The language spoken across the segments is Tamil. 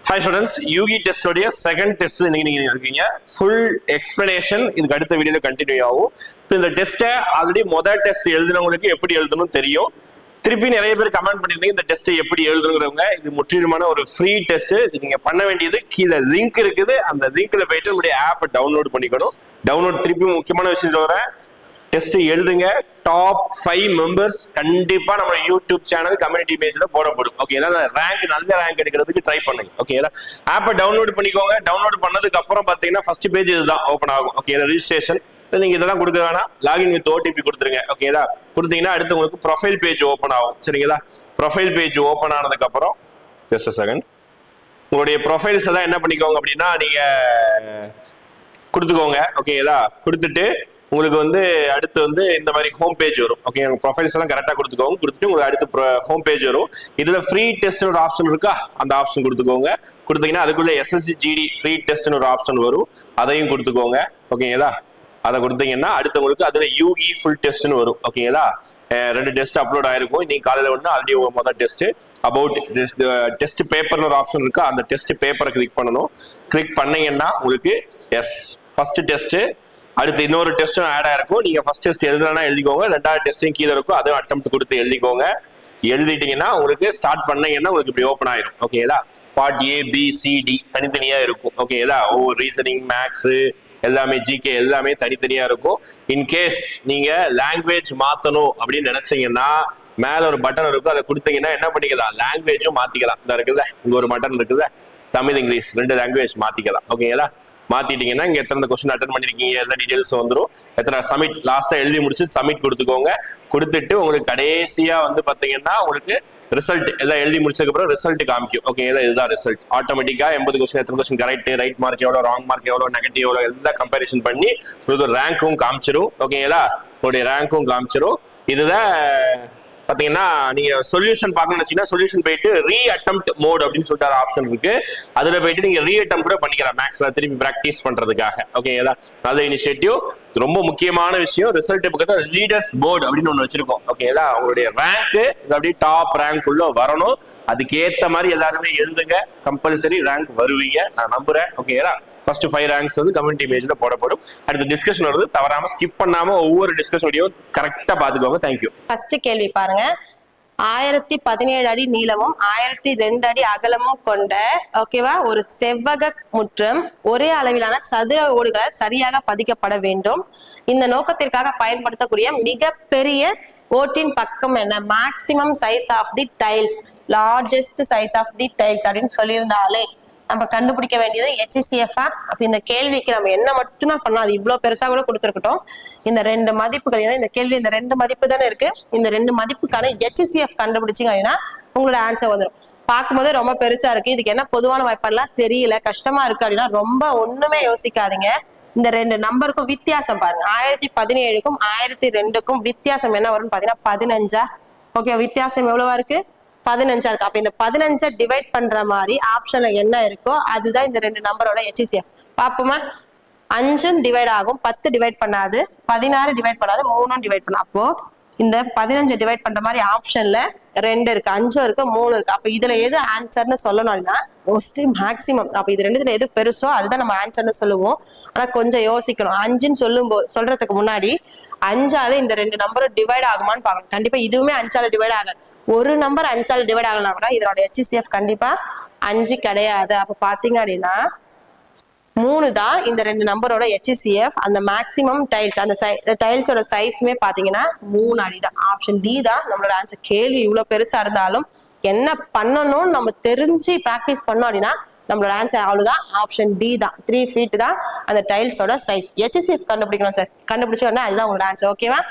Hi students, UG test உடைய செகண்ட் டெஸ்ட் இன்னைக்கு நீங்க இருக்கீங்க. ஃபுல் எக்ஸ்பிளனேஷன் இதுக்கு அடுத்த வீடியோல கண்டினியூ ஆகும். இப்போ இந்த டெஸ்ட்டை ஆல்ரெடி முதல் டெஸ்ட் எழுதுனவங்களுக்கு எப்படி எழுதணும் தெரியும். திருப்பி நிறைய பேர் கமெண்ட் பண்ணிருந்தீங்க இந்த டெஸ்ட்டை எப்படி எழுதுறவங்க. இது முற்றிலுமான ஒரு ஃப்ரீ டெஸ்ட். நீங்க பண்ண வேண்டியது கீழே லிங்க் இருக்குது, அந்த லிங்க்ல போயிட்டு உங்களுடைய ஆப்பை டவுன்லோட் பண்ணிக்கணும். டவுன்லோட் திருப்பி முக்கியமான விஷயம் சொல்றேன், டெஸ்ட் எழுதுங்க. டாப் 5 மெம்பர்ஸ் கண்டிப்பா நம்ம யூடியூப் சேனல் கம்யூனிட்டி பேஜ்ல போடப்படும். ஓகே, ரேங்க் நல்ல ரேங்க் எடுக்கிறதுக்கு ட்ரை பண்ணுங்க. ஓகே, ஆப்பை டவுன்லோட் பண்ணிக்கோங்க. டவுன்லோட் பண்ணதுக்கு அப்புறம் பாத்தீங்கன்னா ஃபர்ஸ்ட் பேஜ் இதுதான் ஓப்பன் ஆகும். ஓகே, ரெஜிஸ்ட்ரேஷன் நீங்க இதெல்லாம் கொடுக்க வேணாம், லாகின் வித் ஓடிபி கொடுத்துருங்க. ஓகேதா, கொடுத்தீங்கன்னா அடுத்து உங்களுக்கு ப்ரொஃபைல் பேஜ் ஓப்பன் ஆகும். சரிங்களா, ப்ரொஃபைல் பேஜ் ஓப்பன் ஆனதுக்கு அப்புறம் ஜஸ்ட் a second, உங்களுடைய ப்ரொஃபைல்ஸ் எல்லாம் என்ன பண்ணிக்கோங்க அப்படின்னா நீங்க கொடுத்துக்கோங்க. ஓகேதா, கொடுத்துட்டு உங்களுக்கு வந்து அடுத்து வந்து இந்த மாதிரி ஹோம் பேஜ் வரும். ஓகே, உங்க ப்ரொஃபைல்ஸ் எல்லாம் கரெக்டாக கொடுத்துக்கோங்க. கொடுத்துட்டு உங்களுக்கு அடுத்து ஹோம் பேஜ் வரும். இதுல ஃப்ரீ டெஸ்ட் ஒரு ஆப்ஷன் இருக்கா, அந்த ஆப்ஷன் கொடுத்துக்கோங்க. கொடுத்தீங்கன்னா அதுக்குள்ள SSC GD ஃப்ரீ டெஸ்ட்னு ஒரு ஆப்ஷன் வரும், அதையும் கொடுத்துக்கோங்க. ஓகேங்களா, அதை கொடுத்தீங்கன்னா அடுத்து உங்களுக்கு அதுல UG ஃபுல் டெஸ்ட்னு வரும். ஓகேங்களா, 2 டெஸ்ட் அப்லோட் ஆயிருக்கும். நீங்க காலையில ஒன்று ஆல்ரெடி முதல் டெஸ்ட் அபவுட் டெஸ்ட் பேப்பர்னு ஒரு ஆப்ஷன் இருக்கு, அந்த டெஸ்ட் பேப்பரை கிளிக் பண்ணணும். கிளிக் பண்ணீங்கன்னா உங்களுக்கு ஃபர்ஸ்ட் டெஸ்ட், அடுத்து இன்னொரு டெஸ்ட்டும் ஆட் ஆயிருக்கும். நீங்க ஃபர்ஸ்ட் டெஸ்ட் எழுதுனா எழுதிக்கோங்க, ரெண்டாவது டெஸ்ட்டும் கீழே இருக்கும், அதுவும் அட்டெம்ப்ட் கொடுத்து எழுதிக்கோங்க. எழுதிட்டீங்கன்னா உங்களுக்கு ஸ்டார்ட் பண்ணீங்கன்னா உங்களுக்கு இப்படி ஓப்பன் ஆயிரும். ஓகேதா, பார்ட் ABCD தனித்தனியா இருக்கும். ஓகேதா, ரீசனிங், மேக்ஸ் எல்லாமே, GK எல்லாமே தனித்தனியா இருக்கும். இன்கேஸ் நீங்க லாங்குவேஜ் மாத்தணும் அப்படின்னு நினைச்சீங்கன்னா மேல ஒரு பட்டன் இருக்கும், அதை கொடுத்தீங்கன்னா என்ன பண்ணிக்கலாம், லாங்குவேஜும் மாத்திக்கலாம். இந்த இருக்குல்ல, இங்க ஒரு பட்டன் இருக்குல்ல, தமிழ் இங்கிலீஷ் 2 லாங்குவேஜ் மாத்திக்கலாம். ஓகேங்களா, மாத்திட்டீங்கன்னா இங்க எத்தனை கொஸ்டின் அட்டன் பண்ணிருக்கீங்க எல்லா டீடைல்ஸ் வந்துடும். எத்தனை சப்மிட் லாஸ்டா எழுதி முடிச்சு சப்மிட் கொடுத்துக்கோங்க. கொடுத்துட்டு உங்களுக்கு கடைசியா வந்து பாத்தீங்கன்னா உங்களுக்கு ரிசல்ட் எல்லாம் எழுதி முடிச்சதுக்கு அப்புறம் ரிசல்ட் காமிக்கும். ஓகே, இதுதான் ரிசல்ட். ஆட்டோமேட்டிக்கா 80 கொஸ்டின் எத்தனை கொஸ்டின் கரெக்ட், ரைட் மார்க் எவ்வளவு, ராங் மார்க் எவ்வளவு, நெகட்டிவ் எவ்வளவு, எல்லாம் கம்பேரிசன் பண்ணி உங்களுக்கு ரேங்க்கும் காமிச்சிரும். ஓகேங்களா, உங்களுடைய ரேங்க்கும் காமிச்சிரும். இதுதான் பாத்தீங்கன்னா நீங்க சொல்யூஷன் பார்க்கணும்னு வச்சீங்கன்னா சொல்யூஷன் போயிட்டு ரீ அட்டெம்ப்ட் மோட் அப்படின்னு சொல்லிட்டு ஆப்ஷன் இருக்கு, அதுல போயிட்டு நீங்க ரீ அட்டெம்ப்ட் கூட பண்ணிக்கலாம் மேக்ஸ்ல திருப்பி பிராக்டிஸ் பண்றதுக்காக. ஓகேங்களா, நல்ல இனிஷியேட்டிவ். ரொம்ப முக்கியமான விஷயம், ரிசல்ட் பக்கத்துல லீடர்ஸ் போர்டு அப்படின்னு ஒண்ணு வச்சிருக்கோம். ஓகேங்களா, உங்களுடைய ரேங்க் அப்படியே டாப் ரேங்க் உள்ள வரணும். அதுக்கு ஏத்த மாதிரி எல்லாருமே எழுதுங்க, கம்பல்சரி ரேங்க் வருவீங்க நான் நம்புறேன். ஓகேங்களா, ஃபர்ஸ்ட் 5 ரேங்க்ஸ் வந்து கம்யூனிட்டி பேஜ்ல போடப்படும். அடுத்த டிஸ்கஷன் வருது, தவறாம ஸ்கிப் பண்ணாம ஒவ்வொரு டிஸ்கஷன் வீடியோ கரெக்டா பாத்துக்கோங்க. தேங்க்யூ. ஃபர்ஸ்ட் கேள்வி பாருங்க. 1017 அடி நீளமும் 1002 அடி அகலமும் கொண்ட ஓகேவா ஒரு செவ்வக முற்றம் ஒரே அளவிலான சதுர ஓடுகளை சரியாக பதிக்கப்பட வேண்டும். இந்த நோக்கத்திற்காக பயன்படுத்தக்கூடிய மிகப்பெரிய ஓட்டின் பக்கம் என்ன? Maximum size of the tiles, largest size of the tiles அப்படின்னு சொல்லியிருந்தாலே நம்ம கண்டுபிடிக்க வேண்டியது HCF. அப்ப இந்த கேள்விக்கு நம்ம என்ன மட்டும்தான் பண்ணோம், அது இவ்வளவு பெருசா கூட கொடுத்துருக்கட்டும். இந்த 2 மதிப்புகள், ஏன்னா இந்த கேள்வி இந்த 2 மதிப்பு தானே இருக்கு, இந்த 2 மதிப்புக்கான HCF கண்டுபிடிச்சிங்க அப்படின்னா உங்களோட ஆன்சர் வந்துடும். பார்க்கும்போதே ரொம்ப பெருசா இருக்கு, இதுக்கு என்ன பொதுவான வாய்ப்பாடுலாம் தெரியல, கஷ்டமா இருக்கு அப்படின்னா ரொம்ப ஒண்ணுமே யோசிக்காதீங்க. இந்த 2 நம்பருக்கும் வித்தியாசம் பாருங்க. 1017க்கும் 1002க்கும் வித்தியாசம் என்ன வரும்னு பாத்தீங்கன்னா 15. ஓகே, வித்தியாசம் எவ்வளவா இருக்கு? 15 இருக்கு. அப்ப இந்த 15 டிவைட் பண்ற மாதிரி ஆப்ஷன்ல என்ன இருக்கோ அதுதான் இந்த 2 நம்பரோட HCF. பாப்போமா? 5 டிவைட் ஆகும், 10 டிவைட் பண்ணாது, 16 டிவைட் பண்ணாது, 3 டிவைட் பண்ண. அப்போ இந்த 15 டிவைட் பண்ற மாதிரி ஆப்ஷன்ல 2 இருக்கு, 5 இருக்கு, 3 இருக்கு. அப்ப இதுல எது ஆன்சர்னு சொல்லணும் அப்படின்னா மோஸ்ட்லி மேக்சிமம். அப்ப இது 2த்துல எது பெருசோ அதுதான் நம்ம ஆன்சர்னு சொல்லுவோம். ஆனா கொஞ்சம் யோசிக்கணும். 5ன்னு சொல்றதுக்கு முன்னாடி 5ஆல இந்த 2 நம்பரும் டிவைட் ஆகுமான்னு பாக்கணும். கண்டிப்பா இதுவுமே 5ஆல டிவைட் ஆகாது. ஒரு நம்பர் 5ஆல டிவைட் ஆகலாம் கூட இதோட HCF கண்டிப்பா 5 கிடையாது. அப்ப பாத்தீங்க அப்படின்னா 3 தான் இந்த 2 நம்பரோட HCF. அந்த மேக்சிமம் டைல்ஸ், அந்த டைல்ஸோட சைஸ்மே பாத்தீங்கன்னா 3 அடி தான். ஆப்ஷன் D தான் நம்மளோட ஆன்சர். கேள்வி இவ்வளவு பெருசா இருந்தாலும் என்ன பண்ணணும்னு நம்ம தெரிஞ்சு பிராக்டிஸ் பண்ணோம் அப்படின்னா நம்மளோட ஆன்சர் அவ்வளவுதான். ஆப்ஷன் D தான், 3 feet தான் அந்த டைல்ஸோட சைஸ். HCF கண்டுபிடிக்கணும் சார், கண்டுபிடிச்சோன்னா அதுதான் உங்களோட ஆன்சர். ஓகேவா?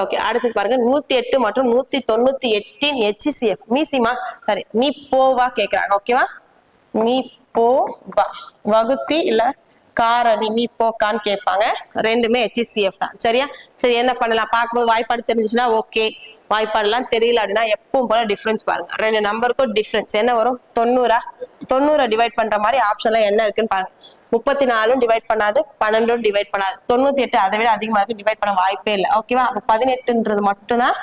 ஓகே, அடுத்து பாருங்க 108 மற்றும் 198 HCF மீசிமா சாரி மீப்போவா கேக்குறாங்க. ஓகேவா, மீப்போவா வகுத்தி இல்ல காரணி மீப்போக்கான்னு கேட்பாங்க. ரெண்டுமே HCF தான். சரியா? சரி, என்ன பண்ணலாம்? பார்க்கும்போது வாய்ப்பாடு தெரிஞ்சுச்சுன்னா ஓகே, வாய்ப்பாடுலாம் தெரியல அப்படின்னா எப்பவும் போல டிஃபரன்ஸ் பாருங்க. 2 நம்பருக்கும் டிஃபரன்ஸ் என்ன வரும்? 90 டிவைட் பண்ற மாதிரி ஆப்ஷன்ல என்ன இருக்குன்னு பாருங்க. 34 டிவைட் பண்ணாது, 12 டிவைட் பண்ணாது, 98 அதை விட அதிகமா இருக்கு, டிவைட் பண்ண வாய்ப்பே இல்லை. ஓகேவா? அப்ப 18ன்றது மட்டும்தான்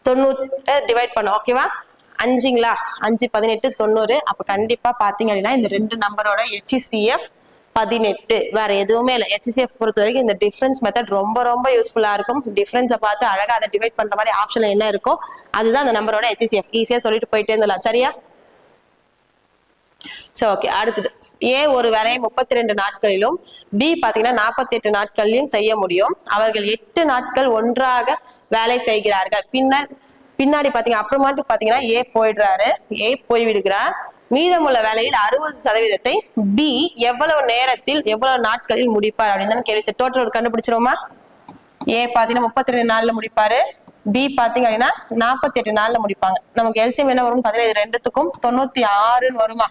90 டிவைட் பண்ணும். ஓகேவா? 5ங்களா 5 18 90. அப்ப கண்டிப்பா பாத்தீங்க அப்படின்னா இந்த ரெண்டு நம்பரோட HCF 18. வேற எதுவுமே இல்லை. HCF பொறுத்த வரைக்கும் இந்த டிஃபரன்ஸ் மெத்தட் ரொம்ப ரொம்ப யூஸ்ஃபுல்லா இருக்கும். டிஃபரன்ஸை பார்த்து அழகா அதை டிவைட் பண்ற மாதிரி ஆப்ஷன்ல என்ன இருக்கோ அதுதான் அந்த நம்பரோட HCF. ஈஸியா சொல்லிட்டு போயிட்டே இருந்தலாம். சரியா? சரி, ஓகே. அடுத்தது ஏ ஒரு வேலையை 32 நாட்களிலும் பி பாத்தீங்கன்னா 48 நாட்களிலும் செய்ய முடியும். அவர்கள் 8 நாட்கள் ஒன்றாக வேலை செய்கிறார்கள். பின்னாடி பாத்தீங்க அப்புறமாட்டு பாத்தீங்கன்னா ஏ போயிடுறாரு, ஏ போய்விடுகிறார். மீதமுள்ள வேலையில் 60% பி எவ்வளவு நேரத்தில் எவ்வளவு நாட்களில் முடிப்பார் அப்படின்னு கேள்வி. டோட்டல் கண்டுபிடிச்சிருவோமா? ஏ பாத்தீங்கன்னா 32 நாள்ல முடிப்பாரு, பி பாத்தீங்க அப்படின்னா 48 நாள்ல முடிப்பாங்க. நமக்கு எல்சிஎம் என்ன வரும்னு பாத்தீங்கன்னா இது ரெண்டுத்துக்கும் 96 வருமா?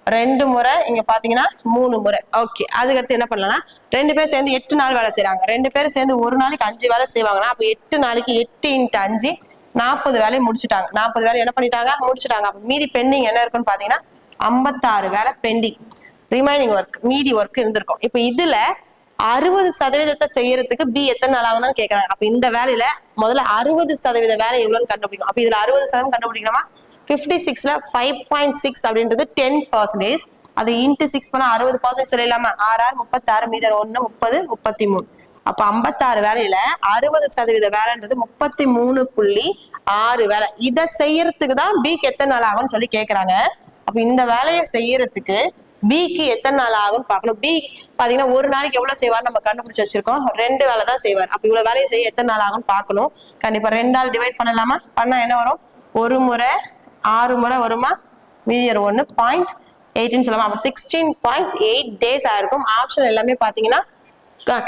2 முறை, இங்க பாத்தீங்கன்னா 3 முறை. ஓகே, அதுக்கடுத்து என்ன பண்ணலாம்னா 2 பேர் சேர்ந்து 8 நாள் வேலை செய்யறாங்க. 2 பேரும் சேர்ந்து ஒரு நாளைக்கு 5 வேலை செய்வாங்கன்னா அப்ப 8 நாளைக்கு 8 × 5 40 வேலையை முடிச்சுட்டாங்க. 40 வேலை என்ன பண்ணிட்டாங்க? முடிச்சுட்டாங்க. அப்ப மீதி பெண்டிங் என்ன இருக்குன்னு பாத்தீங்கன்னா 56 வேலை பெண்டிங், ரிமைனிங் ஒர்க், மீதி ஒர்க் இருந்திருக்கும். இப்ப இதுல 60% செய்யறதுக்கு பி எத்தனை நாள் ஆகுதுன்னு கேக்குறாங்க. அப்ப இந்த வேலையில முதல்ல 60% வேலை எவ்வளவுன்னு கண்டுபிடிக்கும். அப்ப இதுல 60% கண்டுபிடிக்கலாமா? 56ல 5.6 அப்படின்றது 10%. அது இன்ட்டு 6 பண்ணா 60% சொல்லிடலாமா? 6 6 36, மீதம் 1 30 33. அப்ப 56 வேலையில 60% வேலைன்றது 33.6 வேலை. இதை செய்யறதுக்கு தான் பிக்கு எத்தனை நாள் ஆகும்னு சொல்லி கேக்குறாங்க. அப்ப இந்த வேலையை செய்யறதுக்கு பிக்கு எத்தனை நாள் ஆகும்னு பார்க்கணும். பி பாத்தீங்கன்னா ஒரு நாளைக்கு எவ்வளவு செய்வார் நம்ம கண்டுபிடிச்சு வச்சிருக்கோம். 2 வேலை தான் செய்வார். அப்ப இவ்வளவு வேலையை செய்ய எத்தனை நாள் ஆகும்னு பார்க்கணும். கண்டிப்பா 2 ஆல் டிவைட் பண்ணலாமா? பண்ணா என்ன வரும்? ஒரு முறை 6 முறை வருமா? மீதி 1.8 சொல்லலாம். அப்ப 16.8 days ஆயிருக்கும். ஆப்ஷன் எல்லாமே பாத்தீங்கன்னா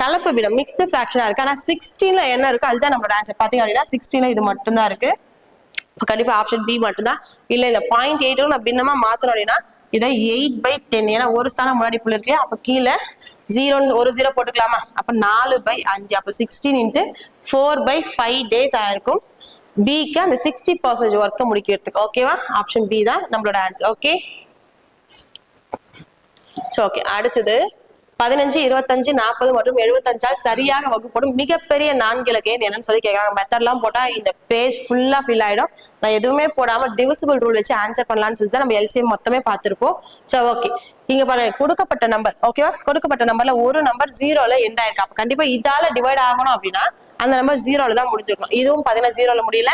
கலப்பு விடம், மிக்ஸ்டு ஃபிராக்ஷனா இருக்கு. ஆனா 16ல என்ன இருக்கு அதுதான் நம்மளோட ஆன்சர். பாத்தீங்க அப்படின்னா 16ல இது மட்டும் தான் இருக்கு. கண்டிப்பா ஆப்ஷன் பி மட்டும்தான். இல்ல இந்த 0.8 நான் பின்னமா மாத்தணும் அப்படின்னா இதை 8/10, ஏன்னா ஒரு ஸ்தானம் முன்னாடி புள்ளி இருக்கு, அப்ப கீழே 0 போட்டுக்கலாமா? அப்ப 4/5, அப்ப 16 × 4/5 days ஆயிருக்கும். பிக்கு அந்த 60% ஒர்க்கை முடிக்கிறதுக்கு. ஓகேவா? ஆப்ஷன் பி தான் நம்மளோட ஆன்சர். Okay, okay. அடுத்தது 15, 25, 40 மற்றும் 75 சரியாக வகுப்படும் மிகப்பெரிய 4 இலக்க எண் என்னன்னு சொல்லி கேட்கறாங்க. மெத்தட்லாம் போட்டா இந்த பேஜ் ஃபுல்லா ஃபில் ஆயிடும். நான் எதுவுமே போடாம டிவிசிபிள் ரூல் வச்சு ஆன்சர் பண்ணலாம்னு சொல்லிட்டு நம்ம எல்சிஎம் மொத்தமே பார்த்திருப்போம். சோ ஓகே, இங்க பாருங்க கொடுக்கப்பட்ட நம்பர். ஓகேவா? கொடுக்கப்பட்ட நம்பர்ல ஒரு நம்பர் 0ல எண்ட் ஆயிருக்கு. அப்ப கண்டிப்பா இதால டிவைட் ஆகணும் அப்படின்னா அந்த நம்பர் 0ல தான் முடிஞ்சிருக்கும். இதுவும் 0ல முடியல,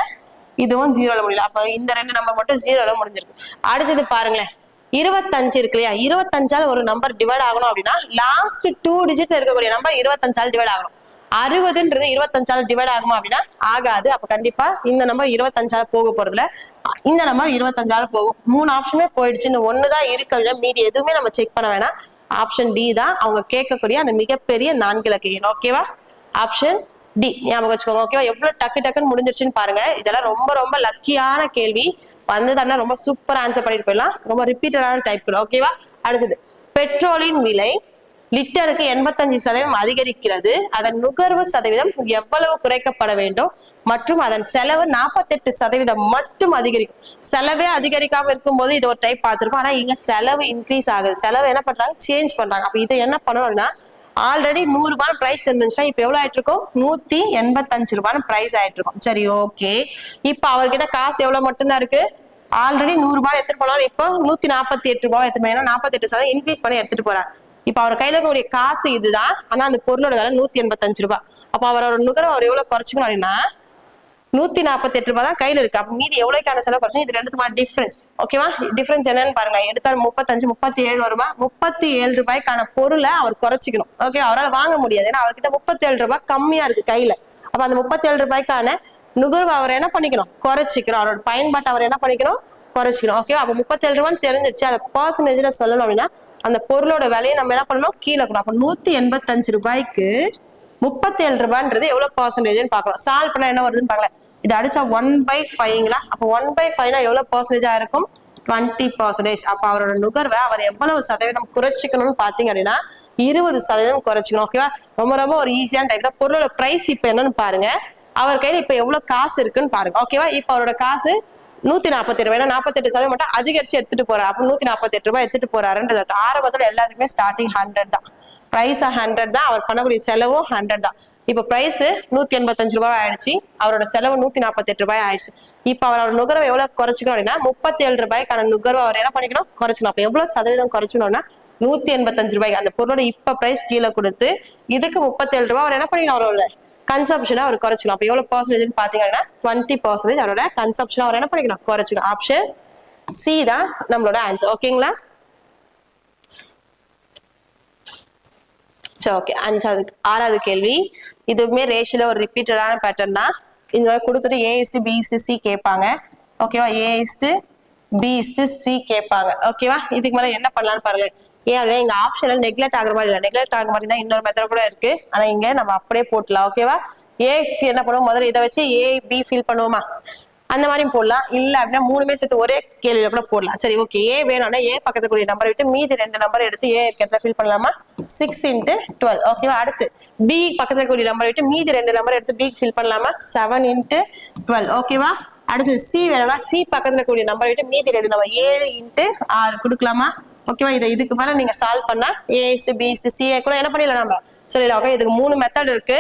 இதுவும் 0ல முடியல. அப்ப இந்த 2 நம்பர் மட்டும் 0ல முடிஞ்சிருக்கு. அடுத்தது பாருங்களேன், 25 இருக்கு இல்லையா? 25ஆல ஒரு நம்பர் டிவைட் ஆகணும் அப்படின்னா லாஸ்ட் 2 டிஜிட்ல இருக்கக்கூடிய நம்பர் 25ஆல டிவைட் ஆகணும். 60ன்றது 25ஆல டிவைட் ஆகுமா அப்படின்னா ஆகாது. அப்ப கண்டிப்பா இந்த நம்பர் 25ஆல போக போறதுல இந்த நம்பர் 25ஆல போகும். 3 ஆப்ஷனுமே போயிடுச்சு. இந்த 1 தான் இருக்கு. மீதி எதுவுமே நம்ம செக் பண்ண வேணாம். ஆப்ஷன் டி தான் அவங்க கேட்கக்கூடிய அந்த மிகப்பெரிய 4 இலக்க எண். ஓகேவா? ஆப்ஷன் டி ஞாபகம் வச்சுக்கோங்க. ஓகேவா? எவ்வளவு டக்குன்னு முடிஞ்சிருச்சுன்னு பாருங்க. இதெல்லாம் ரொம்ப ரொம்ப லக்கியான கேள்வி. வந்ததுன்னா ரொம்ப சூப்பரா ஆன்சர் பண்ணிட்டு போயிடலாம். ரொம்ப ரிப்பீட்டடான டைப். ஓகேவா? அடுத்தது, பெட்ரோலின் விலை லிட்டருக்கு 85% அதிகரிக்கிறது. அதன் நுகர்வு சதவீதம் எவ்வளவு குறைக்கப்பட வேண்டும் மற்றும் அதன் செலவு 48% மட்டும் அதிகரிக்கும். செலவே அதிகரிக்காம இருக்கும் போது இது ஒரு டைப் பார்த்திருப்போம். ஆனா இங்க செலவு இன்க்ரீஸ் ஆகுது. செலவு என்ன பண்றாங்க? சேஞ்ச் பண்றாங்க. அப்ப இதை என்ன பண்ணணும்னா ஆல்ரெடி 100 ரூபாய் பிரைஸ் இருந்துச்சுன்னா இப்ப எவ்வளவு ஆயிட்டு இருக்கும்? 185 ரூபாய் பிரைஸ் ஆயிட்டு இருக்கும். சரி, ஓகே. இப்ப அவர்கிட்ட காசு எவ்வளவு மட்டும்தான் இருக்கு? ஆல்ரெடி 100 ரூபாய் எடுத்துட்டு போனாலும் இப்போ 148 ரூபாய் எடுத்து, ஏன்னா 48% இன்க்ரீஸ் பண்ணி எடுத்துட்டு போறாரு. இப்ப அவர் கையில இருக்கக்கூடிய காசு இதுதான். ஆனா அந்த பொருளோட விலை 185 ரூபாய். அப்ப அவரோட நுகர்வு அவர் எவ்வளவு குறைச்சிக்கணும் அப்படின்னா 148 ரூபாய் தான் கையில இருக்கு. அப்ப மீதி எவ்வளவுக்கான செலவு குறைச்சு? இது ரெண்டுத்துக்கான டிஃபரன்ஸ். ஓகேவா? டிஃபரன்ஸ் என்னன்னு பாருங்க. எடுத்தால் 35, 37 வருமா? 37 ரூபாய்க்கான பொருளை அவர் குறைச்சிக்கணும். ஓகே, அவரால் வாங்க முடியாது. ஏன்னா அவர்கிட்ட 37 ரூபாய் கம்மியா இருக்கு கையில. அப்ப அந்த 37 ரூபாய்க்கான நுகர்வு அவர் என்ன பண்ணிக்கணும்? குறைச்சிக்கணும். அவரோட பயன்பாட்டை அவர் என்ன பண்ணிக்கணும்? குறைச்சிக்கணும். ஓகேவா? அப்ப 37 ரூபான்னு தெரிஞ்சிருச்சு. அதை பர்சன்டேஜ்ல சொல்லணும் அப்படின்னா அந்த பொருளோட விலையை நம்ம என்ன பண்ணணும்? கீழே இருக்கணும். அப்ப 185 ரூபாய்க்கு 37 ரூபான்றது எவ்வளவு பர்சன்டேஜ்னு பாக்கலாம். சால்வ் பண்ணா என்ன வருதுன்னு பாக்கலாம். இது அடிச்சா 1/5ங்களா? அப்ப 1/5னா எவ்வளவு பர்சன்டேஜா இருக்கும்? 20%. அப்ப அவரோட நுகர்வை அவர் எவ்வளவு சதவீதம் குறைச்சிக்கணும்னு பாத்தீங்க அப்படின்னா 20% குறைச்சிக்கணும். ஓகேவா? ரொம்ப ரொம்ப ஒரு ஈஸியான டைப் தான். பொருளோட பிரைஸ் இப்ப என்னன்னு பாருங்க. அவர் கையில இப்ப எவ்வளவு காசு இருக்குன்னு பாருங்க. ஓகேவா? இப்ப அவரோட காசு 148 ரூபாய், 48% மட்டும் அதிகரிச்சு எடுத்துட்டு போறாரு. அப்ப 148 ரூபாய் எடுத்துட்டு போறாருன்றது ஆரம்பத்துல எல்லாத்துக்குமே ஸ்டார்டிங் 100 தான். பிரைஸ் 100 தான். அவர் பண்ணக்கூடிய செலவும் 100 தான். இப்ப பிரைஸ் 185 ரூபாய் ஆயிடுச்சு. அவரோட செலவு 148 ரூபாய் ஆயிடுச்சு. இப்ப அவரோட நுகர்வை எவ்வளவு குறைச்சிக்கணும் அப்படின்னா 37 ரூபாய்க்கான நுகர்வு அவர் என்ன பண்ணிக்கணும் குறைச்சிக்கணும். அப்ப எவ்வளவு சதவீதம் குறைச்சணும்னா 185 ரூபாய்க்கு அந்த பொருளோட இப்ப பிரைஸ் கீழே கொடுத்து இதுக்கு 37 ரூபாய் அவர் என்ன பண்ணிக்கணும் அவரோட கன்சப்ஷனை அவர் குறைச்சிக்கணும். அப்ப எவ்வளவு பர்சன்டேஜ் பாத்தீங்கன்னா 20% அவரோட கன்சப்ஷன் அவர் என்ன பண்ணிக்கணும் குறைச்சிக்கணும். ஆப்ஷன் சி தான் நம்மளோட ஆன்சர். ஓகேங்களா? சரி, ஓகே. ஆறாவது கேள்வி, இதுவுமே ரேஷியோல ஒரு ரிப்பீட்டடான பேட்டர்ன் தான். இந்த மாதிரி கொடுத்துட்டு A:B:C கேட்பாங்க. ஓகேவா? A:B:C கேட்பாங்க. ஓகேவா? இதுக்கு மேல என்ன பண்ணலாம்னு பாருங்க. ஏன் இங்க ஆப்ஷன்ல நெக்லெக்ட் ஆகுற மாதிரி இல்லை, நெக்லெக்ட் ஆகுற மாதிரி தான் இன்னொரு மெத்தட் கூட இருக்கு. ஆனா இங்க நம்ம அப்படியே போட்டலாம். ஓகேவா? ஏக்கு என்ன பண்ணுவோம், முதல்ல இதை வச்சு A, B ஃபில் பண்ணுவோமா, அந்த மாதிரியும் போடலாம். இல்ல அப்படின்னா மூணுமே சேர்த்து ஒரே கேள்வியில கூட போடலாம். சரி, ஓகே. ஏ வேணும்னா ஏ பக்கத்துல கூடிய நம்பரை விட்டு மீதி 2 நம்பர் எடுத்து ஏ இடத்துல ஃபில் பண்ணலாமா, 6 × 12. ஓகேவா? அடுத்து பி பக்கத்துல கூடிய நம்பரை விட்டு மீதி 2 நம்பர் எடுத்து பி ஃபில் பண்ணலாமா, 7 × 12. ஓகேவா? அடுத்து சி வேணும்னா சி பக்கத்துல கூடிய நம்பரை விட்டு மீதி 2 நம்பர் 7 × 6 கொடுக்கலாமா. ஓகேவா? இதுக்கு மேல நீங்க சால்வ் பண்ணா A:B:C கூட என்ன பண்ணிடலாம் நம்ம சொல்லலாம். ஓகே, இதுக்கு 3 மெத்தட் இருக்கு.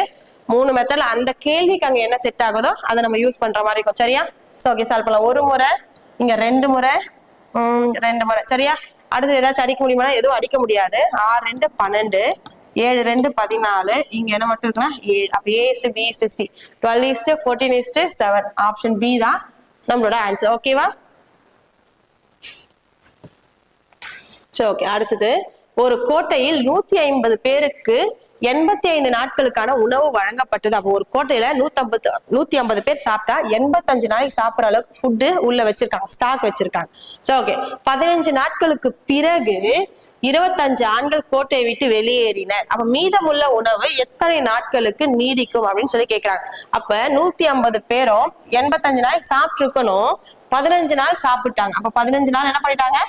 3 மெத்தட்ல அந்த கேள்விக்கு அங்க என்ன செட் ஆகுதோ அதை நம்ம யூஸ் பண்ற மாதிரி இருக்கும். சரியா? சோ ஓகே, சால்வ் பண்ணலாம். ஒரு முறை, இங்க 2 முறை, 2 முறை. சரியா? அடுத்து ஏதாச்சும் அடிக்க முடியுமா, எதுவும் அடிக்க முடியாது. 6 × 2 12, 7 × 14. இங்க என்ன மட்டும் இருக்குன்னா 7. அப்ப A:B:C 12 × 14 × 7. ஆப்ஷன் பி தான் நம்மளோட ஆன்சர். ஓகேவா? சரி, ஓகே. அடுத்தது, ஒரு கோட்டையில் 150 பேருக்கு 85 நாட்களுக்கான உணவு வழங்கப்பட்டது. அப்போ ஒரு கோட்டையில 150 பேர் சாப்பிட்டா 85 நாளைக்கு சாப்பிடுற அளவுக்கு ஃபுட்டு உள்ள வச்சிருக்காங்க, ஸ்டாக் வச்சிருக்காங்க. சோ ஓகே, 15 நாட்களுக்கு பிறகு 25 ஆண்கள் கோட்டையை விட்டு வெளியேறினர். அப்ப மீதமுள்ள உணவு எத்தனை நாட்களுக்கு நீடிக்கும் அப்படின்னு சொல்லி கேட்கிறாங்க. அப்ப 150 பேரும் 85 நாளைக்கு சாப்பிட்டு இருக்கணும், 15 நாள் சாப்பிட்டாங்க. அப்ப 15 நாள் என்ன பண்ணிட்டாங்க,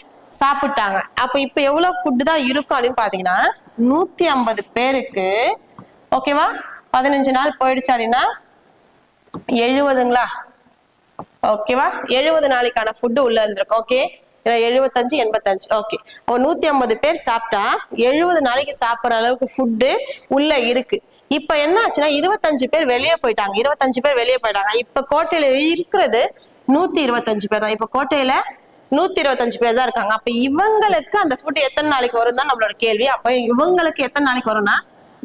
சாப்பிட்டாங்க. அப்ப இப்ப எவ்வளவு ஃபுட் தான் இருக்கும் அப்படின்னு பாத்தீங்கன்னா 150 பேருக்கு, ஓகேவா, 15 நாள் போயிடுச்சு அப்படின்னா 70ங்களா. ஓகேவா? 70 நாளைக்கான ஃபுட் உள்ள இருந்திருக்கும். ஓகே, 75 85. ஓகே, அப்ப 150 பேர் சாப்பிட்டா 70 நாளைக்கு சாப்பிடுற அளவுக்கு ஃபுட்டு உள்ள இருக்கு. இப்ப என்ன ஆச்சுன்னா 25 பேர் வெளியே போயிட்டாங்க. 25 பேர் வெளியே போயிட்டாங்க. இப்ப கோட்டையில இருக்கிறது 125 பேர் தான். இப்ப கோட்டையில 125 பேர் தான் இருக்காங்க. அப்ப இவங்களுக்கு அந்த ஃபுட் எத்தனை நாளைக்கு வரும் தான் நம்மளோட கேள்வி. அப்ப இவங்களுக்கு எத்தனை நாளைக்கு வரும்னா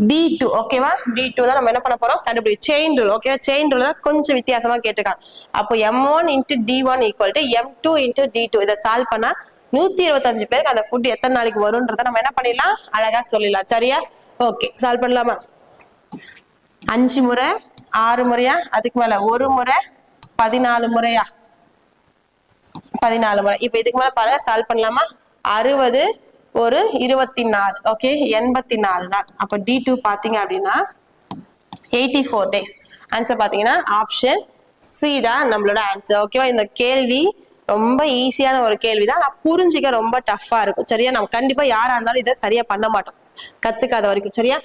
D2. ஓகேவா? D2 தான் நம்ம என்ன பண்ண போறோம், கண்டுபிடி. Chain rule. ஓகேவா? செயின் ரூல் தான் கொஞ்சம் வித்தியாசமா கேட்டிருக்காங்க. அப்போ M1 × D1 = M2 × D2. இதை சால்வ் பண்ணா 125 பேருக்கு அந்த ஃபுட் எத்தனை நாளைக்கு வரும்ன்றத நம்ம என்ன பண்ணிடலாம், அழகா சொல்லிடலாம். சரியா? ஓகே, சால்வ் பண்ணலாமா? 5 முறை, 6 முறையா, அதுக்கு மேல 1 முறை, 14 முறையா, 14 முறை. இப்ப இதுக்கு மேல பாருங்க, சால்வ் பண்ணலாமா? 60 ஒரு 24. ஓகே, 84 நாள். அப்ப D2 பாத்தீங்க அப்படின்னா 84 days. ஆன்சர் பாத்தீங்கன்னா ஆப்ஷன் சி தான் நம்மளோட ஆன்சர். ஓகேவா? இந்த கேள்வி ரொம்ப ஈஸியான ஒரு கேள்விதான். நான் புரிஞ்சுக்க ரொம்ப டஃப்பா இருக்கும். சரியா? நம்ம கண்டிப்பா யாரா இருந்தாலும் இதை சரியா பண்ண மாட்டோம் கத்துக்காத வரைக்கும். சரியா?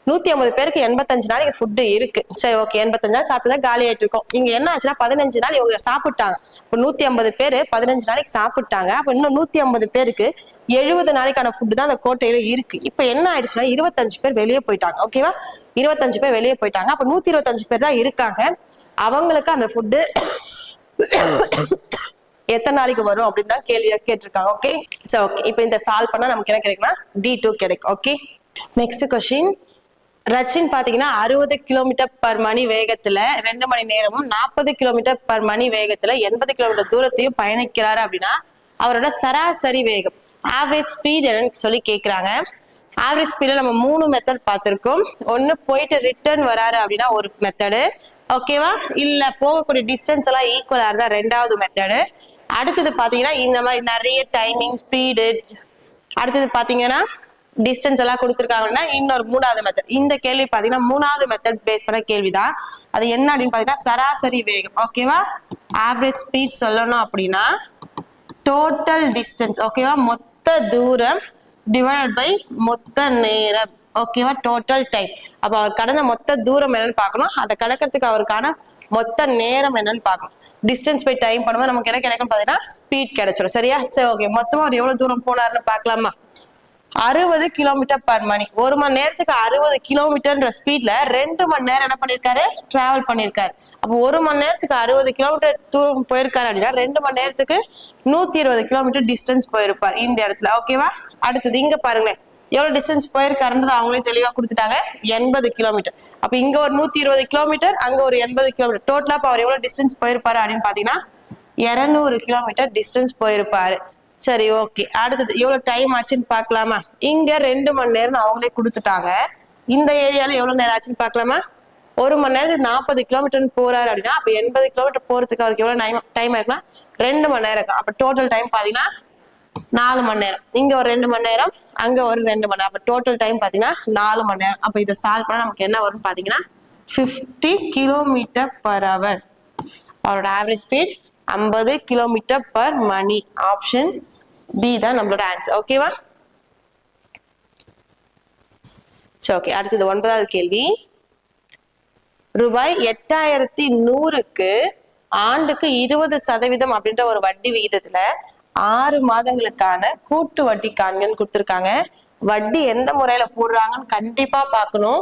150 பேருக்கு 85 நாளைக்கு ஃபுட்டு இருக்கு. சரி, ஓகே, 85 நாள் சாப்பிட்டுதான் காலி ஆயிட்டு இருக்கோம். இங்க என்ன ஆச்சுன்னா 15 நாள் இவங்க சாப்பிட்டாங்க. இப்போ 150 பேரு 15 நாளைக்கு சாப்பிட்டாங்க. அப்ப இன்னும் 150 பேருக்கு 70 நாளைக்கான ஃபுட்டு தான் அந்த கோட்டையில இருக்கு. இப்ப என்ன ஆயிடுச்சுன்னா 25 பேர் வெளியே போயிட்டாங்க. ஓகேவா? 25 பேர் வெளியே போயிட்டாங்க. அப்ப 125 பேர் தான் இருக்காங்க. அவங்களுக்கு அந்த ஃபுட்டு எத்தனை நாளைக்கு வரும் அப்படின்னு தான் கேள்வியா கேட்டிருக்காங்க. ஓகே, சரி, ஓகே. இப்போ இந்த சால்வ் பண்ணா நமக்கு என்ன கிடைக்கும்னா D2 கிடைக்கும். Okay, next question. ரச்சின் பாத்தீங்கன்னா 60 km/மணி வேகத்துல 2 மணி நேரமும் 40 km/மணி வேகத்துல 80 கிலோமீட்டர் தூரத்தையும் பயணிக்கிறாரு அப்படின்னா அவரோட சராசரி வேகம், ஆவரேஜ் ஸ்பீட் என்னன்னு சொல்லி கேக்குறாங்க. ஆவரேஜ் ஸ்பீட்ல நம்ம 3 மெத்தட் பார்த்திருக்கோம். ஒன்னு போயிட்டு ரிட்டர்ன் வராரு அப்படின்னா ஒரு மெத்தடு. ஓகேவா? இல்ல போகக்கூடிய டிஸ்டன்ஸ் எல்லாம் ஈக்குவலா இருந்தா 2வது மெத்தடு. அடுத்தது பாத்தீங்கன்னா இந்த மாதிரி நிறைய டைமிங், ஸ்பீடு, அடுத்தது பாத்தீங்கன்னா டிஸ்டன்ஸ் எல்லாம் கொடுத்துருக்காங்கன்னா இன்னொரு 3வது மெத்தட். இந்த கேள்வி பாத்தீங்கன்னா 3வது மெத்தட் பேஸ் பண்ண கேள்விதான். அது என்ன அப்படின்னு பாத்தீங்கன்னா சராசரி வேகம். ஓகேவா? ஆவரேஜ் ஸ்பீட் சொல்லணும் அப்படின்னா டோட்டல் டிஸ்டன்ஸ். ஓகேவா? மொத்த தூரம் டிவைடட் பை மொத்த நேரம். ஓகேவா? Total time. அப்ப அவர் கடந்த மொத்த தூரம் என்னன்னு பார்க்கணும், அதை கடக்கிறதுக்கு அவருக்கான மொத்த நேரம் என்னன்னு பார்க்கணும். டிஸ்டன்ஸ் பை டைம் பண்ணும்போது நமக்கு என்ன கிடைக்கும் பாத்தீங்கன்னா ஸ்பீட் கிடைச்சிடும். சரியா? சரி, ஓகே. மொத்தமா அவர் எவ்வளவு தூரம் போனாருன்னு பார்க்கலாமா? 60 கிலோமீட்டர் பர் மணி. ஒரு மணி நேரத்துக்கு 60 கிலோமீட்டர்ன்ற ஸ்பீட்ல 2 மணி நேரம் என்ன பண்ணிருக்காரு, டிராவல் பண்ணிருக்காரு. அப்போ ஒரு மணி நேரத்துக்கு 60 கிலோமீட்டர் தூரம் போயிருக்காரு அப்படின்னா 2 மணி நேரத்துக்கு 120 கிலோமீட்டர் டிஸ்டன்ஸ் போயிருப்பார் இந்த இடத்துல. ஓகேவா? அடுத்தது இங்க பாருங்களேன், எவ்வளவு டிஸ்டன்ஸ் போயிருக்காருன்றது அவங்களே தெளிவா கொடுத்துட்டாங்க, 80 கிலோமீட்டர். அப்ப இங்க ஒரு 120 கிலோமீட்டர், அங்க ஒரு 80 கிலோமீட்டர், டோட்டலா அவர் எவ்வளவு டிஸ்டன்ஸ் போயிருப்பாரு அப்படின்னு பாத்தீங்கன்னா 200 கிலோமீட்டர் டிஸ்டன்ஸ் போயிருப்பாரு. சரி, ஓகே. அடுத்தது எவ்வளவு டைம் ஆச்சுன்னு பாக்கலாமா? இங்க 2 மணி நேரம் அவங்களே கொடுத்துட்டாங்க. இந்த ஏரியால எவ்வளவு நேரம் ஆச்சுன்னு பாக்கலாமா? ஒரு மணி நேரத்துக்கு 40 கிலோமீட்டர் போறாரு அப்படின்னா அப்ப 80 கிலோமீட்டர் போறதுக்கு அவருக்கு எவ்வளவு டைம் ஆயிருக்குன்னா 2 மணி நேரம். அப்ப டோட்டல் டைம் பாத்தீங்கன்னா 4 மணி நேரம். இங்க ஒரு 2 மணி நேரம், அங்க ஒரு 2 மணி நேரம். அப்ப டோட்டல் டைம் பாத்தீங்கன்னா 4 மணி நேரம். அப்ப இதை சால்வ் பண்ணா நமக்கு என்ன வரும்னு பாத்தீங்கன்னா 50 கிலோமீட்டர் பர் அவர். அவரோட ஆவரேஜ் ஸ்பீட் 50 கிலோமீட்டர் பர் மணி. ஆப்ஷன் பி தான் நம்மளோட ஆன்சர். ஓகேவா? சரி, ஓகே. அடுத்தது 9வது கேள்வி. ரூபாய் 8100க்கு ஆண்டுக்கு 20% அப்படின்ற ஒரு வட்டி விகிதத்துல 6 மாதங்களுக்கான கூட்டு வட்டி காண்கன்னு கொடுத்திருக்காங்க. வட்டி எந்த முறையில போடுறாங்கன்னு கண்டிப்பா பார்க்கணும்.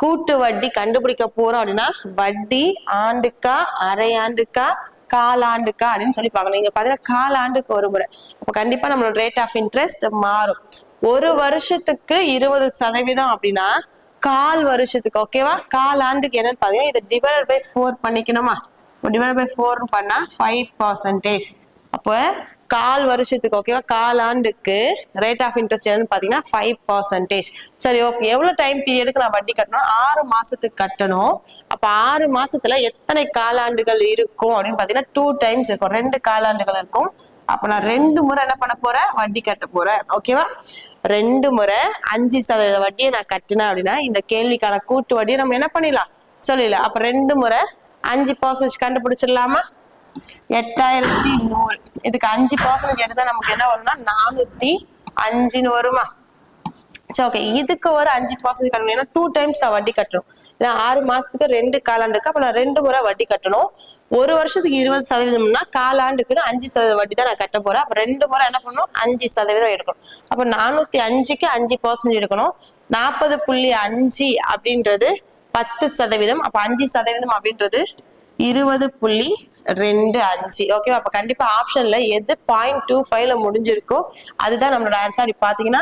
கூட்டு வட்டி கண்டுபிடிக்க போறோம் அப்படின்னா வட்டி ஆண்டுக்கா, அரை ஆண்டுக்கா, காலாண்டுக்கா அப்படின்னு சொல்லி பார்க்கணும். இங்க பாத்தீங்கன்னா காலாண்டுக்கு ஒரு முறை. அப்ப கண்டிப்பா நம்மளோட ரேட் ஆஃப் இன்ட்ரெஸ்ட் மாறும். ஒரு வருஷத்துக்கு 20% அப்படின்னா கால் வருஷத்துக்கு, ஓகேவா? கால் ஆண்டுக்கு என்னன்னு பாத்தீங்கன்னா இதை டிவைட் பை 4 பண்ணிக்கணுமா? டிவைட் பை 4 பண்ணா 5%. அப்ப கால் வருஷத்துக்கு, ஓகேவா, கால் ஆண்டுக்கு ரேட் ஆஃப் இன்ட்ரெஸ்ட் என்னன்னு பாத்தீங்கன்னா 5%. சரி, ஓகே. எவ்வளவு டைம் பீரியடுக்கு நான் வட்டி கட்டணும்? 6 மாசத்துக்கு கட்டணும். அப்ப 6 மாசத்துல எத்தனை காலாண்டுகள் இருக்கும் அப்படின்னு பாத்தீங்கன்னா 2 டைம்ஸ் இருக்கும். 2 காலாண்டுகள் இருக்கும். அப்ப நான் 2 முறை என்ன பண்ண போறேன், வட்டி கட்ட போறேன். ஓகேவா? 2 முறை 5% வட்டியை நான் கட்டினேன் அப்படின்னா இந்த கேள்விக்கான கூட்டு வட்டியை நம்ம என்ன பண்ணிடலாம், சொல்லல. அப்ப 2 முறை 5% கண்டுபிடிச்சிடலாமா? 8100. இதுக்கு 5% எடுத்தா நமக்கு என்ன வரும்னா 405 வருமா? சரி, ஓகே. இதுக்கு ஒரு 5% கட்டணும். ஏன்னா 2 டைம்ஸ் நான் வட்டி கட்டணும். ஏன்னா 6 மாசத்துக்கு 2 காலாண்டுக்கு, அப்ப நான் 2 முறை வட்டி கட்டணும். ஒரு வருஷத்துக்கு 20%னா காலாண்டுக்குன்னு 5% வட்டி தான் நான் கட்ட போறேன். அப்ப 2 முறை என்ன பண்ணணும், 5% எடுக்கணும். அப்ப 405க்கு 5% எடுக்கணும். 40.5 அப்படின்றது 10%. அப்ப 5% அப்படின்றது 20.25. ஓகேவா? அப்ப கண்டிப்பா ஆப்ஷன்ல எது 0.25ல முடிஞ்சிருக்கோ அதுதான் நம்மளோட ஆன்சர். அப்படி பாத்தீங்கன்னா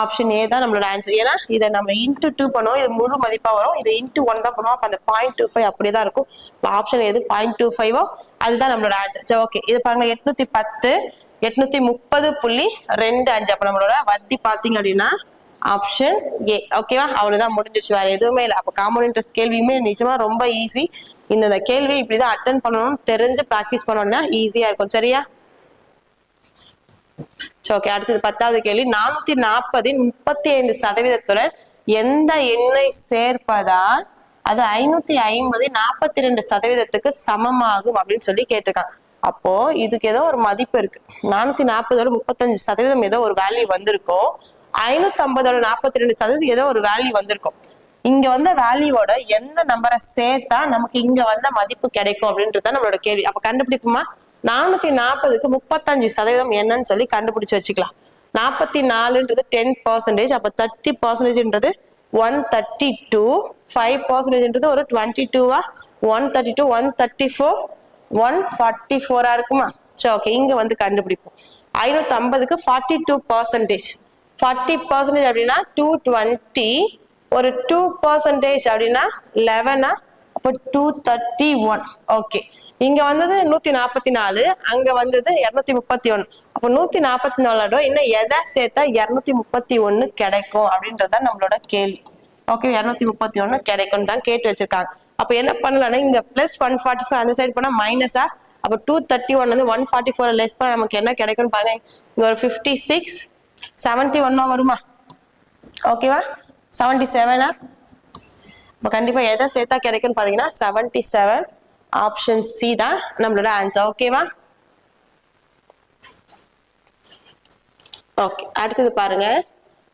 ஆப்ஷன் ஏ தான் நம்மளோட ஆன்சர். ஏன்னா இதை நம்ம இன்டூ 2 பண்ணுவோம், இது முழு மதிப்பா வரும். இது இன்டூ 1 தான் பண்ணுவோம். அப்ப அந்த 0.25 அப்படியேதான் இருக்கும். ஆப்ஷன் எது 0.25ஓ அதுதான் நம்மளோட ஆன்சர். சரி, ஓகே. இது பாருங்க 810 830.25. அப்ப நம்மளோட வட்டி பாத்தீங்க அப்படின்னா ஆப்ஷன் ஏ. ஓகேவா? அவ்வளவுதான், முடிஞ்சிருச்சு. வேற எதுவுமே இல்லை. அப்ப காம்பவுண்ட் இன்ட்ரெஸ்ட் கேள்வியுமே நிஜமா ரொம்ப ஈஸி. இந்த கேள்வி இப்படிதான் அட்டென்ட் பண்ணணும்னு தெரிஞ்சு பிராக்டிஸ் பண்ணோம்னா ஈஸியா இருக்கும். சரியா? ஓகே. அடுத்தது 10வது கேள்வி. 440 35% எந்த எண்ணை சேர்ப்பதால் அது 550 42% சமமாகும் அப்படின்னு சொல்லி கேட்டிருக்காங்க. அப்போ இதுக்கு ஏதோ ஒரு மதிப்பு இருக்கு. 440 35% ஏதோ ஒரு வேல்யூ வந்திருக்கும். 550 42% ஏதோ ஒரு வேல்யூ வந்திருக்கும். இங்க வந்த வேல்யூவோட எந்த நம்பரை சேர்த்தா நமக்கு இங்க வந்த மதிப்பு கிடைக்கும் அப்படின்றத நம்மளோட கேள்வி. அப்ப கண்டுபிடிப்புமா? 440க்கு 35% என்னன்னு சொல்லி கண்டுபிடிச்சு வச்சுக்கலாம். 44ன்றது 10%. அப்ப 30%ன்றது 132. 5%ன்றது ஒரு 22வா? 132, 134, 144 இருக்குமா? சரி, ஓகே. இங்க வந்து கண்டுபிடிப்போம். 550க்கு 42%. 40% அப்படின்னா 220. ஒரு 2% அப்படின்னா 11. அப்போ 231. ஓகே. இங்க வந்தது 144, அங்க வந்தது 231. அப்போ 144 இன்னும் எதை சேர்த்தா 231 கிடைக்கும் அப்படின்றத நம்மளோட கேள்வி. ஓகே, 231 கிடைக்கும் தான் கேட்டு வச்சிருக்காங்க. அப்ப என்ன பண்ணலாம்னா இங்க பிளஸ் 145 அந்த சைடு போனா மைனஸா, அப்ப 231 வந்து 144 லெஸ் பண்ண நமக்கு என்ன கிடைக்கும்னு பாருங்க. இங்க ஒரு 56, 71 வருமா? ஓகேவா? 77. இப்ப கண்டிப்பா எதை சேர்த்தா கிடைக்கும்னு பாத்தீங்கன்னா 77. ஆப்ஷன் சி தான் நம்மளோட ஆன்சர். ஓகேவா? ஓகே. அடுத்தது பாருங்க.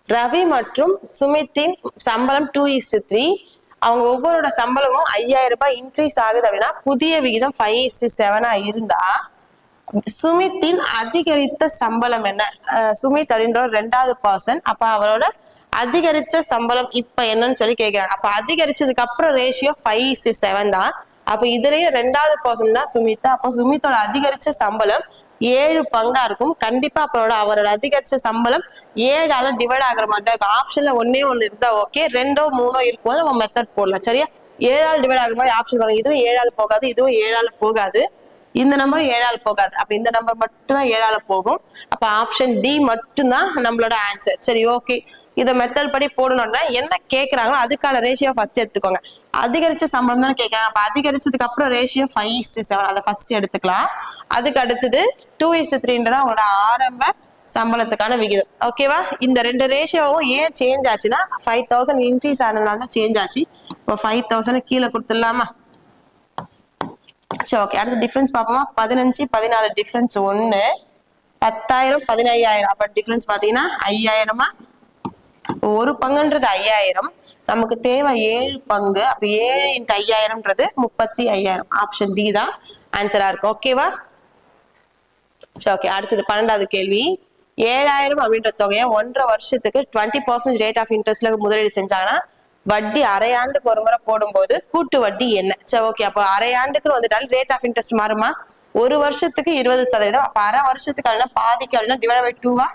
ரவி மற்றும் சுமித்தின் சம்பளம் 2:3. அவங்க ஒவ்வொருட சம்பளமும் 5000 ரூபாய் இன்க்ரீஸ் ஆகுது அப்படின்னா புதிய விகிதம் 5:7 இருந்தா சுமித்தின் அதிகரித்த சம்பளம் என்ன? சுமித் அப்படின்ற ஒரு 2வது பர்சன். அப்ப அவரோட அதிகரிச்ச சம்பளம் இப்ப என்னன்னு சொல்லி கேக்குறாங்க. அப்ப அதிகரிச்சதுக்கு அப்புறம் ரேஷியோ 5:7 தான். அப்ப இதுலயே 2வது பர்சன் தான் சுமித். அப்ப சுமித்தோட அதிகரிச்ச சம்பளம் 7 பங்கா இருக்கும். கண்டிப்பா அவரோட அதிகரிச்ச சம்பளம் 7ஆல டிவைட் ஆகுற மாதிரி தான் இருக்கும். ஆப்ஷன்ல ஒன்னே ஒண்ணு இருந்தா ஓகே, 2ஓ 3ஓ இருக்கும் நம்ம மெத்தட் போடலாம். சரியா? 7ஆல் டிவைட் ஆகுற மாதிரி ஆப்ஷன் வரும். இதுவும் 7ஆல் போகாது, இதுவும் 7ஆல் போகாது, இந்த நம்பர் 7ஆல் போகாது. அப்ப இந்த நம்பர் மட்டும் தான் 7ஆல போகும். அப்ப ஆப்ஷன் டி மட்டும் தான் நம்மளோட ஆன்சர். சரி, ஓகே. இத மெத்தட் படி போடணும்னா என்ன கேக்குறாங்களோ அதுக்கான ரேஷியோ ஃபர்ஸ்ட் எடுத்துக்கோங்க. அதிகரிச்ச சம்பளம் தான் கேட்கறாங்க. அப்ப அதிகரிச்சதுக்கு அப்புறம் ரேஷியோ 5:7 அதை ஃபர்ஸ்ட் எடுத்துக்கலாம். அதுக்கு அடுத்தது 2:3 உங்களோட ஆரம்ப சம்பளத்துக்கான விகிதம். ஓகேவா? இந்த 2 ரேஷியோவும் ஏன் சேஞ்ச் ஆச்சுன்னா 5,000 இன்க்ரீஸ் ஆனதுனால தான் சேஞ்ச் ஆச்சு. இப்போ 5,000 கீழே கொடுத்துடலாமா? சரி, ஓகே. அடுத்து டிஃபரன்ஸ் பார்ப்போமா? 15, 14 டிஃபரன்ஸ் 1, 10,000, 15,000. அப்ப டிஃபரன்ஸ் பாத்தீங்கன்னா 5,000. ஒரு பங்குன்றது 5,000, நமக்கு தேவை 7 பங்கு. அப்ப 7 × 5,000ன்றது 35,000. ஆப்ஷன் டி தான் ஆன்சரா இருக்கு. ஓகேவா? சரி, ஓகே. அடுத்தது 12வது கேள்வி. 7,000 அப்படின்ற தொகையை 1.5 வருஷத்துக்கு 20% ரேட் ஆஃப் இன்ட்ரெஸ்ட்ல முதலீடு செஞ்சாங்கன்னா வட்டி அரை ஆண்டுக்கு ஒரு முறை போடும்போது கூட்டு வட்டி என்ன? சரி, ஓகே. அப்போ அரை ஆண்டுக்கு வந்துட்டாலும் ரேட் ஆஃப் இன்ட்ரெஸ்ட் மாறுமா? ஒரு வருஷத்துக்கு 20%. அப்ப அரை வருஷத்துக்கு அப்படின்னா பாதிக்கு அப்படின்னா டிவைட் பை 2வா?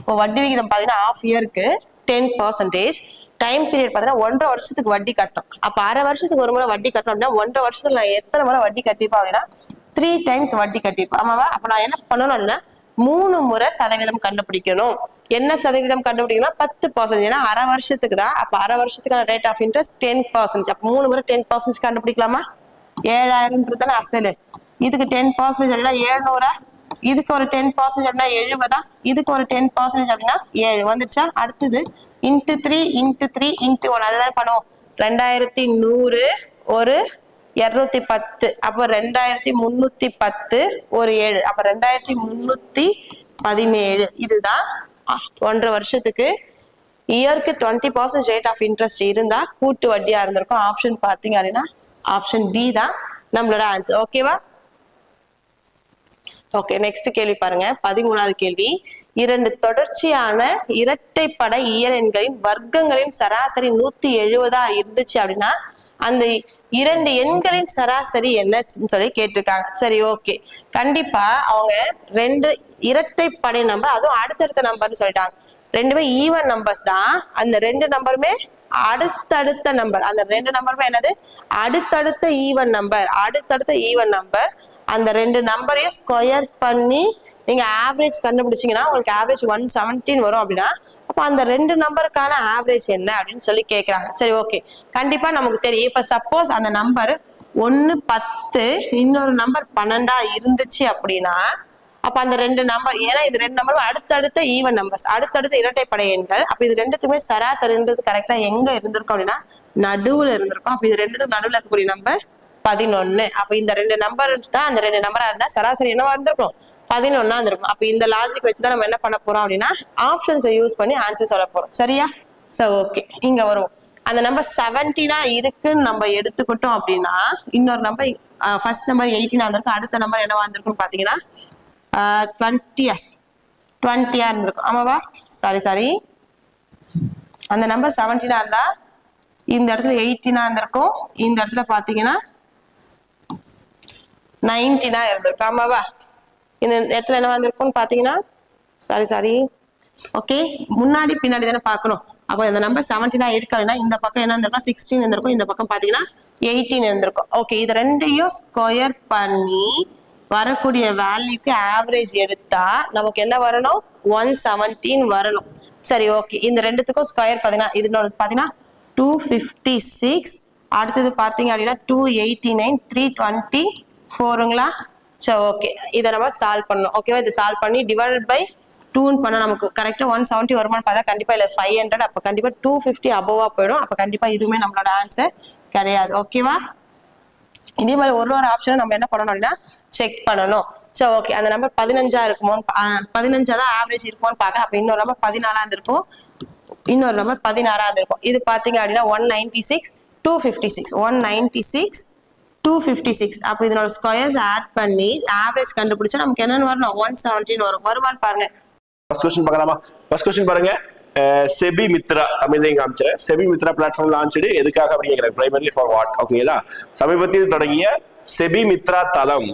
இப்போ வட்டி விகிதம் பாத்தீங்கன்னா ½ இயருக்கு 10%. டைம் பீரியட் பாத்தீங்கன்னா 1.5 வருஷத்துக்கு வட்டி கட்டணும். அப்ப அரை வருஷத்துக்கு ஒரு முறை வட்டி கட்டணும் அப்படின்னா 1.5 வருஷத்துக்கு நான் எத்தனை முறை வட்டி கட்டிப்பேன் அப்படின்னா 3 டைம்ஸ் வட்டி கட்டிப்பேன். ஆமாவா? அப்ப நான் என்ன பண்ணணும் அப்படின்னா 3 முறை சதவீதம் கண்டுபிடிக்கணும். என்ன சதவீதம் கண்டுபிடிக்கணும்? 10%. ஏன்னா அரை வருஷத்துக்கு தான். அப்ப அரை வருஷத்துக்கான ரேட் ஆஃப் இன்ட்ரெஸ்ட் 10%. அப்ப 3 முறை 10% கண்டுபிடிக்கலாமா? 7,000 அசலு. இதுக்கு 10% அப்படின்னா 700. இதுக்கு ஒரு 10% அப்படின்னா 70. இதுக்கு ஒரு 10% அப்படின்னா 7 வந்துருச்சா? அடுத்தது × 3 × 3 × 1 அதுதான் பண்ணுவோம். 2100 ஒரு 210. அப்போ 2310 ஒரு 7. அப்ப 2317. இதுதான் 1.5 வருஷத்துக்கு இயருக்கு 20% ரேட் ஆஃப் இன்ட்ரெஸ்ட் இருந்தா கூட்டு வட்டியா இருந்திருக்கும். ஆப்ஷன் பாத்தீங்க அப்படின்னா ஆப்ஷன் டி தான் நம்மளோட ஆன்சர். ஓகேவா? ஓகே, நெக்ஸ்ட் கேள்வி பாருங்க. 13வது கேள்வி. 2 தொடர்ச்சியான இரட்டைப்படை இயல் எண்களின் வர்க்கங்களின் சராசரி 170 இருந்துச்சு அப்படின்னா அந்த 2 எண்களின் சராசரி என்னன்னு சொல்லி கேட்டிருக்காங்க. சரி, ஓகே. கண்டிப்பா அவங்க 2 இரட்டைப்படை நம்பர், அதுவும் அடுத்தடுத்த நம்பர்னு சொல்லிட்டாங்க. 2மே ஈவன் நம்பர்ஸ் தான். அந்த 2 நம்பருமே அடுத்தடுத்த நம்பர். அந்த 2 நம்பருமே என்னது? அடுத்தடுத்த ஈவன் நம்பர். அடுத்தடுத்த ஈவன் நம்பர். அந்த 2 நம்பரையும் ஸ்கொயர் பண்ணி நீங்க ஆவரேஜ் கண்டுபிடிச்சீங்கன்னா உங்களுக்கு ஆவரேஜ் 117 வரும் அப்படின்னா அப்ப அந்த 2 நம்பருக்கான ஆவரேஜ் என்ன அப்படின்னு சொல்லி கேட்கறாங்க. சரி, ஓகே. கண்டிப்பா நமக்கு தெரியும். இப்ப சப்போஸ் அந்த நம்பர் 1 10 இன்னொரு நம்பர் 12 இருந்துச்சு அப்படின்னா அப்ப அந்த 2 நம்பர், ஏன்னா இது 2 நம்பரும் அடுத்தடுத்த ஈவன் நம்பர்ஸ், அடுத்தடுத்த இரட்டைப்படை எண்கள். அப்ப இது ரெண்டுத்துக்குமே சராசரின்றது கரெக்டா எங்க இருந்திருக்கும் அப்படின்னா நடுவுல இருந்திருக்கும். அப்ப இது ரெண்டுத்துக்கும் நடுவுல இருக்கக்கூடிய நம்பர் 11. அப்ப இந்த 2 நம்பர் தான், அந்த 2 நம்பரா இருந்தா சராசரி என்னவா இருந்திருக்கும்? 11 இருந்திருக்கும். அப்ப இந்த லாஜிக் வச்சுதான் நம்ம என்ன பண்ண போறோம் அப்படின்னா ஆப்ஷன்ஸை யூஸ் பண்ணி ஆன்சர் சொல்ல போறோம். சரியா? சோ ஓகே, இங்க வரும். அந்த நம்பர் 17 இருக்குன்னு நம்ம எடுத்துக்கிட்டோம் அப்படின்னா இன்னொரு நம்பர் ஃபர்ஸ்ட் நம்பர் 18 இருந்திருக்கும். அடுத்த நம்பர் என்னவா இருந்திருக்கும்னு பாத்தீங்கன்னா 20 இருந்திருக்கும். ஆமாவா? சாரி, அந்த நம்பர் 17 இருந்தா இந்த இடத்துல 18 இருந்திருக்கும். இந்த இடத்துல பாத்தீங்கன்னா 19 இருந்திருக்கும். ஆமாவா? இந்த இடத்துல என்ன வந்திருக்கும்னு பாத்தீங்கன்னா சாரி, ஓகே, முன்னாடி பின்னாடி தானே பார்க்கணும். அப்போ இந்த நம்பர் 17 இருக்காதுன்னா இந்த பக்கம் என்ன இருந்திருக்கும்? 16 இருந்திருக்கும். இந்த பக்கம் பாத்தீங்கன்னா 18 இருந்திருக்கும். ஓகே, இது ரெண்டையும் ஸ்கொயர் பண்ணி வரக்கூடிய வேல்யூக்கு ஆவரேஜ் எடுத்தா நமக்கு என்ன வரணும்? 117 வரணும். சரி, ஓகே. இந்த ரெண்டுத்துக்கும் ஸ்கொயர் பாத்தீங்கன்னா இது பாத்தீங்கன்னா 256. அடுத்தது பாத்தீங்க அப்படின்னா 289, 324ங்களா? சரி, ஓகே. இதை நம்ம சால்வ் பண்ணணும். ஓகேவா? இது சால்வ் பண்ணி டிவைடட் பை 2 பண்ண நமக்கு கரெக்டா 170 வருமானு பார்த்தா கண்டிப்பா இல்ல 500. அப்ப கண்டிப்பா 250 அபோவா போயிடும். அப்ப கண்டிப்பா இதுவுமே நம்மளோட ஆன்சர் கிடையாது. ஓகேவா? இதே மாதிரி ஒரு ஆப்ஷனை நம்ம என்ன பண்ணணும் அப்படின்னா செக் பண்ணணும். சோ ஓகே, அந்த நம்பர் 15 இருக்குமோ, 15 தான் ஆவரேஜ் இருக்குமோன்னு பாக்க. அப்ப இன்னொரு நம்பர் 14 இருக்கும், இன்னொரு நம்பர் 16 இருக்கும். இது பாத்தீங்க அப்படின்னா 196, 256, 196, 256. அப்போ இதனோட ஸ்கொயர்ஸ் ஆட் பண்ணி ஆவரேஜ் கண்டுபிடிச்சா நமக்கு என்னன்னு வரணும் 117 வரும். வருமானு பாருங்க. ஃபர்ஸ்ட் क्वेश्चन பார்க்கலாமா? ஃபர்ஸ்ட் क्वेश्चन பாருங்க. செபி மித்ரா தமிழையும் காமிச்சேன். செபி மித்ரா பிளாட்ஃபார்ம் லான்ச்டு எதுக்காக அப்படிங்கிற பிரைமரி ஃபார் வாட்? ஓகேங்களா, சமீபத்தில் தொடங்கிய செபி மித்ரா தளம்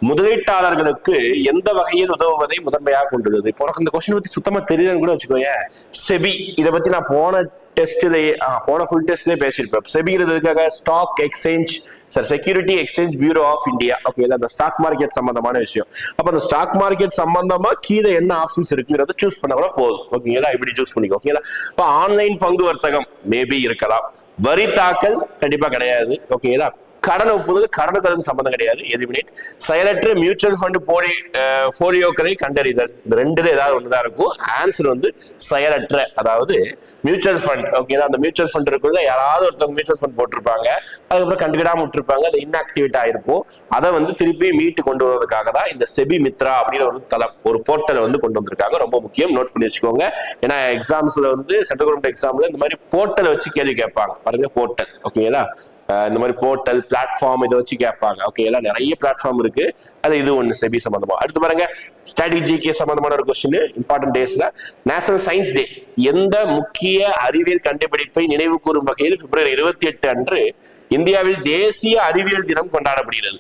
முதலீட்டாளர்களுக்கு எந்த வகையில் உதவுவதை முதன்மையாக கொண்டுள்ளது. இப்போ இந்த கொஸ்டின் பத்தி சுத்தமா தெரியலன்னு கூட வச்சுக்கோங்க. செபி இதை பத்தி நான் போன ஃபுல் டெஸ்ட்லயே பேசியிருப்பேன். செபிங்கிறதுக்காக stock exchange security exchange bureau of India. Okay, அந்த ஸ்டாக் மார்க்கெட் சம்பந்தமான விஷயம். அப்ப அந்த ஸ்டாக் மார்க்கெட் சம்பந்தமா கீழே என்ன ஆப்ஷன்ஸ் இருக்குங்கிறத சூஸ் பண்ண கூட போதும். ஓகேங்களா, இப்படி சூஸ் பண்ணிக்கோ. ஓகேங்களா, இப்ப ஆன்லைன் பங்கு வர்த்தகம் மேபி இருக்கலாம். வரி தாக்கல் கண்டிப்பா கிடையாது. ஓகேங்களா, கடன் ஒப்புதல் கடனுக்கு சம்பந்தம் கிடையாது. எலிமினேட். செயலற்ற மியூச்சுவல் ஃபண்ட் போலியோக்களை கண்டறிதல். இந்த ரெண்டுல ஏதாவது ஒண்ணுதான் இருக்கும். ஆன்சர் வந்து செயலற்ற, அதாவது மியூச்சுவல் ஃபண்ட். ஓகேங்களா, அந்த மியூச்சுவல் ஃபண்ட் இருக்குள்ள யாராவது ஒருத்தவங்க மியூச்சுவல் ஃபண்ட் போட்டிருப்பாங்க, அதுக்கப்புறம் கண்டுக்கிடாம விட்டுருப்பாங்க, அது இன்ஆக்டிவேட் ஆயிருக்கும். அதை வந்து திருப்பி மீட்டு கொண்டு வருவதற்காக தான் இந்த செபி மித்ரா அப்படிங்கிற ஒரு தளம், ஒரு போர்ட்டலை வந்து கொண்டு வந்திருக்காங்க. ரொம்ப முக்கியம், நோட் பண்ணி வச்சுக்கோங்க. ஏன்னா எக்ஸாம்ஸ்ல வந்து சென்ட்ரல் கவர்மெண்ட் எக்ஸாம்ல இந்த மாதிரி போர்ட்டலை வச்சு கேள்வி கேட்பாங்க. பாருங்க, போர்ட்டல். ஓகேங்களா, இந்த மாதிரி போர்ட்டல் பிளாட்ஃபார்ம் இதை வச்சு கேட்பாங்க. ஓகே, எல்லாம் நிறைய பிளாட்ஃபார்ம் இருக்கு. அது இது ஒண்ணு செபி சம்பந்தமா. அடுத்து பாருங்க, ஸ்ட்ராட்டஜிக்கு சம்பந்தமான ஒரு கொஸ்டின். இம்பார்ட்டன்ட் டேஸ்ல நேஷனல் சயின்ஸ் டே எந்த முக்கிய அறிவியல் கண்டுபிடிப்பை நினைவு கூறும் வகையில் பிப்ரவரி 28 அன்று இந்தியாவில் தேசிய அறிவியல் தினம் கொண்டாடப்படுகிறது.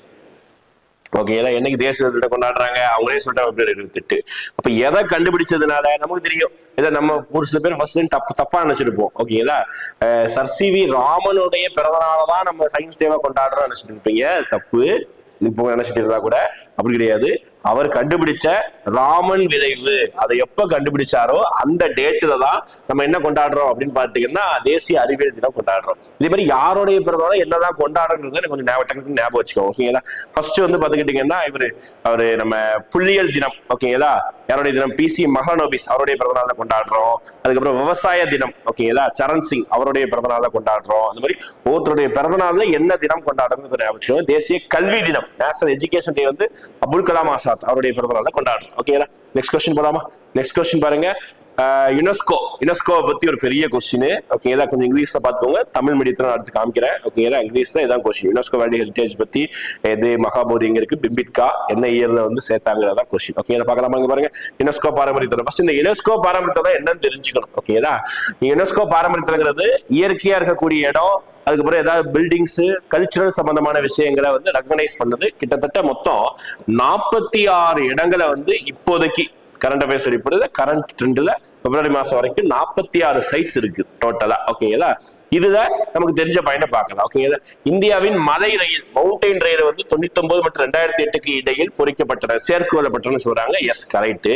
ஓகே, என்னைக்கு தேசிய தினம் கொண்டாடுறாங்க அவங்களே சொல்லிட்டாங்க, பிப்ரவரி 28. அப்ப எதை கண்டுபிடிச்சதுனால நமக்கு தெரியும். இதை நம்ம ஒரு சில பேர் ஃபர்ஸ்ட் தப்பா நினைச்சிருப்போம். ஓகேங்களா, சர் சி.வி. ராமனுடைய பிறந்தநாளதான் நம்ம சயின்ஸ் டேவா கொண்டாடுறோம் நினைச்சிட்டு இருப்பீங்க. தப்பு. இப்போ நினைச்சிட்டு இருந்தா கூட அப்படி கிடையாது. அவர் கண்டுபிடிச்ச ராமன் விளைவு அதை எப்ப கண்டுபிடிச்சாரோ அந்த டேட்டுல தான் நம்ம என்ன கொண்டாடுறோம் அப்படின்னு பாத்தீங்கன்னா தேசிய அறிவியல் தினம் கொண்டாடுறோம். இதே மாதிரி யாருடைய பிறந்தநாள் என்னதான் கொண்டாடுறது கொஞ்சம் ஞாபகம் வச்சுக்கோங்க. ஓகேங்களா, ஃபர்ஸ்ட் வந்து பாத்துக்கிட்டீங்கன்னா அவரு நம்ம புள்ளியியல் தினம். ஓகேங்களா, யாருடைய தினம்? பிசி மகானோபிஸ் அவருடைய பிறந்தநாள கொண்டாடுறோம். அதுக்கப்புறம் விவசாய தினம். ஓகேங்களா, சரண் சிங் அவருடைய பிறந்தநாள கொண்டாடுறோம். அந்த மாதிரி ஒவ்வொருத்தருடைய பிறந்தநாள்ல என்ன தினம் கொண்டாடுறது ஞாபகம். தேசிய கல்வி தினம், நேஷனல் எஜுகேஷன் டே வந்து அப்துல் கலாம் ஆசாத் அவருடைய பிறந்தநாள கொண்டாடுறோம். ஓகேங்களா, நெக்ஸ்ட் கொஸ்டின் போலாமா? நெக்ஸ்ட் கொஸ்டின் பாருங்க. யுனெஸ்கோ பத்தி ஒரு பெரிய கொஸ்டின். ஓகேங்களா, கொஞ்சம் இங்கிலீஷ்ல பாத்துக்கோங்க. தமிழ் மீடியத்துல அடுத்து காமிக்கிறேன். ஓகேங்களா, இங்கிலீஷ்ல இதான் கொஸ்டின். யுனெஸ்கோ வேர்ல்ட் ஹெரிடேஜ் பத்தி எது மகாபோதி எங்க இருக்கு, பிம்பிட்கா என்ன இயர்ல வந்து சேர்த்தாங்கிறதா கொஸ்டின். ஓகேங்களா, பார்க்கலாமா? இங்க பாருங்க, யுனெஸ்கோ பாரம்பரியத்தலம். ஃபர்ஸ்ட் இந்த யுனெஸ்கோ பாரம்பரியத்தலம் என்னன்னு தெரிஞ்சுக்கணும். ஓகேங்களா, யுனெஸ்கோ பாரம்பரியத்தலங்கிறது இயற்கையா இருக்கக்கூடிய இடம், அதுக்கப்புறம் ஏதாவது பில்டிங்ஸ் கல்ச்சுரல் சம்பந்தமான விஷயங்களை வந்து ரெகனைஸ் பண்ணது. கிட்டத்தட்ட மொத்தம் 46 இடங்களை வந்து இப்போதைக்கு கரண்ட் அஃபேர்ஸ் ரிப்போர்ட்ல கரண்ட் ட்ரெண்ட்ல பிப்ரவரி மாசம் வரைக்கும் 46 சைட்ஸ் இருக்கு டோட்டலா. ஓகேங்களா, இதுல நமக்கு தெரிஞ்ச பாயிண்ட பார்க்கலாம். ஓகேங்களா, இந்தியாவின் மலை ரயில் மவுண்டைன் ரயில் வந்து 99 மற்றும் 2008க்கு இடையில் பொறிக்கப்பட்டன, சேர்க்கொள்ளப்பட்டன சொல்றாங்க. S, correct.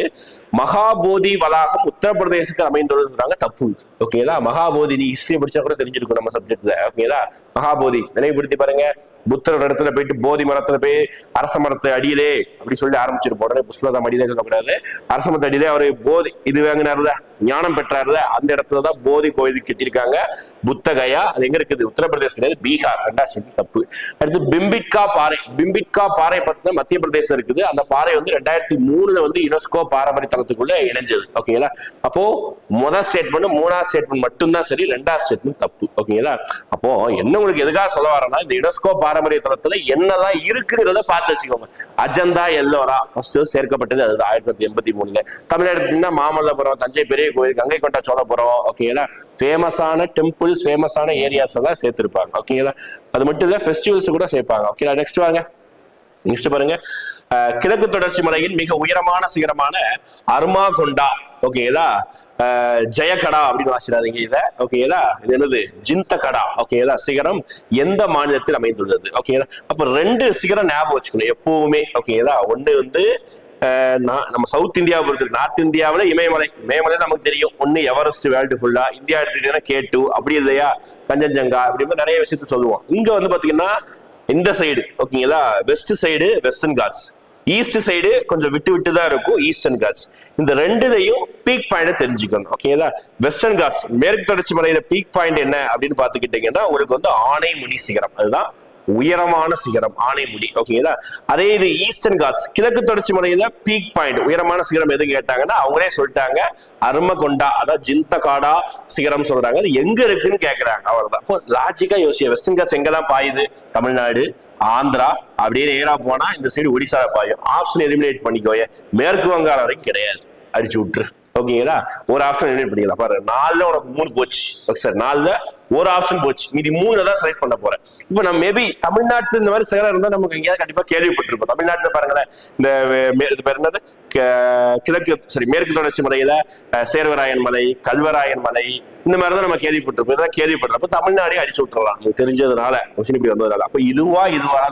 மகாபோதி வளாகம் உத்தரப்பிரதேசத்தில் அமைந்துள்ளது சொல்றாங்க. தப்பு. ஓகேங்களா, மகாபோதி நீ ஹிஸ்டரி படிச்சா கூட தெரிஞ்சிருக்கும் நம்ம சப்ஜெக்ட்ல. ஓகேங்களா, மகாபோதி நினைவுபடுத்தி பாருங்க. புத்தரோட இடத்துல போயிட்டு போதி மரத்துல போய் அரச மரத்து அடியிலே அப்படி சொல்லி ஆரம்பிச்சிருப்போம். உடனே புஷ்பலதா அடியிலே சொல்லக்கூடாது. அரச மரத்து அடியிலே அவரு போதி இது வாங்கினாருல, ஞானம் பெற்றாருல, அந்த இடத்துலதான் போதி கோயில் கட்டியிருக்காங்க. புத்தகயா அது எங்க இருக்குது? உத்தரப்பிரதேசம் கிடையாது, பீகார். 2வது தப்பு. அடுத்து பிம்பிட்கா பாறை. பிம்பிட்கா பாறை பத்தின மத்திய பிரதேசம் இருக்குது. அந்த பாறை வந்து 2003 வந்து யுனெஸ்கோ பாரம்பரிய தளத்துக்குள்ள இணைஞ்சது. ஓகேங்களா, அப்போ முதல் ஸ்டேட்மெண்ட் 3வது ஸ்டேட்மெண்ட் மட்டும்தான் சரி, 2வது ஸ்டேட்மெண்ட் தப்பு. ஓகேங்களா, அப்போ என்ன உங்களுக்கு எதுக்காக சொல்ல வரேன்னா இந்த யுனெஸ்கோ பாரம்பரிய தளத்துல என்னதான் இருக்குங்கிறத பார்த்து வச்சுக்கோங்க. அஜந்தா எல்லோரா ஃபர்ஸ்ட் சேர்க்கப்பட்டது அது 1983. தமிழ்நாடு மாமல்லபுரம், தஞ்சை பெரிய கோயில், கங்கை கொண்ட சோழபுரம். ஓகேங்களா, ஃபேமஸான டெம்பிள்ஸ் ஃபேமஸான ஏரியாஸ் எல்லாம் சேர்த்திருப்பாங்க. ஓகேங்களா, அது மட்டும் இல்ல ஃபெஸ்டிவல்ஸ் கூட சேர்ப்பாங்க. ஓகேங்களா, நெக்ஸ்ட் வாங்க. நெக்ஸ்ட் பாருங்க, கிழக்கு தொடர்ச்சி மலையின் மிக உயரமான சிகரமான அர்மாகொண்டா. ஓகேங்களா, ஜெயகடா அப்படின்னு வாசிடாதீங்க இத. ஓகேங்களா, இது என்னது? ஜிந்தகடா. ஓகேங்களா, சிகரம் எந்த மாநிலத்தில் அமைந்துள்ளது? ஓகேங்களா, அப்ப 2 சிகரம் ஞாபகம் வச்சுக்கணும் எப்பவுமே. ஓகேங்களா, ஒண்ணு வந்து நம்ம சவுத் இந்தியாவை பொறுத்து நார்த் இந்தியாவில இமயமலை நமக்கு தெரியும். ஒண்ணு எவரெஸ்ட் வேர்ல்டு ஃபுல்லா. இந்தியா எடுத்துக்கிட்டீங்கன்னா K2 அப்படி இல்லையா, கஞ்சன்ஜங்கா அப்படி நிறைய விஷயத்த சொல்லுவோம். இங்க வந்து பாத்தீங்கன்னா இந்த சைடு ஓகேங்களா, west side Western Ghats, east side கொஞ்சம் விட்டு தான் இருக்கும் ஈஸ்டர்ன் காட்ஸ். இந்த ரெண்டுலையும் பீக் பாயிண்ட் தெரிஞ்சுக்கணும். ஓகேங்களா, வெஸ்டர்ன் காட்ஸ் மேற்கு தொடர்ச்சி மலையில பீக் பாயிண்ட் என்ன அப்படின்னு பாத்துக்கிட்டீங்கன்னா உங்களுக்கு வந்து ஆனைமுடி சிகரம். அதுதான் உயரமான சிகரம் ஆனைமுடி. ஓகேங்களா? அதே இது ஈஸ்டர்ன் காட்ஸ் கிழக்கு தொடர்ச்சி மலையில பீக் பாயிண்ட் உயரமான சிகரம் எது கேட்டாங்கன்னா அவங்களே சொல்லிட்டாங்க அருமகொண்டா, அதாவது ஜிந்தகாடா சிகரம் சொல்றாங்க. அது எங்க இருக்குன்னு கேக்குறாங்க. அவர்தான். இப்போ லாஜிக்கா யோசிக்க வெஸ்டர்ன் காட்ஸ் எங்கெல்லாம் பாயுது? தமிழ்நாடு, ஆந்திரா, அப்படியே நேரா போனா இந்த சைடு ஒடிசா பாயும். ஆப்ஷன் எலிமினேட் பண்ணிக்கோயே. மேற்கு வங்காளம் வரைக்கும் கிடையாது, அடிச்சு விட்டுரு. ஓகேங்களா? ஒரு ஆப்ஷன் எலிமினேட் பண்ணிக்கலாம். பாரு 4ல உனக்கு 3 போச்சு. ஓகே சார், 4ல ஒரு ஆப்ஷன் போச்சு, மீதி 3 தான் செலக்ட் பண்ண போறேன். இப்போ நம்ம மேபி தமிழ்நாட்டுல இந்த மாதிரி சிகரம் இருந்தா நமக்கு எங்கேயாவது கண்டிப்பா கேள்விப்பட்டிருப்போம். தமிழ்நாட்டுல பாருங்களேன், இந்த பேர் என்னது, மேற்கு தொடர்ச்சி மலையில சேர்வராயன் மலை, கல்வராயன் மலை, இந்த மாதிரிதான் நம்ம கேள்விப்பட்டிருப்போம். இதான் கேள்விப்பட்டிருப்ப தமிழ்நாடே அடிச்சு விட்டுறலாம் நமக்கு தெரிஞ்சதுனால. கொஸ்டின் இப்படி வந்ததுனால அப்ப இதுவா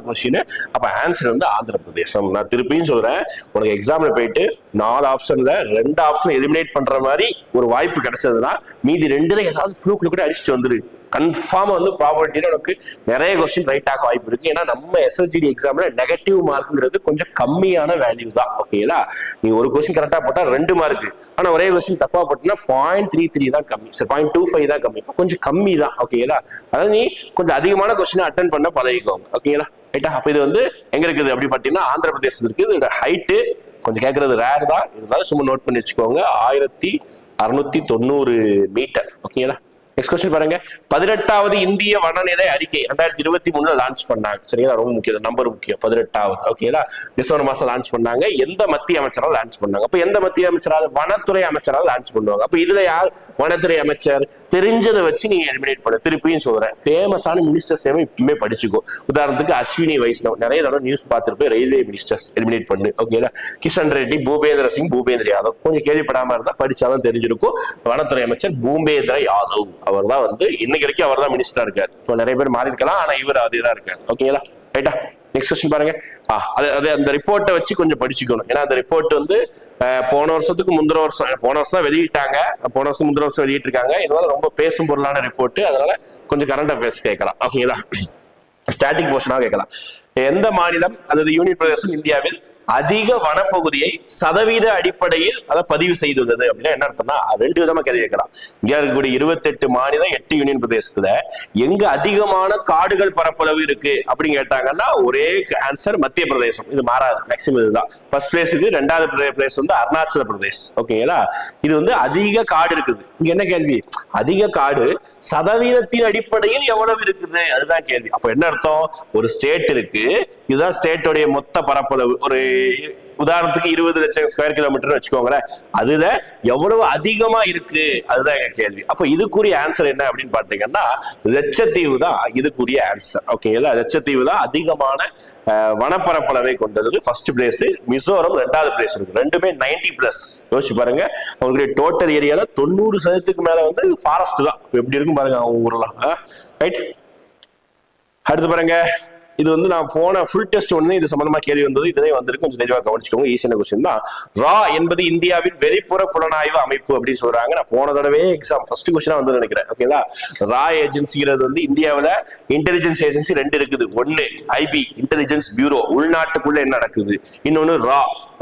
கொஸ்டின். அப்ப ஆன்சர் வந்து ஆந்திர பிரதேசம். நான் திருப்பியும் சொல்றேன், உனக்கு எக்ஸாம்ல போயிட்டு 4 ஆப்ஷன்ல 2 ஆப்ஷன் எலிமினேட் பண்ற மாதிரி ஒரு வாய்ப்பு கிடைச்சதுன்னா மீதி 2ல ஏதாவது ஃப்ளூக்ல கூட அடிச்சுட்டு வந்துரு. கன்ஃபார்மா வந்து ப்ராபபிலிட்டியில உனக்கு நிறைய கொஸ்டின் ரைட் ஆக வாய்ப்பு இருக்கு. ஏன்னா நம்ம SSGD எக்ஸாம்ல நெகட்டிவ் மார்க்ங்கிறது கொஞ்சம் கம்மியான வேல்யூ தான். ஓகேங்களா? நீ ஒரு கொஸ்டின் கரெக்டா போட்டா 2 மார்க், ஆனா ஒரே கொஸ்டின் தப்பா போட்டா 0.33 தான் கம்மி, 0.25 தான் கம்மி, கொஞ்சம் கம்மி தான். ஓகேங்களா? அதாவது நீ கொஞ்சம் அதிகமான கொஸ்டின் அட்டென்ட் பண்ண பழகிக்கோங்க. ஓகேங்களா? ரைட்டா? அப்ப இது வந்து எங்க இருக்குது அப்படி பாத்தீங்கன்னா ஆந்திர பிரதேசம் இருக்குது. இதோட ஹைட்டு கொஞ்சம் கேட்கறது ரேர் தான், இருந்தாலும் சும்மா நோட் பண்ணி வச்சுக்கோங்க, 1690 மீட்டர். ஓகேங்களா? நெக்ஸ்ட் கொஸ்டின் பாருங்க. 18வது இந்திய வனநிலை அறிக்கை 2023 லான்ச் பண்ணாங்க. சரிங்களா? ரொம்ப முக்கியம், நம்பர் முக்கியம். 18வது. ஓகேங்களா? டிசம்பர் மாசம் லான்ச் பண்ணாங்க. எந்த மத்திய அமைச்சரால் லான்ச் பண்ணாங்க? அப்ப எந்த மத்திய அமைச்சரால்? வனத்துறை அமைச்சரால் லான்ச் பண்ணுவாங்க. அப்ப இதுல யார் வனத்துறை அமைச்சர்? தெரிஞ்சதை வச்சு நீங்க எலிமினேட் பண்ண. திருப்பியும் சொல்றேன், ஃபேமஸான மினிஸ்டர்ஸ் நேம் இப்பவுமே படிச்சுக்கோ. உதாரணத்துக்கு அஸ்வினி வைஷ்ணவ், நிறைய தடவை நியூஸ் பார்த்துட்டு ரயில்வே மினிஸ்டர்ஸ் எலிமினேட் பண்ணு. ஓகேங்களா? கிஷன் ரெட்டி, பூபேந்திர சிங், பூபேந்திர யாதவ், கொஞ்சம் கேள்விப்படாம இருந்தா படிச்சாலும் தெரிஞ்சிருக்கும். வனத்துறை அமைச்சர் பூபேந்திர யாதவ், அவர் தான் வந்து இன்னைக்கு வரைக்கும் அவர் தான் மினிஸ்டரா இருக்காரு. இப்போ நிறைய பேர் மாறி இருக்கலாம், ஆனா இவர் அதே தான் இருக்காரு. ஓகேங்களா? ரைட்டா? நெக்ஸ்ட் கொஸ்டின் பாருங்க. அந்த ரிப்போர்ட்டை வச்சு கொஞ்சம் படிச்சுக்கணும். ஏன்னா அந்த ரிப்போர்ட் வந்து போன வருஷத்துக்கு முந்தின வருஷம், போன வருஷம் தான் வெளியிட்டாங்க, போன வருஷம் முந்தின வருஷம் வெளியிட்டிருக்காங்க. இதனால ரொம்ப பேசும் பொருளான ரிப்போர்ட், அதனால கொஞ்சம் கரண்ட் அஃபேர்ஸ் கேட்கலாம். ஓகேங்களா? ஸ்டாட்டிக் போர்ஷனாக கேட்கலாம். எந்த மாநிலம் அதாவது யூனியன் பிரதேசம் இந்தியாவில் அதிக வனப்பகுதியை சதவீத அடிப்படையில் அதை பதிவு செய்துள்ளது அப்படின்னா என்ன அர்த்தம்னா 2 விதமா கேள்வி கேட்கலாம். இந்தியா இருக்கக்கூடிய 28 மாநிலம் 8 யூனியன் பிரதேசத்துல எங்க அதிகமான காடுகள் பரப்பளவு இருக்கு அப்படின்னு கேட்டாங்கன்னா ஒரே ஆன்சர் மத்திய பிரதேசம். இது மாறாது, மேக்சிமம் இதுதான். ஃபர்ஸ்ட் பிளேஸ் இது, 2வது பிளேஸ் வந்து அருணாச்சல பிரதேஷ். ஓகேங்களா? இது வந்து அதிக காடு இருக்குது. இங்க என்ன கேள்வி? அதிக காடு சதவீதத்தின் அடிப்படையில் எவ்வளவு இருக்குது, அதுதான் கேள்வி. அப்ப என்ன அர்த்தம்? ஒரு ஸ்டேட் இருக்கு, இதுதான் ஸ்டேட்டோடைய மொத்த பரப்பளவு. ஒரு உதாரணத்துக்கு 20 லட்சம் ஸ்கொயர் கிலோமீட்டர் வச்சுக்கோங்களேன், அதுல எவ்வளவு அதிகமா இருக்கு, அதுதான் எங்க கேள்வி. அப்ப இதுக்குரிய ஆன்சர் என்ன அப்படின்னு பாத்தீங்கன்னா லட்சத்தீவு தான் இதுக்குரிய ஆன்சர். ஓகேங்களா? லட்சத்தீவு தான் அதிகமான வனப்பரப்பளவை கொண்டது. First place. மிசோரம் 2வது பிளேஸ் இருக்கு. ரெண்டுமே 90+. யோசிச்சு பாருங்க, அவங்களுடைய டோட்டல் ஏரியால 90% மேல வந்து ஃபாரஸ்ட் தான். எப்படி இருக்கும் பாருங்க அவங்க ஊர்லாம். ரைட்? அடுத்து பாருங்க, இது வந்து நான் போன ஃபுல் டெஸ்ட் ஒண்ணு இது சம்பந்தமா கேள்வி வந்தது. இதே வந்திருக்கு, கொஞ்சம் தெளிவா கவனிச்சுக்கோங்க. ஈஸியான கொஸ்டின் தான். ரா என்பது இந்தியாவின் வெளிப்புற புலனாய்வு அமைப்பு அப்படின்னு சொல்றாங்க. நான் போன தடவை எக்ஸாம் ஃபர்ஸ்ட் கொஸ்டினா வந்து நினைக்கிறேன். ஓகேங்களா? ரா ஏஜென்சிங்கிறது வந்து இந்தியாவில இன்டெலிஜென்ஸ் ஏஜென்சி 2 இருக்குது. ஒன்னு ஐபி இன்டெலிஜென்ஸ் பியூரோ, உள்நாட்டுக்குள்ள என்ன நடக்குது. இன்னொன்னு ரா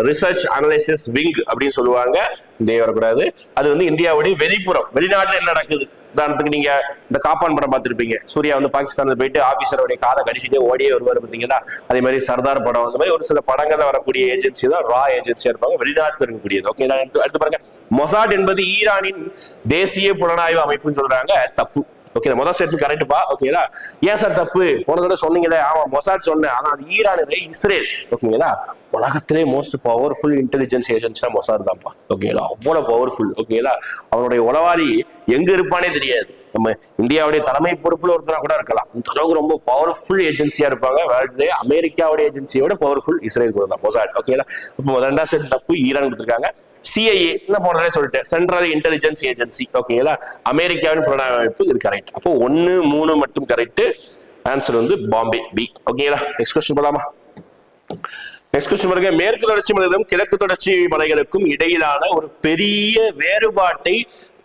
ரிசர்ச் அனலைசிஸ் விங் அப்படின்னு சொல்லுவாங்க. இந்த வரக்கூடாது. அது வந்து இந்தியாவுடைய வெளிப்புறம், வெளிநாட்டுல என்ன நடக்குது. உதாரணத்துக்கு நீங்க இந்த காப்பான் படம் பார்த்திருப்பீங்க. சூர்யா வந்து பாகிஸ்தான்ல போயிட்டு ஆபீசருடைய காதை கடிச்சிட்டே ஓடியே வருவாரு பார்த்தீங்களா? அதே மாதிரி சர்தார் படம், அந்த மாதிரி ஒரு சில படங்கள்ல வரக்கூடிய ஏஜென்சி தான் ரா ஏஜென்சியா இருப்பாங்க, வெளிநாட்டுல இருக்கக்கூடியது. ஓகே, அடுத்து பாருங்க, மொசாட் என்பது ஈரானின் தேசிய புலனாய்வு அமைப்புன்னு சொல்றாங்க. தப்பு. ஓகே, முதல் ஸ்டேட்மெண்ட் கரெக்ட்பா. ஓகேங்களா? ஏன் சார் தப்பு? போன தடவை சொன்னீங்களே. ஆமா, மொசாட் சொன்னேன், ஆனா அது ஈரான் இல்லை, இஸ்ரேல். ஓகேங்களா? உலகத்திலே மோஸ்ட் பவர்ஃபுல் இன்டெலிஜென்ஸ் ஏஜென்சினா மொசாட் தான்ப்பா. ஓகேங்களா? அவ்வளவு பவர்ஃபுல். ஓகேங்களா? அவனுடைய உளவாளி எங்க இருப்பானே தெரியாது. நம்ம இந்தியாவுடைய தலைமை பொறுப்புல ஒருத்தரா கூட இருக்கலாம். இந்த அளவுக்கு ரொம்ப பவர்ஃபுல் ஏஜென்சியா இருப்பாங்க. வேர்ல்ட்லயே அமெரிக்காவுடைய ஏஜென்சியோட பவர்ஃபுல் இஸ்ரேல் கூட தான் மொசாட். ஓகேங்களா? இப்போ 2வது செட் தப்பு, ஈரான் கொடுத்துருக்காங்க. சிஐஏ என்ன போனதே சொல்லிட்டேன், சென்ட்ரல் இன்டெலிஜென்ஸ் ஏஜென்சி. ஓகேங்களா? அமெரிக்காவின் புலனாய்வு அமைப்பு. இது கரெக்ட். அப்போ 1, 3 மட்டும் கரெக்ட். ஆன்சர் வந்து பாம்பே, பி. ஓகேங்களா? நெக்ஸ்ட் கொஸ்டின் போலாமா? நெக்ஸ்ட் கொஸ்டின் பாருங்க. மேற்கு தொடர்ச்சி மலைகளும் கிழக்கு தொடர்ச்சி மலைகளுக்கும் இடையிலான ஒரு பெரிய வேறுபாட்டை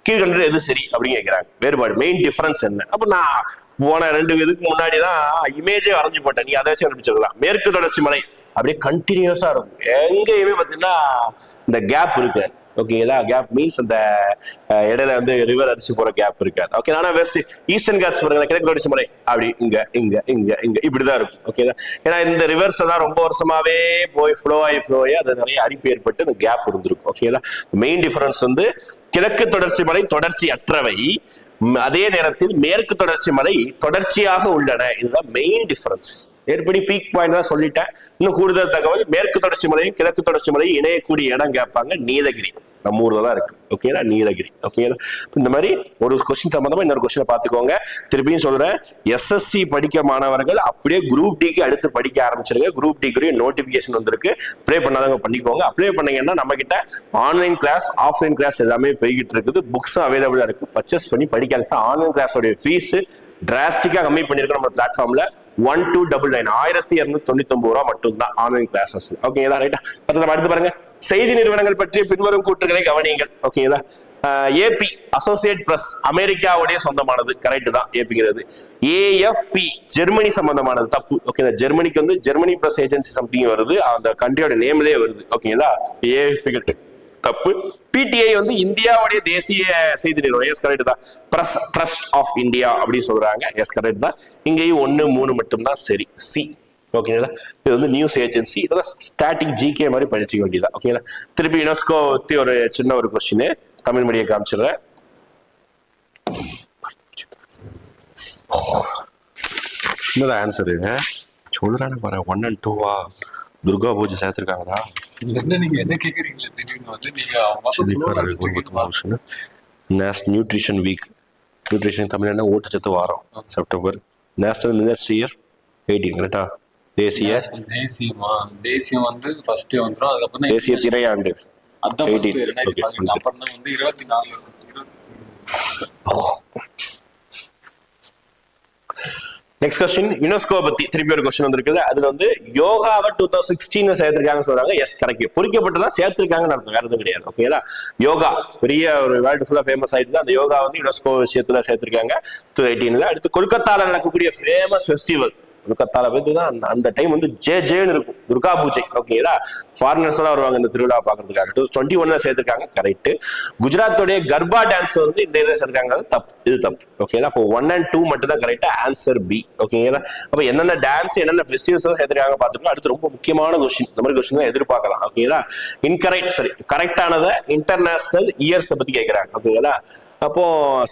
கீழ்கண்டது எது சரி அப்படின்னு கேட்கிறாங்க. வேறுபாடு, மெயின் டிஃபரன்ஸ் என்ன? அப்ப நான் போன 2 இதுக்கு முன்னாடிதான் இமேஜே வரைஞ்சு போட்டேன். நீ அதை வச்சு கண்டுபிடிச்சிடலாம். மேற்கு தொடர்ச்சி மலை அப்படியே கண்டினியூஸா இருக்கும். எங்கேயுமே பார்த்தீங்கன்னா இந்த கேப் இருக்கு. ஓகேங்களா, கேப் மீன்ஸ் அந்த இடையில வந்து ரிவர் அடிச்சு போற கேப் இருக்காது. ஓகே, ஆனா வெஸ்ட் ஈஸ்டர்ன் காட்ஸ் பாருங்க, கிழக்கு தொடர்ச்சி மலை அப்படி இங்க இங்க இங்க இங்க இப்படிதான் இருக்கும். ஓகேங்களா, ஏன்னா இந்த ரிவர்ஸ் தான் ரொம்ப வருஷமாவே போய் ஃப்ளோ ஆகி அது நிறைய அரிப்பு ஏற்பட்டு அந்த கேப் இருந்திருக்கும். ஓகேங்களா, மெயின் டிஃபரன்ஸ் வந்து கிழக்கு தொடர்ச்சி மலை தொடர்ச்சி அற்றவை, அதே நேரத்தில் மேற்கு தொடர்ச்சி மலை தொடர்ச்சியாக உள்ளன. இதுதான் மெயின் டிஃபரன்ஸ். ஏற்படி பீக் பாயிண்ட் தான் சொல்லிட்டேன். இன்னும் கூடுதல் தகவல், மேற்கு தொடர்ச்சி மலையும் கிழக்கு தொடர்ச்சி மலையும் இணையக்கூடிய இடம் கேட்பாங்க, நீலகிரி நம்ம ஊர்ல தான் இருக்கு. ஓகேங்களா, நீலகிரி. ஓகேங்களா, இந்த மாதிரி ஒரு கொஸ்டின் சம்பந்தமா இன்னொரு கொஸ்டின் பாத்துக்கோங்க. திருப்பியும் சொல்றேன், எஸ்எஸ்சி படிக்க மாணவர்கள் அப்படியே குரூப் டிக்கு அடுத்து படிக்க ஆரம்பிச்சிருங்க. குரூப் டிக்கு நோட்டிபிகேஷன் வந்திருக்கு, அப்ளை பண்ணாதவங்க பண்ணிக்கோங்க. அப்ளை பண்ணீங்கன்னா நம்ம கிட்ட ஆன்லைன் கிளாஸ் ஆஃப்லைன் கிளாஸ் எல்லாமே போய்கிட்டு இருக்குது. புக்ஸும் அவைலபிளா இருக்கு, பர்ச்சேஸ் பண்ணி படிக்க ஆரம்பிச்சா. ஆன்லைன் கிளாஸோட ஃபீஸ் டிராஸ்டிக்கா கம்மி பண்ணிருக்கோம் நம்ம பிளாட்ஃபார்ம்ல. 1299 1299 ரூபா மட்டும் தான் ஆன்லைன் கிளாஸஸ். ஓகேங்களா, ரைட்டா. அடுத்து பாருங்க, செய்தி நிறுவனங்கள் பற்றிய பின்வரும் கூற்றுகளை கவனியுங்கள். ஓகேங்களா, ஏபி அசோசியேட் பிரஸ் அமெரிக்காவுடைய சொந்தமானது, கரெக்ட் தான். ஏபிங்கிறது ஏஎஃப்பி ஜெர்மனி சம்பந்தமானது, தப்பு. ஓகேங்களா, ஜெர்மனிக்கு வந்து ஜெர்மனி பிரஸ் ஏஜென்சி சம்திங் வருது, அந்த கண்ட்ரியோட நேம்லயே வருது. ஓகேங்களா, ஏஎஃப்பி தப்பு. பிடிஐ வந்து இந்தியாவுடைய தேசிய செய்தி நிறுவனம், எஸ் கரெக்ட் தான். பிரஸ் ட்ரஸ்ட் ஆஃப் இந்தியா அப்படின்னு சொல்றாங்க, எஸ் கரெக்ட் தான். இங்கேயும் 1, 3 மட்டும் தான் சரி, சி. ஓகேங்களா, இது வந்து நியூஸ் ஏஜென்சி. இதெல்லாம் ஸ்டாட்டிக் ஜிகே மாதிரி படிச்சுக்க வேண்டியதான். ஓகேங்களா, திருப்பி யுனெஸ்கோ பத்தி ஒரு சின்ன ஒரு கொஸ்டின் தமிழ் மீடியம் காமிச்சிடுறேன். என்னதான் ஆன்சரு சொல்றானு பாரு. 1 and 2 துர்கா பூஜை சேர்த்திருக்காங்களா? என்ன நீங்க என்ன கேக்குறீங்களா? திடீர்னு வந்து நீங்க நியூட்ரிஷன் வீக், நியூட்ரிஷன் தமிழ் என்ன ஊட்டச்சத்து வாரம், செப்டம்பர். நேஷனல் மில்லட்ஸ் இயர் 18 கரெக்டா? தேசியம் வந்து ஃபர்ஸ்ட் வந்துரும். அதுக்கப்புறம் தேசிய திரையாண்டு அதான் 2018. அப்புறம் வந்து 24. நெக்ஸ்ட் கொஸ்டின், யுனெஸ்கோ பத்தி திருப்பி ஒரு கொஸ்டின் வந்திருக்குது. அதுல வந்து யோகாவை 2016 சேர்த்திருக்காங்க சொல்றாங்க, எஸ் கரெக்ட். பொறிக்கப்பட்டுதான் சேர்த்திருக்காங்கன்னு அர்த்தம், வேற எதுவும் கிடையாது. ஓகேங்களா, யோகா பெரிய ஒரு வேர்ல்டு ஃபுல்லா ஃபேமஸ் ஆயிடுது. அந்த யோகா வந்து யுனெஸ்கோ விஷயத்துல சேர்த்திருக்காங்க 2018. அடுத்து கொல்கத்தால நடக்கக்கூடிய ஃபேமஸ் ஃபெஸ்டிவல், கொல்கத்தால போய் தான் அந்த டைம் வந்து ஜேன்னு இருக்கும், துர்கா பூஜை. ஓகேங்களா, ஃபாரினர்ஸ் எல்லாம் வருவாங்க இந்த திருவிழா பாக்குறதுக்காக. 2021 சேர்த்திருக்காங்க, கரெக்ட். குஜராத்தோடைய கர்பா டான்ஸ் வந்து இந்த இதில் சேர்த்திருக்காங்க, அது தப்பு, இது தப்பு. ஓகேங்களா, அப்போ 1 and 2 மட்டும் தான் கரெக்டா, ஆன்சர் பி. ஓகேங்களா, அப்ப என்னென்ன டான்ஸ் என்னென்ன ஃபெஸ்டிவல்ஸ் சேர்த்திருக்காங்க பாத்துக்கலாம். அடுத்து ரொம்ப முக்கியமான கொஸ்டின், இந்த மாதிரி கொஸ்டின் தான் எதிர்பார்க்கலாம். ஓகேங்களா, இன்கரெக்ட் சரி, கரெக்டானதை இன்டர்நேஷனல் இயர்ஸ் பத்தி கேட்கிறாங்க. ஓகேங்களா, அப்போ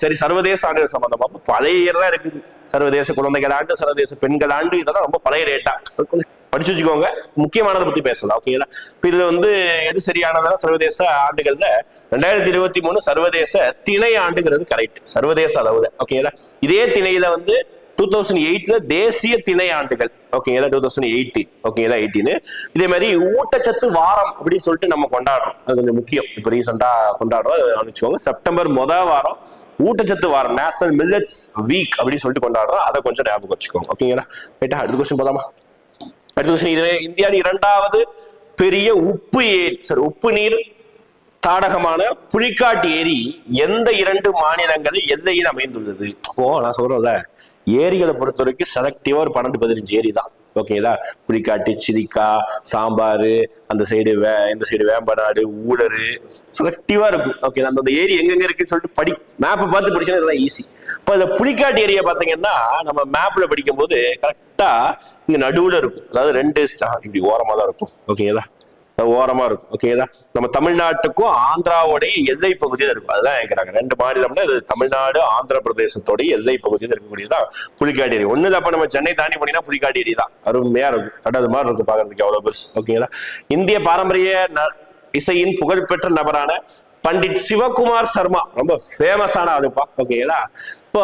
சரி, சர்வதேச ஆண்டுகள் சம்பந்தமா பழைய இயர் தான் இருக்குது. சர்வதேச குழந்தைகள் ஆண்டு, சர்வதேச பெண்கள் ஆண்டு, இதெல்லாம் ரொம்ப பழைய டேட்டா, கொஞ்சம் படிச்சு வச்சுக்கோங்க. முக்கியமானதை பத்தி பேசலாம். ஓகேங்களா, இப்ப இதுல வந்து எது சரியானதுன்னா சர்வதேச ஆண்டுகள்ல 2023 சர்வதேச திணை ஆண்டுங்கிறது கரெக்ட், சர்வதேச அளவுல. ஓகேங்களா, இதே திணையில வந்து 2008 தேசிய திணை ஆண்டுகள். ஓகேங்களா, 2018. ஓகேங்களா, 18. இதே மாதிரி ஊட்டச்சத்து வாரம் அப்படின்னு சொல்லிட்டு நம்ம கொண்டாடுறோம், அது கொஞ்சம் முக்கியம். இப்ப ரீசெண்டா கொண்டாடுறோம், வச்சுக்கோங்க. செப்டம்பர் 1 வாரம் ஊட்டச்சத்து வாரம், நேஷனல் மில்லட்ஸ் வீக் அப்படின்னு சொல்லிட்டு கொண்டாடுறோம், அதை கொஞ்சம் ஞாபகம் வச்சுக்கோங்க. ஓகேங்களா, ரைட்டா. அடுத்த கொஸ்டின் போலாமா? அடுத்த கொஸ்டின், இதுவே இந்தியாவின் 2வது பெரிய உப்பு ஏரி, சரி உப்பு நீர் தாடகமான புலிக்காட்டு ஏரி எந்த 2 மாநிலங்களில் எல்லையில் அமைந்துள்ளது? நான் சொல்றேன்ல, ஏரிகளை பொறுத்த வரைக்கும் செலக்டிவா ஒரு 12-15 ஏரி தான். ஓகேங்களா, புலிக்காட்டு, சிரிக்கா, சாம்பாரு, அந்த சைடு இந்த சைடு வேம்பநாடு, ஊழரு, செலக்டிவா இருக்கும். ஓகே, அந்த ஏரி எங்கெங்க இருக்குன்னு சொல்லிட்டு மேப்பை பார்த்து படிச்சா இதெல்லாம் ஈஸி. இப்போ இந்த புலிக்காட்டு ஏரியா பாத்தீங்கன்னா நம்ம மேப்ல படிக்கும் போது கரெக்டா இங்க நடுவுல இருக்கும், அதாவது 2 இப்படி ஓரமா தான் இருக்கும். ஓகேங்களா, ஓரமா இருக்கும். ஓகேங்களா, நம்ம தமிழ்நாட்டுக்கும் ஆந்திராவுடைய எல்லை பகுதியில் இருக்கும். அதுதான் கேட்கிறாங்க, 2 மாநிலம்னா இது தமிழ்நாடு ஆந்திர பிரதேசத்தோடைய எல்லை பகுதியில் இருக்கக்கூடியதான் புலிக்காட்டு ஏரி. ஒண்ணு அப்ப நம்ம சென்னை தாண்டி போனீங்கன்னா புலிக்காட்டு ஏரி தான், அருமையா இருக்கும், கடல் மாதிரி இருக்கும் பாக்குறதுக்கு, அவ்வளவு பெருசு. ஓகேங்களா, இந்திய பாரம்பரிய இசையின் புகழ்பெற்ற நபரான பண்டிட் சிவகுமார் சர்மா ரொம்ப ஃபேமஸான ஆளுப்பா. ஓகேங்களா, இப்போ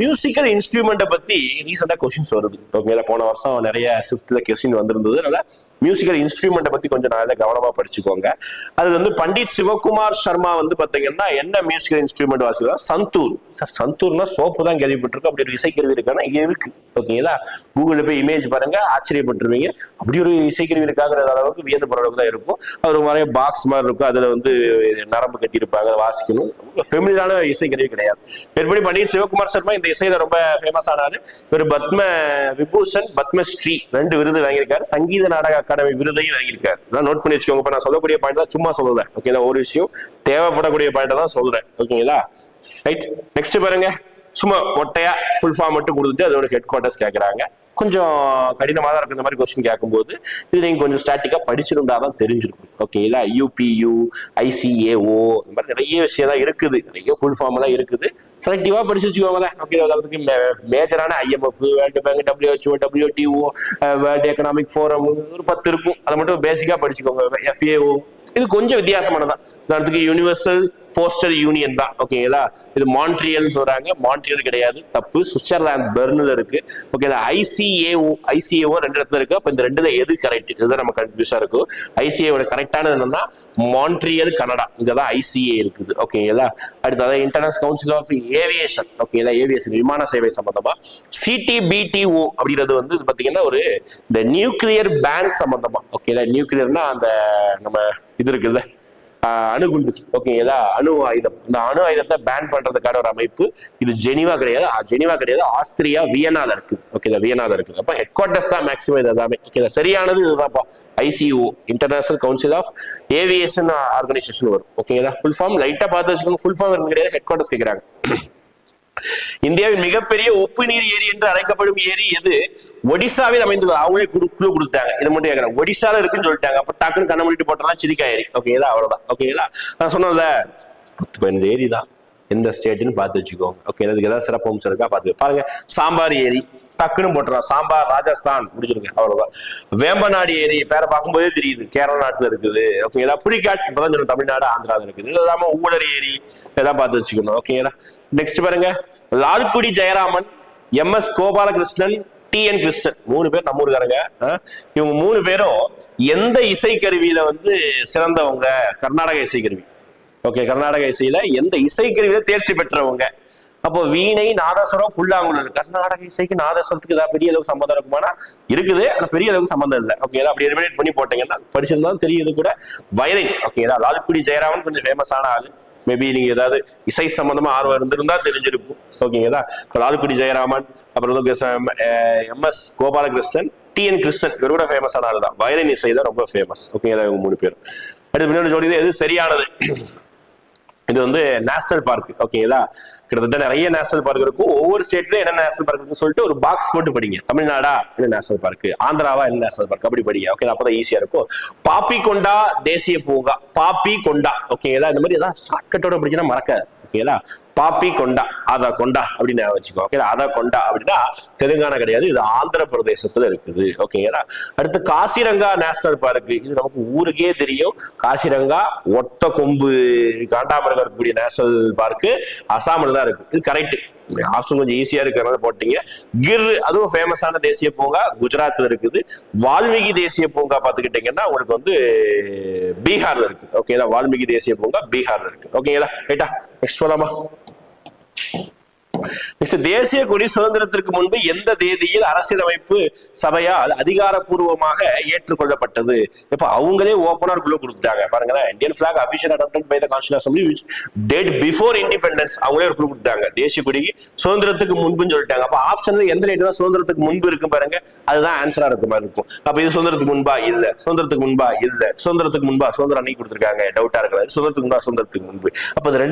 மியூசிக்கல் இன்ஸ்ட்ருமெண்ட்டை பத்தி ரீசெண்டா கொஸ்டின்ஸ் வருது. ஓகேங்களா, போன வருஷம் நிறைய ஸ்விஃப்ட்ல கொஸ்டின் வந்திருந்தது. அதனால மியூசிக்கல் இன்ஸ்ட்ருமெண்ட்டை பத்தி கொஞ்சம் நாள கவனமா படிச்சுக்கோங்க. அது வந்து பண்டிட் சிவகுமார் சர்மா வந்து பாத்தீங்கன்னா என்ன மியூசிக்கல் இன்ஸ்ட்ருமெண்ட் வாசிக்கிறார்? சந்தூர். சந்தூர்னா சோப்பு தான் கேள்விப்பட்டிருக்கோம், அப்படி ஒரு இசைக்கருவி இருக்கானா இருக்கு. ஓகேங்களா, கூகுள்ல போய் இமேஜ் பாருங்க, ஆச்சரியப்பட்டுருவீங்க. அப்படி ஒரு இசைக்கருவி இருக்காங்கிற அளவுக்கு வியந்து போற அளவுக்கு தான் இருக்கும். அது நிறைய பாக்ஸ் மாதிரி இருக்கும், அதுல வந்து நரம்பு கட்டி இருப்பாங்க, வாசிக்கணும். ஃபெமிலியரான இசைக்கருவி கிடையாது. எப்படி பண்டிட் சிவகுமார் சர்மா இந்த இசையில ரொம்ப ஃபேமஸ் ஆனாரு. இவர் பத்ம விபூஷன் பத்மஸ்ரீ 2 விருது வாங்கியிருக்காரு. சங்கீத நாடக அகாடமி விருதையும் வாங்கியிருக்காரு. நோட் பண்ணி வச்சுக்கோங்க. இப்ப நான் சொல்லக்கூடிய பாயிண்ட் தான் சும்மா சொல்லுவேன். ஓகேங்களா, ஒரு விஷயம் தேவைப்படக்கூடிய பாயிண்ட் தான் சொல்றேன். ஓகேங்களா, ரைட். நெக்ஸ்ட் பாருங்க, சும்மா ஒட்டையா ஃபுல் ஃபார்ம் மட்டும் கொடுத்துட்டு அதோட ஹெட் குவார்டர்ஸ் கேட்கறாங்க. கொஞ்சம் கடினமாக தான் இருக்கு இந்த மாதிரி கொஸ்டின் கேட்கும்போது. இது நீங்க கொஞ்சம் ஸ்டாட்டிக்கா படிச்சிருந்தா தான் தெரிஞ்சிருக்கும். ஓகேங்களா, யூபியூ, ஐசிஏஓ, இந்த மாதிரி நிறைய விஷயம் தான் இருக்குது. நிறைய ஃபுல் ஃபார்ம் எல்லாம் இருக்குது. செலக்டிவா படிச்சு வச்சுக்கோங்களேன். ஓகே, அதுக்கு மேஜரான IMF, world bank, WHO, WTO, world economic forum ஒரு 10 இருக்கும். அதை மட்டும் பேசிக்கா படிச்சுக்கோங்க. FAO இது கொஞ்சம் வித்தியாசமானதான். உதாரணத்துக்கு யூனிவர்சல் போஸ்டல் யூனியன் தான். ஓகேங்களா, இது மான்ட்ரியல் சொல்றாங்க. மான்ட்ரியல் கிடையாது, தப்பு. சுவிட்சர்லாந்து பெர்ன்ல இருக்கு. ஓகே, ஐசிஏஓ 2 இடத்துல இருக்கு. அப்ப இந்த 2ல எது கரெக்ட்? இதுதான் நம்ம கன்ஃபியூஸா இருக்கும். ஐசிஏவோட கரெக்டானது என்னன்னா மான்ட்ரியல், கனடா. இங்கதான் ஐசிஏ இருக்குது. ஓகேங்களா, அடுத்தது இன்டர்நேஷனல் கவுன்சில் ஆஃப் ஏவியேஷன். ஓகேங்களா, ஏவியேஷன் விமான சேவை சம்பந்தமா. CTBTO அப்படிங்கிறது வந்து பாத்தீங்கன்னா ஒரு இந்த நியூக்ளியர் பேன் சம்பந்தமா. ஓகேங்களா, நியூக்ளியர்னா அந்த நம்ம இது இருக்குல்ல அணுகுண்டு. ஓகேங்களா, அணு ஆயுதம். இந்த அணு ஆயுதத்தை பேன் பண்றதுக்கான ஒரு அமைப்பு. இது ஜெனீவா கிடையாது, ஆஸ்திரியா வியனால இருக்கு. ஓகேங்களா, வியனால இருக்குது. அப்ப ஹெட் குவார்டர்ஸ் தான் மேக்ஸிமம் இது எல்லாமே. ஓகேங்களா, சரியானது இதுதான்ப்பா. ICO, international council of aviation organization வரும். ஓகேங்களா, ஃபுல் ஃபார்ம் லைட்டா பார்த்து வச்சுக்கோங்க. ஃபுல் ஃபார்ம் கிடையாது, ஹெட் குவார்டர்ஸ் கேட்கிறாங்க. இந்தியாவின் மிகப்பெரிய உப்பு நீர் ஏரி என்று அழைக்கப்படும் ஏரி எது? ஒடிசாவில் அமைந்துள்ளது. அவங்களே குழு கொடுத்தாங்க. இதை மட்டும் கேட்கறேன். ஒடிசால இருக்குன்னு சொல்லிட்டாங்க. அப்ப டக்குன்னு கண்ண மூடிட்டு போட்டலாம் சிரிக்கா ஏரி. ஓகேங்களா, அவ்வளவுதான். ஓகேங்களா, நான் சொன்னல 10-15 ஏரி தான். எந்த ஸ்டேட்னு பார்த்து வச்சுக்கோங்க. ஓகே, அதுக்கு ஏதாவது சிறப்பம்சம் இருக்கா பார்த்து பாருங்க. சாம்பார் ஏரி டக்குன்னு போட்டுறோம். சாம்பார் ராஜஸ்தான் முடிச்சிருங்க, அவ்வளவுதான். வேம்பநாடு ஏரி பேரை பார்க்கும்போதே தெரியுது, கேரள நாட்டுல இருக்குது. ஓகேங்களா, புலிக்காட் இப்பதான் சொல்லுங்க, தமிழ்நாடு ஆந்திராவில் இருக்குது. இது இல்லாம ஊழல் ஏரி எதாவது பார்த்து வச்சுக்கணும். ஓகேங்களா, நெக்ஸ்ட் பாருங்க. லால்குடி ஜெயராமன், MS கோபாலகிருஷ்ணன், TN கிருஷ்ணன் 3 பேர் நம்ம ஊருக்காரங்க. இவங்க 3 பேரும் எந்த இசைக்கருவியில வந்து சிறந்தவங்க? கர்நாடக இசைக்கருவி. ஓகே, கர்நாடக இசையில எந்த இசைக்கருவியில தேர்ச்சி பெற்றவங்க? அப்போ வீணை, நாதஸ்வரம், புல்லாங்குழல். கர்நாடக இசைக்கு நாதஸ்வரத்துக்கு ஏதாவது பெரிய அளவுக்கு சம்பந்தம் இருக்குமானா இருக்குது, ஆனா பெரிய அளவுக்கு சம்பந்தம் இல்லை. ஓகே, அப்படி எலிமினேட் பண்ணி போட்டீங்கன்னா படிச்சிருந்தாலும் தெரியுது கூட. வயலின். ஓகேங்களா, லால்குடி ஜெயராமன் கொஞ்சம் ஃபேமஸான ஆளு. மேபி நீங்க ஏதாவது இசை சம்பந்தமா ஆர்வம் இருந்திருந்தா தெரிஞ்சிருக்கும். ஓகேங்களா, லால்குடி ஜெயராமன், அப்புறம் MS கோபாலகிருஷ்ணன், TN கிருஷ்ணன் இவரோட ஃபேமஸான ஆள் தான். வயலின் இசை தான் ரொம்ப ஃபேமஸ். ஓகேங்களா, இவங்க 3 பேரும். அடுத்து முன்னாடி சொல்லியது எது சரியானது? இது வந்து நேஷனல் பார்க். ஓகேங்களா, கிட்டத்தட்ட நிறைய நேஷனல் பார்க் இருக்கும். ஒவ்வொரு ஸ்டேட்லயும் என்ன நேஷனல் பார்க் இருக்குன்னு சொல்லிட்டு ஒரு பாக்ஸ் போட்டு படிங்க. தமிழ்நாடா என்ன நேஷனல் பார்க், ஆந்திராவா என்ன நேஷனல் பார்க், அப்படி படிங்க. ஓகே, அப்பதான் ஈஸியா இருக்கும். பாப்பிகொண்டா தேசிய பூங்கா. பாப்பிகொண்டா. ஓகேங்களா, இந்த மாதிரி ஏதாவது ஷார்ட்கட்டோட படிச்சுன்னா மறக்காது. ஓகேங்களா, பாப்பிகொண்டா, அதா கொண்டா அப்படின்னு வச்சுக்கோ. ஓகே, அதா கொண்டா அப்படின்னா தெலுங்கானா கிடையாது, இது ஆந்திர பிரதேசத்துல இருக்குது. ஓகேங்களா, அடுத்து காசிரங்கா நேஷனல் பார்க். இது நமக்கு ஊருக்கே தெரியும். காசிரங்கா ஒட்ட கொம்பு காண்டாமிருகம் இருக்கக்கூடிய நேஷனல் பார்க் அசாமில் தான் இருக்கு. இது கரெக்ட். ஆப்ஷன் கொஞ்சம் ஈஸியா இருக்கிறனால போட்டீங்க. கிர், அதுவும் ஃபேமஸான தேசிய பூங்கா, குஜராத்ல இருக்குது. வால்மீகி தேசிய பூங்கா பாத்துக்கிட்டீங்கன்னா உங்களுக்கு வந்து பீகார்ல இருக்கு. ஓகேங்களா, வால்மீகி தேசிய பூங்கா பீகார்ல இருக்கு. ஓகேங்களா, ரைட்டா, நெக்ஸ்ட் போலாமா? தேசிய கொடி சுதந்திரத்திற்கு முன்பு எந்த தேதியில் அரசியலமைப்பு சபையால் அதிகாரப்பூர்வமாக ஏற்றுக்கொள்ளப்பட்டது? இப்ப அவங்களே ஓபனர் குழு கொடுத்துட்டாங்க பாருங்களேன். Indian flag official adopted by the constitution assembly which date before independence. அவங்களே ஒரு குழு கொடுத்தாங்க. தேசிய கொடி சுதந்திரத்துக்கு முன்புன்னு சொல்லிட்டாங்க. அப்ப ஆப்ஷன்ல எந்த டேட் தான் சுதந்திரத்துக்கு முன்பு இருக்கு பாருங்க, அதுதான் ஆன்சரா இருக்க மாதிரி இருக்கும். அப்ப இது சுதந்திரத்துக்கு முன்பா? இல்ல. சுதந்திரத்துக்கு முன்பா? இல்ல. சுதந்திரத்துக்கு முன்பா? சுதந்திரம் அன்னைக்கு கொடுத்துருக்காங்க, டவுட்டா இருக்கலாம். சுதந்திரத்துக்கு முன்பா? சுதந்திரத்துக்கு முன்பு. அப்ப இந்த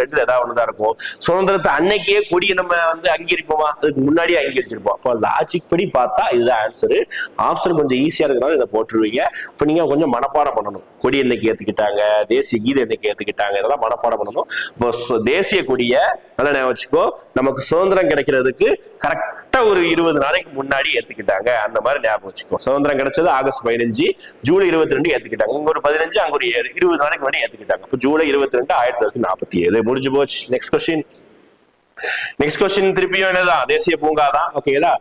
ரெண்டுல ஏதாவது ஒண்ணுதான் இருக்கும். சுதந்திரத்தை அன்னைக்கே கொடியை நம்ம வந்து அங்கீகரிப்போமா? அதுக்கு முன்னாடியே அங்கீகரிச்சிருப்போம். அப்போ லாஜிக் படி பார்த்தா இதுதான் ஆன்சரு. ஆப்ஷன் கொஞ்சம் ஈஸியா இருக்கிறனால இதை போட்டுருவீங்க. இப்போ நீங்க கொஞ்சம் மனப்பாடம் பண்ணணும். கொடி என்னைக்கு ஏத்துக்கிட்டாங்க, தேசிய கீதை என்னைக்கு ஏத்துக்கிட்டாங்க, இதெல்லாம் மனப்பாடம் பண்ணணும். இப்போ தேசிய கொடியை நல்லா ஞாபகம் வச்சுக்கோ. நமக்கு சுதந்திரம் கிடைக்கிறதுக்கு கரெக்டா ஒரு 20 நாளைக்கு முன்னாடி ஏத்துக்கிட்டாங்க. அந்த மாதிரி ஞாபகம் வச்சுக்கோ. சுதந்திரம் கிடைச்சது ஆகஸ்ட் 15, ஜூலை 22 ஏத்துக்கிட்டாங்க. இங்க ஒரு 15, அங்க ஒரு 20 நாளைக்கு முன்னாடி ஏத்துக்கிட்டாங்க. இப்போ ஜூலை 22, 1947 முடிஞ்சு போச்சு. Next question. நெக்ஸ்ட் கொஸ்டின் திருப்பியும் என்னதான்? தேசிய பூங்கா தான். ஓகேங்களா,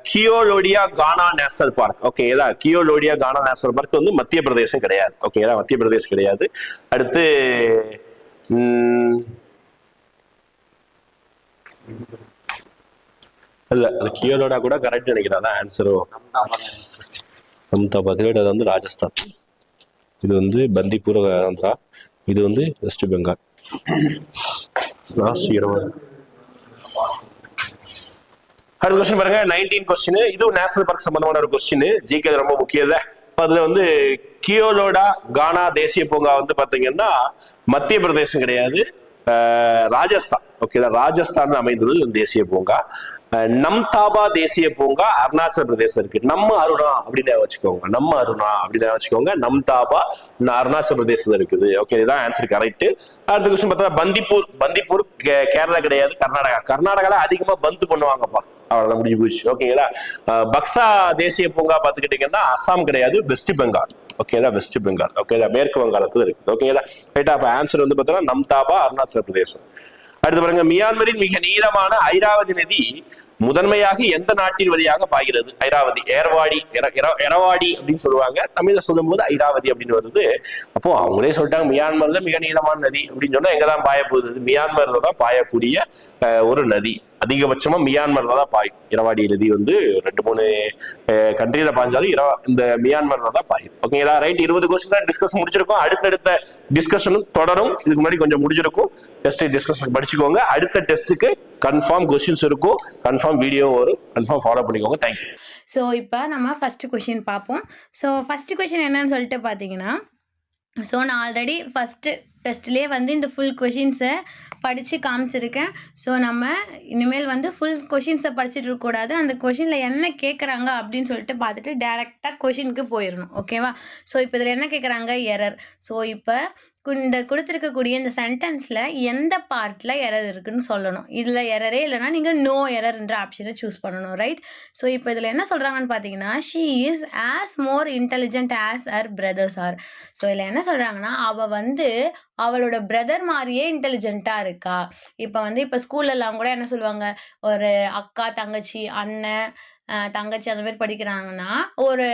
கியோலோடியா கானா நேஷனல் பார்க். ஓகேங்களா, கியோலோடியா கானா நேஷனல் பார்க் வந்து மத்திய பிரதேசம் கிடையாது. ஓகேங்களா, மத்திய பிரதேசம் கிடையாது. அடுத்து இல்ல, அது கியோலோடா கூட கரெக்ட் நினைக்கிறேன். ஆன்சரோ அஹமதாபாத். அது வந்து ராஜஸ்தான். இது வந்து பந்திப்பூர் ஆந்திரா. இது வந்து வெஸ்ட் பெங்கால். லாஸ்ட் 20 அடுத்த கொஸ்டின் பாருங்க 19 கொஸ்டின். இது நேஷனல் பார்க் சம்பந்தமான ஒரு கொஸ்டின். ஜிகே ரொம்ப முக்கியம். அதுல வந்து கியோலோடா கானா தேசிய பூங்கா வந்து பாத்தீங்கன்னா மத்திய பிரதேசம் கிடையாது, ராஜஸ்தான். ஓகேங்களா, ராஜஸ்தான் அமைந்துள்ளது தேசிய பூங்கா. நம்தாபா தேசிய பூங்கா அருணாச்சல பிரதேசம் இருக்கு. நம்ம அருணா அப்படின்னு வச்சுக்கோங்க, நம்ம அருணா அப்படின்னு வச்சுக்கோங்க. நம்தாபா அருணாச்சல பிரதேசத்துல இருக்குது. ஓகே, இதுதான் ஆன்சர் கரெக்ட். அடுத்த கொஸ்டின் பார்த்தா பந்திப்பூர் கேரளா கிடையாது, கர்நாடகா. கர்நாடகால அதிகமா பந்து பண்ணுவாங்கப்பா, அவ்வளவுதான், முடிஞ்சு போச்சு. ஓகேங்களா. பக்சா தேசிய பூங்கா பாத்துக்கிட்டீங்கன்னா அஸ்ஸாம் கிடையாது, வெஸ்ட் பெங்கால். ஓகேதா, வெஸ்ட் பெங்கால். ஓகேதா, மேற்கு வங்காளத்துல இருக்குது. ஓகேதா, ரைட்டா. அப்ப ஆன்சர் வந்து பார்த்தோம்னா நம்தாபா அருணாச்சல பிரதேசம். அடுத்து பாருங்க, மியான்மரின் மிக நீளமான ஐராவதி நதி முதன்மையாக எந்த நாட்டின் வழியாக பாய்கிறது? ஐராவதி, எரவாடி அப்படின்னு சொல்லுவாங்க, தமிழ்ல சொல்லும் போது ஐராவதி அப்படின்னு வருது. அப்போ அவங்களே சொல்லிட்டாங்க மியான்மர்ல மிக நீளமான நதி அப்படின்னு சொன்னா எங்கதான் பாய போகுது? மியான்மர்ல தான் பாயக்கூடிய ஒரு நதி. அதிகபட்சமா மியான்மர்ல தான் பாயும். இரவாடி நதி வந்து 2-3 கண்ட்ரியில பாய்ஞ்சாலும் இந்த மியான்மர்ல தான் பாயும். ஓகேங்களா, ரைட். 20 கொஸ்டின் தான் டிஸ்கஸ் முடிச்சிருக்கோம். அடுத்தடுத்த டிஸ்கஷனும் தொடரும். இதுக்கு முன்னாடி கொஞ்சம் முடிஞ்சிருக்கும். டெஸ்ட் டிஸ்கஷன் படிச்சுக்கோங்க. அடுத்த டெஸ்ட்டுக்கு கன்ஃபார்ம் கொஸ்டின்ஸ் இருக்கும், கன்ஃபார்ம் வீடியோ வரும், கன்ஃபார்ம் ஃபாலோ பண்ணிக்கோங்க. தேங்க்யூ. ஸோ இப்போ நம்ம ஃபஸ்ட்டு கொஷின் பார்ப்போம். ஸோ ஃபஸ்ட்டு கொஷின் என்னன்னு சொல்லிட்டு பார்த்தீங்கன்னா, ஸோ நான் ஆல்ரெடி ஃபஸ்ட்டு டெஸ்ட்லேயே வந்து இந்த ஃபுல் கொஷின்ஸை படித்து காமிச்சிருக்கேன். ஸோ நம்ம இனிமேல் வந்து ஃபுல் கொஷின்ஸை படிச்சுட்டு இருக்கக்கூடாது. அந்த கொஷினில் என்ன கேட்குறாங்க அப்படின்னு சொல்லிட்டு பார்த்துட்டு டேரெக்டாக கொஷினுக்கு போயிடணும். ஓகேவா. ஸோ இப்போ இதில் என்ன கேட்குறாங்க? எரர். ஸோ இப்போ இந்த கொடுத்துருக்கக்கூடிய இந்த சென்டென்ஸில் எந்த பார்ட்டில் எரர் இருக்குன்னு சொல்லணும். இதில் எரரே இல்லைனா நீங்கள் நோ எரர்ன்ற ஆப்ஷனை சூஸ் பண்ணணும். ரைட். ஸோ இப்போ இதில் என்ன சொல்கிறாங்கன்னு பார்த்தீங்கன்னா, she is as more intelligent as her brothers are. So இதில் என்ன சொல்கிறாங்கன்னா, அவள் வந்து அவளோட பிரதர் மாதிரியே இன்டெலிஜென்ட்டாக இருக்கா. இப்போ ஸ்கூல்லலாம் கூட என்ன சொல்லுவாங்க, ஒரு அக்கா, தங்கச்சி, அண்ணன், தங்கச்சி அந்த மாதிரி படிக்கிறாங்கன்னா, ஒரு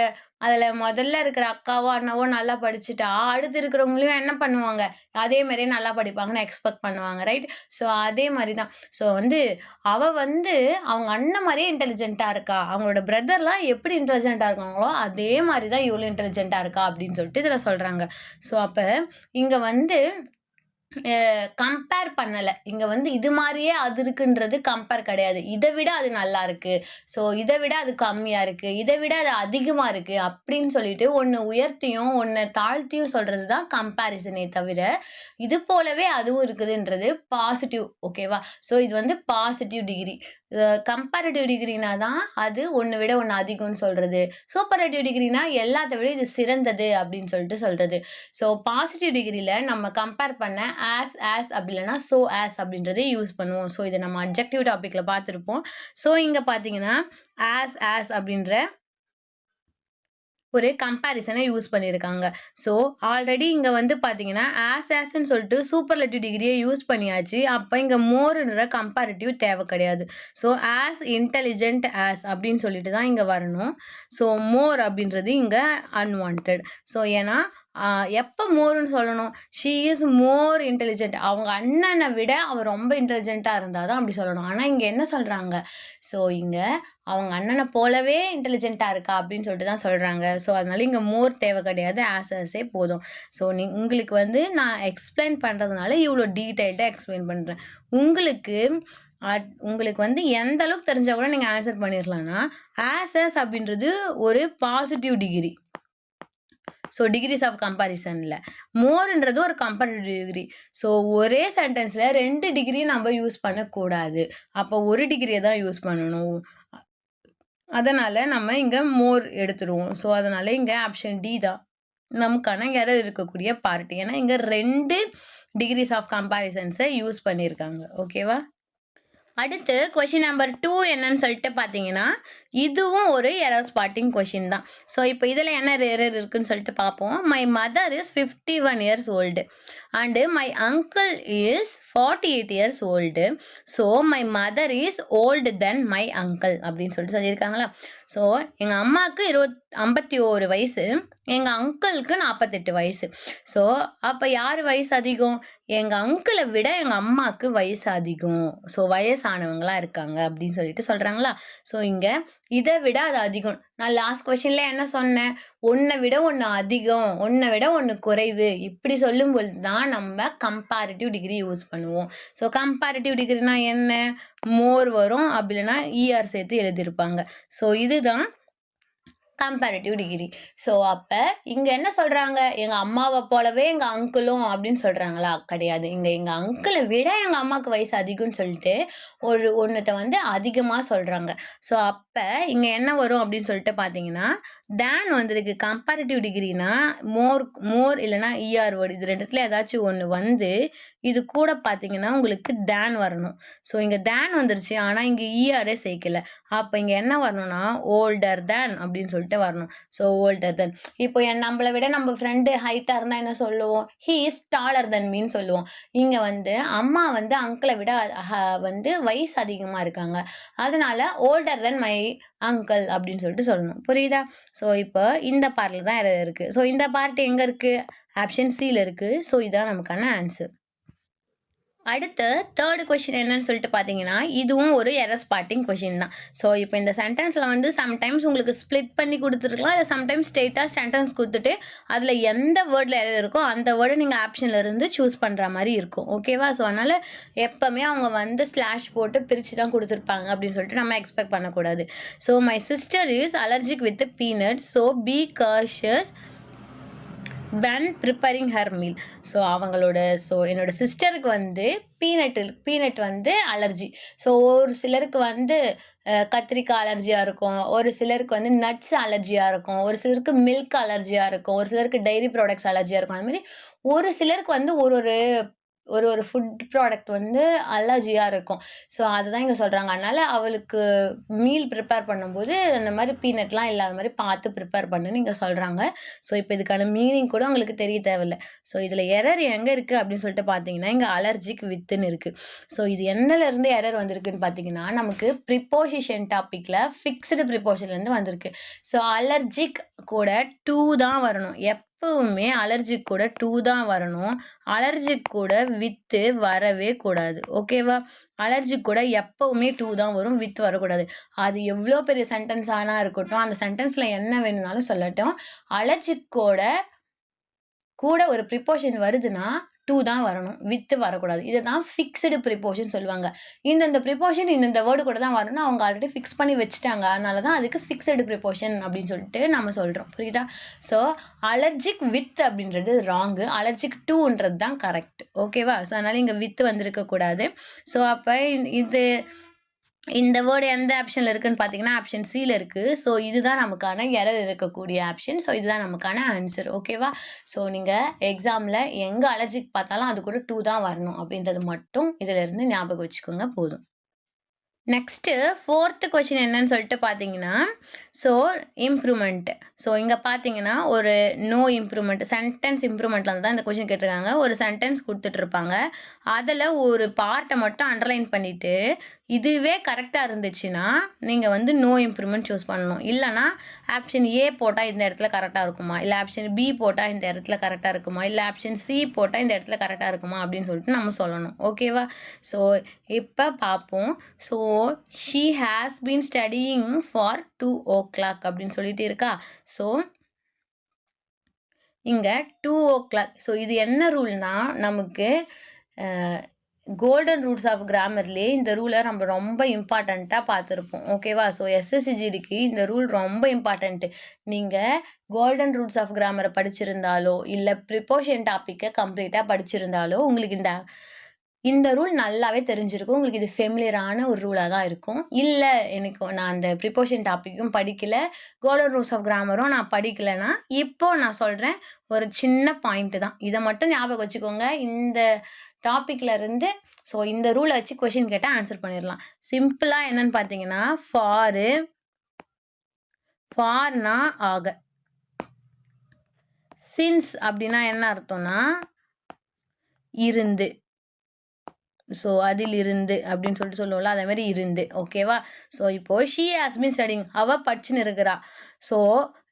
அதில் முதல்ல இருக்கிற அக்காவோ அண்ணாவோ நல்லா படிச்சுட்டா அடுத்து இருக்கிறவங்களையும் என்ன பண்ணுவாங்க, அதே மாதிரியே நல்லா படிப்பாங்கன்னு எக்ஸ்பெக்ட் பண்ணுவாங்க. ரைட். ஸோ அதே மாதிரி தான். ஸோ வந்து அவள் வந்து அவங்க அண்ணன் மாதிரியே இன்டெலிஜென்ட்டாக இருக்கா, அவங்களோட பிரதர்லாம் எப்படி இன்டெலிஜென்ட்டாக இருக்காங்களோ அதே மாதிரி தான் இவ்வளோ இன்டெலிஜென்ட்டாக இருக்கா அப்படின்னு சொல்லிட்டு இதில் சொல்கிறாங்க. ஸோ அப்போ இங்கே வந்து கம்பேர் பண்ணலை. இங்கே வந்து இது மாதிரியே அது இருக்குன்றது கம்பேர் கிடையாது. இதை விட அது நல்லா இருக்கு, ஸோ இதை விட அது கம்மியாக இருக்குது, இதை விட அது அதிகமாக இருக்குது அப்படின்னு சொல்லிட்டு ஒன்று உயர்த்தியும் ஒன்று தாழ்த்தியும் சொல்கிறது தான் கம்பேரிசனே தவிர இது போலவே அதுவும் இருக்குதுன்றது பாசிட்டிவ். ஓகேவா. ஸோ இது வந்து பாசிட்டிவ் டிகிரி. கம்பேரிட்டிவ் டிகிரினா தான் அது ஒன்று விட ஒன்று அதிகம்னு சொல்கிறது. சூப்பரேட்டிவ் டிகிரினா எல்லாத்த விட இது சிறந்தது அப்படின்னு சொல்லிட்டு சொல்கிறது. ஸோ பாசிட்டிவ் டிகிரியில் நம்ம கம்பேர் பண்ண ஆஸ் அப்படி இல்லைன்னா ஸோ ஆஸ் அப்படின்றதே யூஸ் பண்ணுவோம். ஸோ இதை நம்ம அப்ஜெக்டிவ் டாப்பிக்கில் பார்த்துருப்போம். ஸோ இங்கே பார்த்தீங்கன்னா ஆஸ் அப்படின்ற ஒரு கம்பேரிசனை யூஸ் பண்ணியிருக்காங்க. ஸோ ஆல்ரெடி இங்கே வந்து பார்த்தீங்கன்னா ஆஸ்ன்னு சொல்லிட்டு சூப்பர்லேட்டிவ் டிகிரியை யூஸ் பண்ணியாச்சு. அப்போ இங்கே மோர்ன்ற கம்பேரிட்டிவ் தேவை கிடையாது. ஸோ ஆஸ் இன்டெலிஜென்ட் ஆஸ் அப்படின்னு சொல்லிட்டு தான் இங்கே வரணும். ஸோ மோர் அப்படின்றது இங்கே அன்வான்ட். ஸோ ஏன்னா எப்போ மோர்னு சொல்லணும், ஷீ இஸ் மோர் இன்டெலிஜென்ட், அவங்க அண்ணனை விட அவள் ரொம்ப இன்டெலிஜென்ட்டாக இருந்தால் தான் அப்படி சொல்லணும். ஆனால் இங்கே என்ன சொல்கிறாங்க, ஸோ இங்கே அவங்க அண்ணனை போலவே இன்டெலிஜென்ட்டாக இருக்கா அப்படின்னு சொல்லிட்டு தான் சொல்கிறாங்க. ஸோ அதனால இங்கே மோர் தேவை கிடையாது, ஆஸே போதும். ஸோ உங்களுக்கு வந்து நான் எக்ஸ்பிளைன் பண்ணுறதுனால இவ்வளோ டீட்டெயில்டாக எக்ஸ்பிளைன் பண்ணுறேன். உங்களுக்கு வந்து எந்த அளவுக்கு தெரிஞ்சால் கூட நீங்கள் ஆன்சர் பண்ணிடலாம்னா, ஆஸ் அப்படின்றது ஒரு positive degree. So degrees of கம்பேரிசனில் மோர்ன்றது ஒரு கம்பேரிட்டிவ் டிகிரி. ஸோ ஒரே சென்டென்ஸில் 2 டிகிரி நம்ம யூஸ் பண்ணக்கூடாது. அப்போ ஒரு டிகிரியை தான் யூஸ் பண்ணணும். அதனால் நம்ம இங்கே மோர் எடுத்துடுவோம். ஸோ அதனால் இங்கே ஆப்ஷன் டி தான் நமக்கான எரர் இருக்கக்கூடிய பார்ட். ஏன்னா இங்கே 2 டிகிரிஸ் ஆஃப் கம்பேரிசன்ஸை யூஸ் பண்ணியிருக்காங்க. ஓகேவா. அடுத்து கொஷின் நம்பர் 2 என்னன்னு சொல்லிட்டு பார்த்தீங்கன்னா, இதுவும் ஒரு எரர் ஸ்பாட்டிங் கொஷின் தான். ஸோ இப்போ இதில் என்ன எரர் இருக்குன்னு சொல்லிட்டு பார்ப்போம். My mother is 51 years old and my uncle is 48 years old. So my mother is old then my uncle அப்படின்னு சொல்லிட்டு சொல்லியிருக்காங்களா. ஸோ எங்கள் அம்மாவுக்கு 51 வயசு, எங்கள் அங்கிளுக்கு 48 வயசு. ஸோ அப்போ யார் வயசு அதிகம்? எங்கள் அங்கிளை விட எங்கள் அம்மாவுக்கு வயசு அதிகம். ஸோ வயசானவங்களா இருக்காங்க அப்படின்னு சொல்லிட்டு சொல்கிறாங்களா. ஸோ இங்கே இதை விட அது அதிகம். நான் லாஸ்ட் கொஷினில் என்ன சொன்னேன்? ஒன்றை விட ஒன்று அதிகம், ஒன்றை விட ஒன்று குறைவு, இப்படி சொல்லும்பொழுது தான் நம்ம கம்பேரிட்டிவ் டிகிரி யூஸ் பண்ணுவோம். ஸோ கம்பேரிட்டிவ் டிகிரினா என்ன? மோர் வரும், அப்படி இல்லைன்னா இஆர் சேர்த்து எழுதியிருப்பாங்க. ஸோ இதுதான் கம்பேரிட்டிவ் டிகிரி. ஸோ அப்போ இங்கே என்ன சொல்கிறாங்க? எங்கள் அம்மாவை போலவே எங்கள் அங்கிளும் அப்படின்னு சொல்கிறாங்களா? கிடையாது. இங்கே எங்கள் அங்கிளை விட எங்கள் அம்மாவுக்கு வயசு அதிகம்னு சொல்லிட்டு ஒன்றத்தை வந்து அதிகமாக சொல்கிறாங்க. ஸோ அப்போ இங்கே என்ன வரும் அப்படின்னு சொல்லிட்டு பார்த்தீங்கன்னா, தேன் வந்திருக்கு. கம்பேரிட்டிவ் டிகிரினா மோர் இல்லைன்னா இஆர் வேர்டு, இது ரெண்டுத்துல ஏதாச்சும் ஒன்று வந்து இது கூட பார்த்தீங்கன்னா உங்களுக்கு தேன் வரணும். ஸோ இங்கே தேன் வந்துருச்சு, ஆனால் இங்கே இஆரே சேர்க்கல. அப்போ இங்கே என்ன வரணும்னா ஓல்டர் தேன் அப்படின்னு சொல்லிட்டு வரணும். ஸோ ஓல்டர் தென். இப்போ நம்மளை விட நம்ம ஃப்ரெண்டு ஹைட்டாக இருந்தால் என்ன சொல்லுவோம்? ஹீ இஸ் டாலர் தென் மீன்னு சொல்லுவோம். இங்கே வந்து அம்மா வந்து அங்கிளை விட வந்து வயசு அதிகமாக இருக்காங்க, அதனால ஓல்டர் தென் மை அங்கிள் அப்படின்னு சொல்லிட்டு சொல்லணும். புரியுதா? ஸோ இப்போ இந்த பார்ட்டில் தான் இருக்குது. ஸோ இந்த பார்ட் எங்கே இருக்குது? ஆப்ஷன் சியில் இருக்குது. ஸோ இதுதான் நமக்கான ஆன்சர். அடுத்து தேர்டு கொஷின் என்னன்னு சொல்லிட்டு பார்த்தீங்கன்னா, இதுவும் ஒரு எரர் ஸ்பாட்டிங் கொஷின் தான். ஸோ இப்போ இந்த சென்டென்ஸில் வந்து சம்டைம்ஸ் உங்களுக்கு ஸ்ப்ளிட் பண்ணி கொடுத்துருக்கலாம், இல்லை சம்டைம்ஸ் ஸ்ட்ரெயிட்டாக சென்டென்ஸ் கொடுத்துட்டு அதில் எந்த வேர்டில் எரர் இருக்கோ அந்த வேர்டை நீங்கள் ஆப்ஷனில் இருந்து சூஸ் பண்ணுற மாதிரி இருக்கும். ஓகேவா? ஸோ அதனால் எப்போவுமே அவங்க வந்து ஸ்லாஷ் போட்டு பிரித்து தான் கொடுத்துருப்பாங்க அப்படின்னு சொல்லிட்டு நம்ம எக்ஸ்பெக்ட் பண்ணக்கூடாது. So my sister is allergic with peanuts, so B cautious when preparing her meal. So என்னோட சிஸ்டருக்கு வந்து பீனட் வந்து அலர்ஜி. ஸோ ஒரு சிலருக்கு வந்து கத்திரிக்காய் அலர்ஜியாக இருக்கும், ஒரு சிலருக்கு வந்து நட்ஸ் அலர்ஜியாக இருக்கும், ஒரு சிலருக்கு மில்க் அலர்ஜியாக இருக்கும், ஒரு சிலருக்கு டைரி ப்ராடக்ட்ஸ் அலர்ஜியாக இருக்கும். அது மாதிரி ஒரு சிலருக்கு வந்து ஒரு ஃபுட் ப்ராடக்ட் வந்து அலர்ஜியாக இருக்கும். ஸோ அதுதான் இங்கே சொல்கிறாங்க. அதனால் அவளுக்கு மீல் ப்ரிப்பேர் பண்ணும்போது அந்த மாதிரி பீனட்லாம் இல்லாத மாதிரி பார்த்து ப்ரிப்பேர் பண்ணுன்னு இங்கே சொல்கிறாங்க. ஸோ இப்போ இதுக்கான மீனிங் கூட உங்களுக்கு தெரிய தேவையில்லை. ஸோ இதில் எரர் எங்கே இருக்குது அப்படின்னு சொல்லிட்டு பார்த்தீங்கன்னா, இங்கே அலர்ஜிக் வித்துன்னு இருக்குது. ஸோ இது எந்தலேருந்து எரர் வந்திருக்குன்னு பார்த்தீங்கன்னா, நமக்கு ப்ரிப்போசிஷன் டாப்பிக்கில் ஃபிக்ஸ்டு ப்ரிப்போஷன்லேருந்து வந்திருக்கு. ஸோ அலர்ஜிக் கூட 2 தான் வரணும். எப்பவுமே அலர்ஜிக் கூட 2 தான் வரணும். அலர்ஜிக் கூட வித்து வரவே கூடாது. ஓகேவா? அலர்ஜிக் கூட எப்பவுமே 2 தான் வரும், வித் வரக்கூடாது. அது எவ்வளோ பெரிய சென்டென்ஸ் ஆனா இருக்கட்டும், அந்த சென்டென்ஸில் என்ன வேணும்னாலும் சொல்லட்டும், அலர்ஜிக் கூட ஒரு ப்ரிப்போஷன் வருதுன்னா 2 தான் வரணும், வித்து வரக்கூடாது. இதை தான் ஃபிக்ஸ்டு ப்ரிப்போஷன் சொல்லுவாங்க. இந்த ப்ரிப்போஷன் இந்த வேர்டு கூட தான் வரணும், அவங்க ஆல்ரெடி ஃபிக்ஸ் பண்ணி வச்சுட்டாங்க, அதனால தான் அதுக்கு ஃபிக்ஸ்டு ப்ரிப்போஷன் அப்படின்னு சொல்லிட்டு நம்ம சொல்கிறோம். புரியுதா? ஸோ அலர்ஜிக் வித் அப்படின்றது ராங்கு, அலர்ஜிக் 2ன்றது தான் கரெக்ட். ஓகேவா? ஸோ அதனால் இங்கே வித்து வந்திருக்கக்கூடாது. ஸோ அப்போ இந்த வேர்டு எந்த ஆப்ஷனில் இருக்குன்னு பார்த்தீங்கன்னா, ஆப்ஷன் சியில் இருக்குது. ஸோ இதுதான் நமக்கான எரர் இருக்கக்கூடிய ஆப்ஷன். ஸோ இதுதான் நமக்கான ஆன்சர். ஓகேவா? ஸோ நீங்கள் எக்ஸாமில் எங்கே அலர்ஜிக் பார்த்தாலும் அது கூட 2 தான் வரணும் அப்படின்றது மட்டும் இதில் இருந்து ஞாபகம் வச்சுக்கோங்க போதும். நெக்ஸ்ட்டு 4th கொஷின் என்னன்னு சொல்லிட்டு பார்த்தீங்கன்னா, ஸோ இம்ப்ரூவ்மெண்ட். ஸோ இங்கே பார்த்தீங்கன்னா ஒரு நோ இம்ப்ரூவ்மெண்ட், சென்டென்ஸ் இம்ப்ரூவ்மெண்ட்டில் தான் இந்த கொஷின் கேட்டிருக்காங்க. ஒரு சென்டென்ஸ் கொடுத்துட்ருப்பாங்க, அதில் ஒரு பார்ட்டை மட்டும் அண்டர்லைன் பண்ணிவிட்டு இதுவே கரெக்டாக இருந்துச்சுன்னா நீங்கள் வந்து நோ இம்ப்ரூவ்மெண்ட் சூஸ் பண்ணணும். இல்லைனா ஆப்ஷன் ஏ போட்டால் இந்த இடத்துல கரெக்டாக இருக்குமா, இல்லை ஆப்ஷன் பி போட்டால் இந்த இடத்துல கரெக்டாக இருக்குமா, இல்லை ஆப்ஷன் சி போட்டால் இந்த இடத்துல கரெக்டாக இருக்குமா அப்படின்னு சொல்லிட்டு நம்ம சொல்லணும். ஓகேவா? ஸோ இப்போ பார்ப்போம். So she has been studying for 2 o'clock அப்படின்னு சொல்லிட்டு இருக்கா. ஸோ இங்கே 2 o'clock. ஸோ இது என்ன ரூல்னா, நமக்கு கோல்டன் ரூல்ஸ் ஆஃப் கிராமர்லேயே இந்த ரூலை நம்ம ரொம்ப இம்பார்ட்டண்ட்டாக பார்த்துருப்போம். ஓகேவா? ஸோ எஸ்எஸ்சிஜிடிக்கு இந்த ரூல் ரொம்ப இம்பார்ட்டண்ட்டு. நீங்கள் கோல்டன் ரூல்ஸ் ஆஃப் கிராமரை படிச்சிருந்தாலோ இல்லை ப்ரிப்போஷன் டாப்பிக்கை கம்ப்ளீட்டாக படிச்சிருந்தாலோ உங்களுக்கு இந்த ரூல் நல்லாவே தெரிஞ்சிருக்கும். உங்களுக்கு இது ஃபெமிலியரான ஒரு ரூலாக தான் இருக்கும். இல்லை நான் அந்த ப்ரிப்போஷன் டாப்பிக்கும் படிக்கல, கோல்டன் ரூல்ஸ் ஆஃப் கிராமரும் நான் படிக்கலைன்னா, இப்போது நான் சொல்கிறேன் ஒரு சின்ன பாயிண்ட்டு தான், இதை மட்டும் ஞாபகம் வச்சுக்கோங்க இந்த டாப்பிக்கில் இருந்து. ஸோ இந்த ரூலை வச்சு கொஷின் கேட்டால் ஆன்சர் பண்ணிடலாம். சிம்பிளாக என்னன்னு பார்த்தீங்கன்னா, ஃபார்னா ஆக, சின்ஸ் அப்படின்னா என்ன அர்த்தம்னா இருந்து, ஸோ அதில் இருந்து அப்படின்னு சொல்லிட்டு சொல்லுவோம்ல, அதே மாதிரி இருந்து. ஓகேவா? ஸோ இப்போது ஷீ ஹாஸ் பீன் ஸ்டடிங், அவள் படிச்சுன்னு இருக்கிறா. ஸோ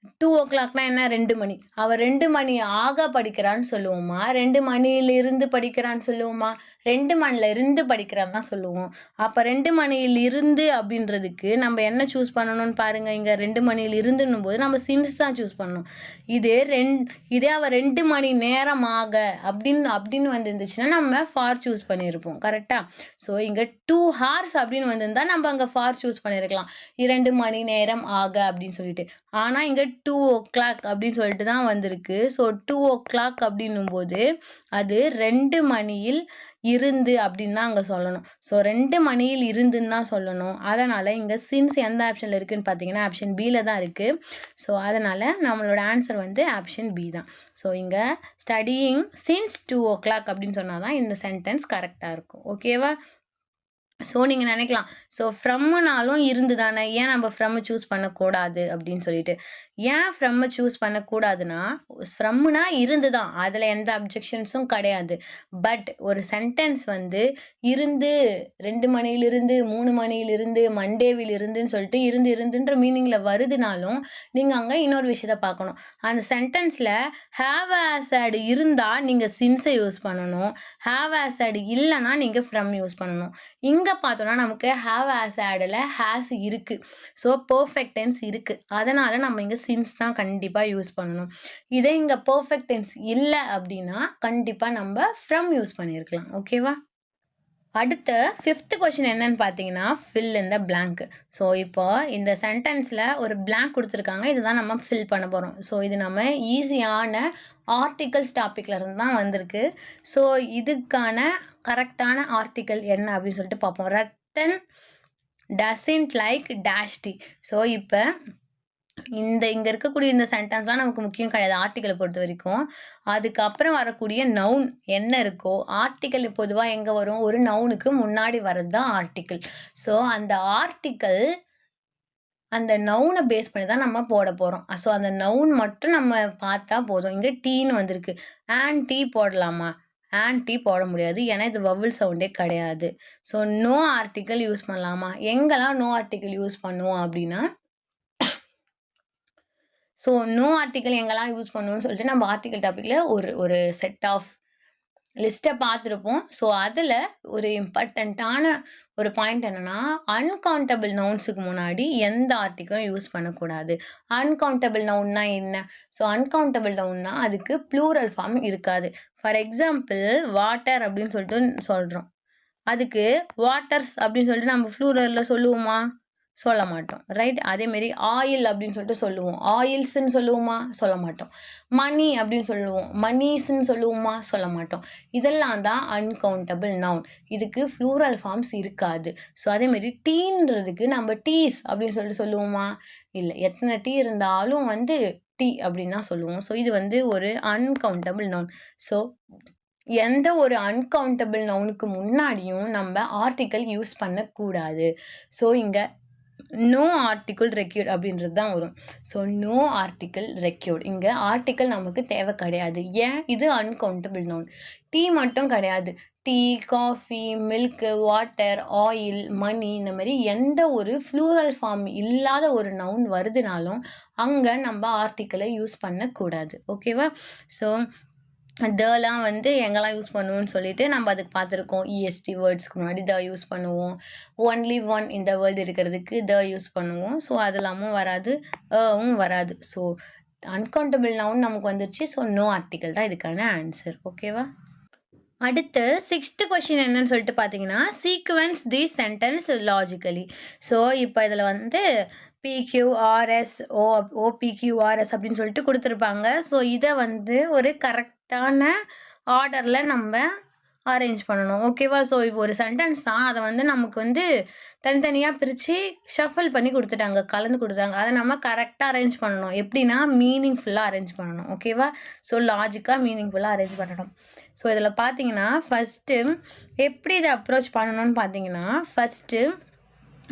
2:00 என்ன 2 மணி. அவ 2 மணி ஆக படிக்கிறான்னு சொல்லுவோமா? 2 மணியிலிருந்து படிக்கிறான்னு சொல்லுவோமா? 2 மணில படிக்கிறான்னு தான் சொல்லுவோம். அப்ப 2 மணியிலிருந்து அப்படின்றதுக்கு நம்ம என்ன சூஸ் பண்ணணும்னு பாருங்க. இங்க 2 மணியிலிருந்துன்னும் போது நம்ம சின்ஸ் தான் சூஸ் பண்ணணும். இதே அவ 2 மணி நேரமாக அப்படின்னு வந்திருந்துச்சுன்னா நம்ம ஃபார் சூஸ் பண்ணியிருப்போம். கரெக்டா? ஸோ இங்க 2 ஹார்ஸ் அப்படின்னு வந்திருந்தா நம்ம அங்க ஃபார் சூஸ் பண்ணியிருக்கலாம். 2 மணி நேரம் ஆக அப்படின்னு சொல்லிட்டு. ஆனா இங்க 2:00 அப்படின்னு சொல்லிட்டு தான் வந்திருக்கு. ஸோ 2:00 அப்படின்னும் போது அது 2 மணியில் இருந்து அப்படின்னு தான் அங்க சொல்லணும். ஸோ 2 மணியில் இருந்துன்னு தான் சொல்லணும். அதனால இங்க சின்ஸ் எந்த ஆப்ஷன்ல இருக்குன்னு பார்த்தீங்கன்னா ஆப்ஷன் பில தான் இருக்கு. ஸோ அதனால நம்மளோட ஆன்சர் வந்து ஆப்ஷன் பி தான். ஸோ இங்க ஸ்டடியிங் சின்ஸ் 2:00 அப்படின்னு சொன்னாதான் இந்த சென்டென்ஸ் கரெக்டா இருக்கும். ஓகேவா? ஸோ நீங்கள் நினைக்கலாம், ஸோ ஃப்ரம்முனாலும் இருந்து தானே, ஏன் நம்ம ஃப்ரம்மு சூஸ் பண்ணக்கூடாது அப்படின்னு சொல்லிட்டு. ஏன் ஃப்ரம்மை சூஸ் பண்ணக்கூடாதுன்னா, ஃப்ரம்முனா இருந்து தான், அதில் எந்த அப்ஜெக்ஷன்ஸும் கிடையாது. பட் ஒரு சென்டென்ஸ் வந்து இருந்து 2 மணியிலிருந்து 3 மணியிலிருந்து மண்டேவிலிருந்துன்னு சொல்லிட்டு இருந்துன்ற மீனிங்கில் வருதுனாலும் நீங்கள் அங்கே இன்னொரு விஷயத்த பார்க்கணும். அந்த சென்டென்ஸில் ஹேவ் ஆசட் இருந்தால் நீங்கள் சின்ஸை யூஸ் பண்ணணும். ஹேவ் ஆசட் இல்லைன்னா நீங்கள் ஃப்ரம் யூஸ் பண்ணணும். இங்கே பார்த்தோம்னா நமக்கு ஹேவ் ஆசடில் ஹேஸ் இருக்கு. ஸோ பெர்ஃபெக்ட் டென்ஸ் இருக்கு. அதனால நம்ம இங்கே சின்ஸ் தான் கண்டிப்பாக யூஸ் பண்ணணும். இதே இங்கே பெர்ஃபெக்ட் டென்ஸ் இல்லை அப்படின்னா கண்டிப்பாக நம்ம ஃப்ரம் யூஸ் பண்ணியிருக்கலாம். ஓகேவா? அடுத்த 5th கொஸ்டின் என்னன்னு பார்த்தீங்கன்னா fill in the blank. So இப்போ இந்த சென்டென்ஸில் ஒரு பிளாங்க் கொடுத்துருக்காங்க. இதுதான் நம்ம ஃபில் பண்ண போகிறோம். ஸோ இது நம்ம ஈஸியான ஆர்டிகல்ஸ் டாப்பிக்கில் இருந்து தான் வந்திருக்கு. ஸோ இதுக்கான கரெக்டான ஆர்டிக்கல் என்ன அப்படின்னு சொல்லிட்டு பார்ப்போம். Ratan doesn't like dash tea. So இப்போ இங்கே இருக்கக்கூடிய இந்த சென்டென்ஸ்லாம் நமக்கு முக்கியம் கிடையாது ஆர்டிக்கலை பொறுத்த வரைக்கும். அதுக்கப்புறம் வரக்கூடிய நவுன் என்ன இருக்கோ, ஆர்டிக்கல் பொதுவாக எங்கே வரும், ஒரு நவுனுக்கு முன்னாடி வர்றது தான் ஆர்டிக்கல். ஸோ அந்த ஆர்டிக்கல் அந்த நவுனை பேஸ் பண்ணி தான் நம்ம போட போகிறோம். ஸோ அந்த நவுன் மட்டும் நம்ம பார்த்தா போதும். இங்கே டீன்னு வந்திருக்கு. டீ போடலாமா? டீ போட முடியாது, ஏன்னா இது வவல் சவுண்டே கிடையாது. ஸோ நோ ஆர்டிக்கல் யூஸ் பண்ணலாமா? எங்கெல்லாம் நோ ஆர்டிக்கல் யூஸ் பண்ணுவோம் அப்படின்னா, ஸோ நோ ஆர்டிக்கல் எங்கெல்லாம் யூஸ் பண்ணுவோம்னு சொல்லிட்டு நம்ம ஆர்டிக்கல் டாப்பிக்கில் ஒரு செட் ஆஃப் லிஸ்ட்டை பார்த்துருப்போம். ஸோ அதில் ஒரு இம்பார்ட்டண்ட்டான ஒரு பாயிண்ட் என்னென்னா, அன்கவுண்டபிள் நவுன்ஸுக்கு முன்னாடி எந்த ஆர்டிக்கலும் யூஸ் பண்ணக்கூடாது. அன்கவுண்டபிள் நவுன்னா என்ன? ஸோ அன்கவுண்டபிள் நவுன்னா அதுக்கு ப்ளூரல் ஃபார்ம் இருக்காது. ஃபார் எக்ஸாம்பிள் வாட்டர் அப்படின்னு சொல்லிட்டு சொல்கிறோம். அதுக்கு வாட்டர்ஸ் அப்படின்னு சொல்லிட்டு நம்ம ப்ளூரலில் சொல்லுவோமா? சொல்ல மாட்டோம். ரைட்? அதேமாரி ஆயில் அப்படின்னு சொல்லிட்டு சொல்லுவோம். ஆயில்ஸ்ன்னு சொல்லுவோமா? சொல்ல மாட்டோம். மணி அப்படின்னு சொல்லுவோம். மணிஸ்ன்னு சொல்லுவோமா? சொல்ல மாட்டோம். இதெல்லாம் தான் அன்கவுண்டபிள் நவுன். இதுக்கு ப்ளூரல் ஃபார்ம்ஸ் இருக்காது. ஸோ அதேமாரி டீன்றதுக்கு நம்ம டீஸ் அப்படின்னு சொல்லிட்டு சொல்லுவோமா? இல்லை. எத்தனை டீ இருந்தாலும் வந்து டீ அப்படின்னு தான் சொல்லுவோம். ஸோ இது வந்து ஒரு அன்கவுண்டபிள் நவுன். ஸோ எந்த ஒரு அன்கவுண்டபிள் நவுனுக்கு முன்னாடியும் நம்ம ஆர்டிக்கல் யூஸ் பண்ணக்கூடாது. ஸோ இங்கே நோ ஆர்டிக்கிள் ரெக்யூர்ட் அப்படின்றது தான் வரும். So no article required. இங்கே ஆர்டிக்கல் நமக்கு தேவை கிடையாது. ஏன்? இது அன்கவுண்டபிள் நவுன். டீ மட்டும் கிடையாது. Tea, coffee, milk, water, oil, money, இந்த மாதிரி எந்த ஒரு ப்ளூரல் ஃபார்ம் இல்லாத ஒரு நவுன் வருதுனாலும் அங்கே நம்ம ஆர்டிக்கலை யூஸ் பண்ணக்கூடாது. ஓகேவா? ஸோ தலாம் வந்து எங்கெல்லாம் யூஸ் பண்ணுவோம்னு சொல்லிட்டு நம்ம அதுக்கு பார்த்துருக்கோம். இஎஸ்டி வேர்ட்ஸ்க்கு முன்னாடி த யூஸ் பண்ணுவோம். ஒன்லி ஒன் இந்த வேர்டு இருக்கிறதுக்கு த யூஸ் பண்ணுவோம். ஸோ அது இல்லாமல் வராது, வராது. ஸோ அன்கவுண்டபிள் நவுன் நமக்கு வந்துருச்சு. ஸோ நோ ஆர்டிக்கல் தான் இதுக்கான ஆன்சர். ஓகேவா? அடுத்து 6th கொஸ்டின் என்னன்னு சொல்லிட்டு பார்த்தீங்கன்னா, சீக்வென்ஸ் தி சென்டென்ஸ் லாஜிக்கலி. ஸோ இப்போ இதில் வந்து PQRS OPQRS அப்படின்னு சொல்லிட்டு கொடுத்துருப்பாங்க. ஸோ இதை வந்து ஒரு கரெக்டான ஆர்டரில் நம்ம அரேஞ்ச் பண்ணணும். ஓகேவா? ஸோ இப்போ ஒரு சென்டென்ஸ் தான், அதை வந்து நமக்கு வந்து தனித்தனியாக பிரித்து ஷஃபில் பண்ணி கொடுத்துட்டாங்க, கலந்து கொடுத்தாங்க. அதை நம்ம கரெக்டாக அரேஞ்ச் பண்ணணும். எப்படின்னா மீனிங்ஃபுல்லாக அரேஞ்ச் பண்ணணும். ஓகேவா? ஸோ லாஜிக்காக மீனிங்ஃபுல்லாக அரேஞ்ச் பண்ணணும். ஸோ இதில் பார்த்தீங்கன்னா ஃபஸ்ட்டு எப்படி இதை அப்ரோச் பண்ணணும்னு பார்த்தீங்கன்னா, ஃபஸ்ட்டு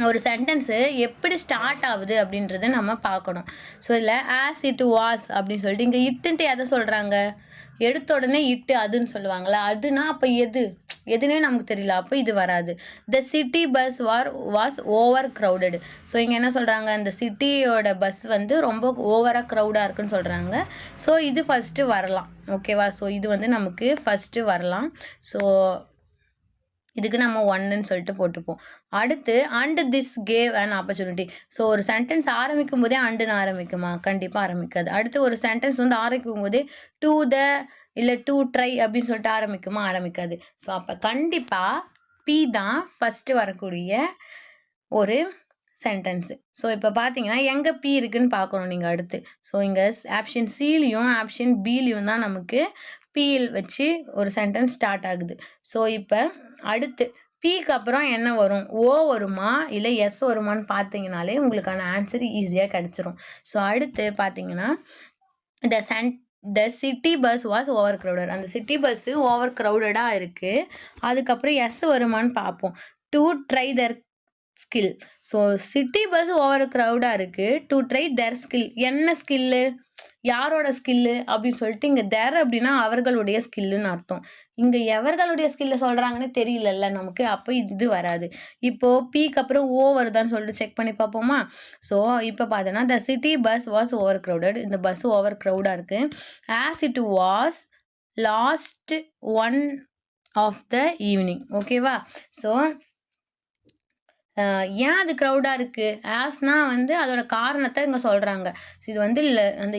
ஒரு சென்டென்ஸு எப்படி ஸ்டார்ட் ஆகுது அப்படின்றத நம்ம பார்க்கணும். ஸோ இதில் ஆஸ் இட் வாஸ் அப்படின்னு சொல்லிட்டு இங்கே இட்டுன்ட்டு எதை சொல்கிறாங்க? எடுத்த உடனே இட்டு அதுன்னு சொல்லுவாங்கள்ல, அதுனா அப்போ எதுனே நமக்கு தெரியல, அப்போ இது வராது. த city bus was over crowded. So இங்கே என்ன சொல்கிறாங்க, இந்த சிட்டியோட பஸ் வந்து ரொம்ப ஓவராக க்ரௌடாக இருக்குன்னு சொல்கிறாங்க. ஸோ இது ஃபஸ்ட்டு வரலாம். ஓகேவா? ஸோ இது வந்து நமக்கு ஃபஸ்ட்டு வரலாம். ஸோ இதுக்கு நம்ம 1ன்னு சொல்லிட்டு போட்டுப்போம். அடுத்து and this gave an opportunity. So ஒரு சென்டென்ஸ் ஆரம்பிக்கும் போதே அண்டுன்னு ஆரம்பிக்குமா? கண்டிப்பாக ஆரம்பிக்காது. அடுத்து ஒரு சென்டென்ஸ் வந்து ஆரம்பிக்கும் போதே டு த இல்லை டு ட்ரை அப்படின்னு சொல்லிட்டு ஆரம்பிக்குமா? ஆரம்பிக்காது. ஸோ அப்போ கண்டிப்பாக பி தான் ஃபஸ்ட்டு வரக்கூடிய ஒரு சென்டென்ஸு. ஸோ இப்போ பார்த்தீங்கன்னா எங்கே பி இருக்குன்னு பார்க்கணும் நீங்கள் அடுத்து. ஸோ இங்கே ஆப்ஷன் சிலையும் ஆப்ஷன் பிலையும் தான் நமக்கு பியில் வச்சு ஒரு சென்டென்ஸ் ஸ்டார்ட் ஆகுது. ஸோ இப்போ அடுத்து பிக்கு அப்புறம் என்ன வரும்? ஓ வருமா இல்லை எஸ் வருமானு பார்த்தீங்கனாலே உங்களுக்கான ஆன்சர் ஈஸியாக கிடச்சிரும். ஸோ அடுத்து பார்த்தீங்கன்னா the city bus was over crowded. அந்த சிட்டி பஸ்ஸு ஓவர் க்ரௌடடாக இருக்குது. அதுக்கப்புறம் எஸ் வருமானு பார்ப்போம். To try their skill. So city bus over க்ரௌடாக இருக்குது. To try their skill. என்ன ஸ்கில்லு? யாரோட ஸ்கில்லு அப்படின்னு சொல்லிட்டு இங்கே தேர் அப்படின்னா அவர்களுடைய ஸ்கில்லுன்னு அர்த்தம். இங்கே எவர்களுடைய ஸ்கில்ல சொல்கிறாங்கன்னு தெரியலல்ல நமக்கு, அப்போ இது வராது. இப்போது பீக்கு அப்புறம் ஓ வருதான்னு சொல்லிட்டு செக் பண்ணி பார்ப்போமா? ஸோ இப்போ பார்த்தோன்னா the city bus was over crowded. இந்த பஸ் ஓவர் க்ரௌடாக இருக்குது. As it was last one of the evening. ஓகேவா? ஸோ ஏன் அது க்ரௌடாக இருக்குது? ஆஸ்னா வந்து அதோட காரணத்தை இங்கே சொல்கிறாங்க. ஸோ இது வந்து அந்த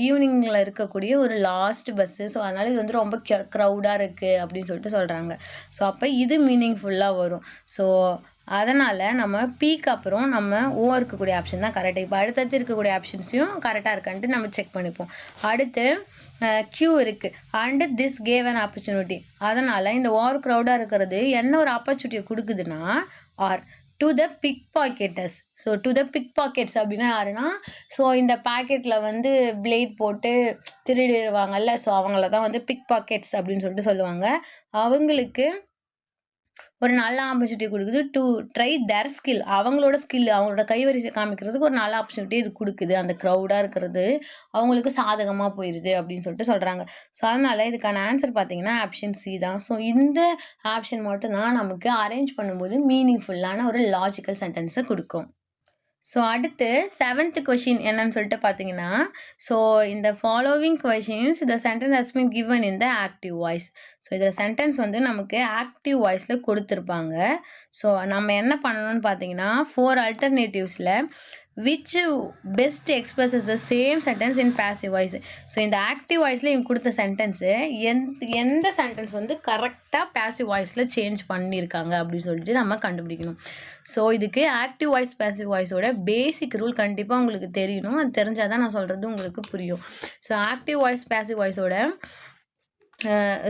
ஈவினிங்கில் இருக்கக்கூடிய ஒரு லாஸ்ட் பஸ்ஸு. ஸோ அதனால் இது வந்து ரொம்ப க்ரௌடாக இருக்குது அப்படின்னு சொல்லிட்டு சொல்கிறாங்க. ஸோ அப்போ இது மீனிங்ஃபுல்லாக வரும். ஸோ அதனால் நம்ம பீக்கு அப்புறம் நம்ம ஓ இருக்கக்கூடிய ஆப்ஷன் தான் கரெக்டாக. இப்போ அடுத்தடுத்து இருக்கக்கூடிய ஆப்ஷன்ஸையும் கரெக்டாக இருக்கான்ட்டு நம்ம செக் பண்ணிப்போம். அடுத்து கியூ இருக்குது. And this gave an opportunity. அதனால் இந்த ஓவர் க்ரௌடாக இருக்கிறது என்ன ஒரு ஆப்பர்ச்சுனிட்டியை கொடுக்குதுன்னா are to the pick pocketers. So to the pick pockets அப்படின்னா யாருன்னா, ஸோ இந்த பாக்கெட்டில் வந்து பிளேட் போட்டு திருடிடுவாங்கல்ல, ஸோ அவங்கள தான் வந்து பிக் பாக்கெட்ஸ் அப்படின்னு சொல்லிட்டு சொல்லுவாங்க. அவங்களுக்கு ஒரு நல்ல ஆப்பர்ச்சுனிட்டி கொடுக்குது. To try their skill. அவங்களோட ஸ்கில், அவங்களோட கைவரிசை காமிக்கிறதுக்கு ஒரு நல்ல ஆப்பர்ச்சுனிட்டி இது கொடுக்குது. அந்த க்ரௌடாக இருக்கிறது அவங்களுக்கு சாதகமாக போயிடுது அப்படின்னு சொல்லிட்டு சொல்கிறாங்க. ஸோ அதனால் இதுக்கான ஆன்சர் பார்த்தீங்கன்னா ஆப்ஷன் சி தான். ஸோ இந்த ஆப்ஷன் மட்டும்தான் நமக்கு அரேஞ்ச் பண்ணும்போது மீனிங்ஃபுல்லான ஒரு லாஜிக்கல் சென்டென்ஸை கொடுக்கும். ஸோ அடுத்து 7th கொஷின் என்னன்னு சொல்லிட்டு பார்த்தீங்கன்னா, ஸோ இந்த following questions the sentence has been given in the active voice. So இதில் சென்டென்ஸ் வந்து நமக்கு ஆக்டிவ் வாய்ஸில் கொடுத்துருப்பாங்க. ஸோ நம்ம என்ன பண்ணணும்னு பார்த்தீங்கன்னா 4 ஆல்டர்னேட்டிவ்ஸில் which best expresses the same sentence in passive voice. So இந்த ஆக்டிவ் வாய்ஸில் இவங்க கொடுத்த சென்டென்ஸு எந்த சென்டென்ஸ் வந்து கரெக்டாக பேசிவ் வாய்ஸில் சேஞ்ச் பண்ணியிருக்காங்க அப்படின்னு சொல்லிட்டு நம்ம கண்டுபிடிக்கணும். ஸோ இதுக்கு ஆக்டிவ் வாய்ஸ் பேசிவ் வாய்ஸோட பேசிக் ரூல் கண்டிப்பாக உங்களுக்கு தெரியணும். அது தெரிஞ்சால் தான் நான் சொல்கிறது உங்களுக்கு புரியும். ஸோ ஆக்டிவ் வாய்ஸ் பேசிவ் வாய்ஸோட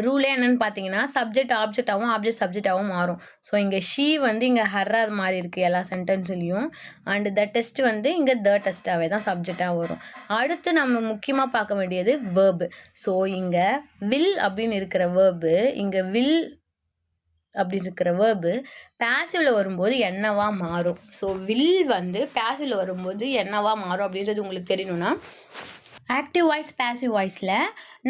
ரூலே என்னன்னு பார்த்தீங்கன்னா சப்ஜெக்ட் ஆப்ஜெக்டாகவும் ஆப்ஜெக்ட் சப்ஜெக்டாகவும் மாறும். ஸோ இங்கே ஷீ வந்து இங்கே ஹர்ரா மாறி இருக்குது எல்லா சென்டென்ஸ்லையும். அண்ட் த டெஸ்ட் வந்து இங்கே த டெஸ்ட்டாகவே தான் சப்ஜெக்டாக வரும். அடுத்து நம்ம முக்கியமாக பார்க்க வேண்டியது வேர்பு. ஸோ இங்கே வில் அப்படின்னு இருக்கிற வேர்பு, இங்கே வில் அப்படின்னு இருக்கிற வேர்பு பேசிவில் வரும்போது என்னவா மாறும்? ஸோ வில் வந்து பேசிவில் வரும்போது என்னவா மாறும் அப்படின்றது உங்களுக்கு தெரியணும்னா ஆக்டிவ் வாய்ஸ் பேசிவ் வாய்ஸில்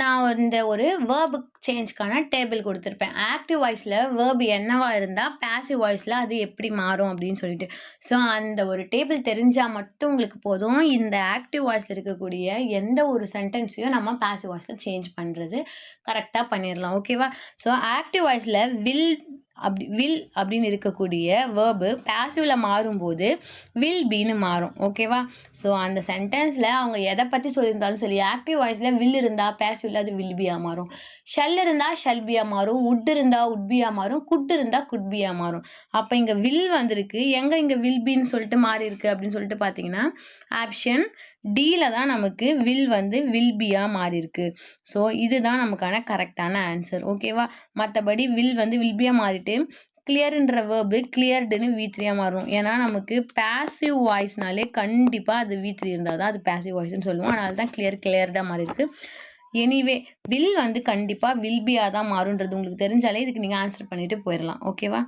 நான் இந்த ஒரு வேர்பு சேஞ்சுக்கான டேபிள் கொடுத்துருப்பேன். ஆக்டிவ் வாய்ஸில் வேர்பு என்னவா இருந்தால் பேசிவ் வாய்ஸில் அது எப்படி மாறும் அப்படின்னு சொல்லிட்டு. ஸோ அந்த ஒரு டேபிள் தெரிஞ்சால் மட்டும் உங்களுக்கு போதும் இந்த ஆக்டிவ் வாய்ஸில் இருக்கக்கூடிய எந்த ஒரு சென்டென்ஸையும் நம்ம பேசிவ் வாய்ஸில் சேஞ்ச் பண்ணுறது கரெக்டாக பண்ணிடலாம். ஓகேவா? ஸோ ஆக்டிவ் வாய்ஸில் வில் அப்படின்னு இருக்கக்கூடிய வேர்பு பேசிவில் மாறும்போது வில் பீன்னு மாறும். ஓகேவா? ஸோ அந்த சென்டென்ஸில் அவங்க எதை பற்றி சொல்லியிருந்தாலும் சரி, ஆக்டிவ் வாய்ஸில் வில் இருந்தால் பேசிவில் அது வில் பியாக மாறும், ஷெல் இருந்தால் ஷெல் பியாக மாறும், உட் இருந்தால் உட் பியாக மாறும், குட் இருந்தால் குட் பியாக மாறும். அப்போ இங்கே வில் வந்திருக்கு, எங்கே இங்கே வில் பின்னு சொல்லிட்டு மாறி இருக்கு அப்படின்னு சொல்லிட்டு பார்த்தீங்கன்னா ஆப்ஷன் டியில் தான் நமக்கு வில் வந்து வில் பியாக மாறி இருக்கு. ஸோ இதுதான் நமக்கான கரெக்டான ஆன்சர். ஓகேவா? மற்றபடி வில் வந்து வில் பியாக மாறிட்டு கிளியர்ன்ற வேர்பு கிளியர்டுன்னு V3 மாறும். ஏன்னா நமக்கு பேசிவ் வாய்ஸ்னாலே கண்டிப்பாக அது V3 இருந்தால் தான் அது பேசிவ் வாய்ஸ்ன்னு சொல்லுவோம். அதனால தான் கிளியர்டாக மாறி இருக்கு. எனிவே வில் வந்து கண்டிப்பாக வில் பியாக தான் மாறுன்றது உங்களுக்கு தெரிஞ்சாலே இதுக்கு நீங்கள் ஆன்சர் பண்ணிட்டு போயிடலாம். ஓகேவா?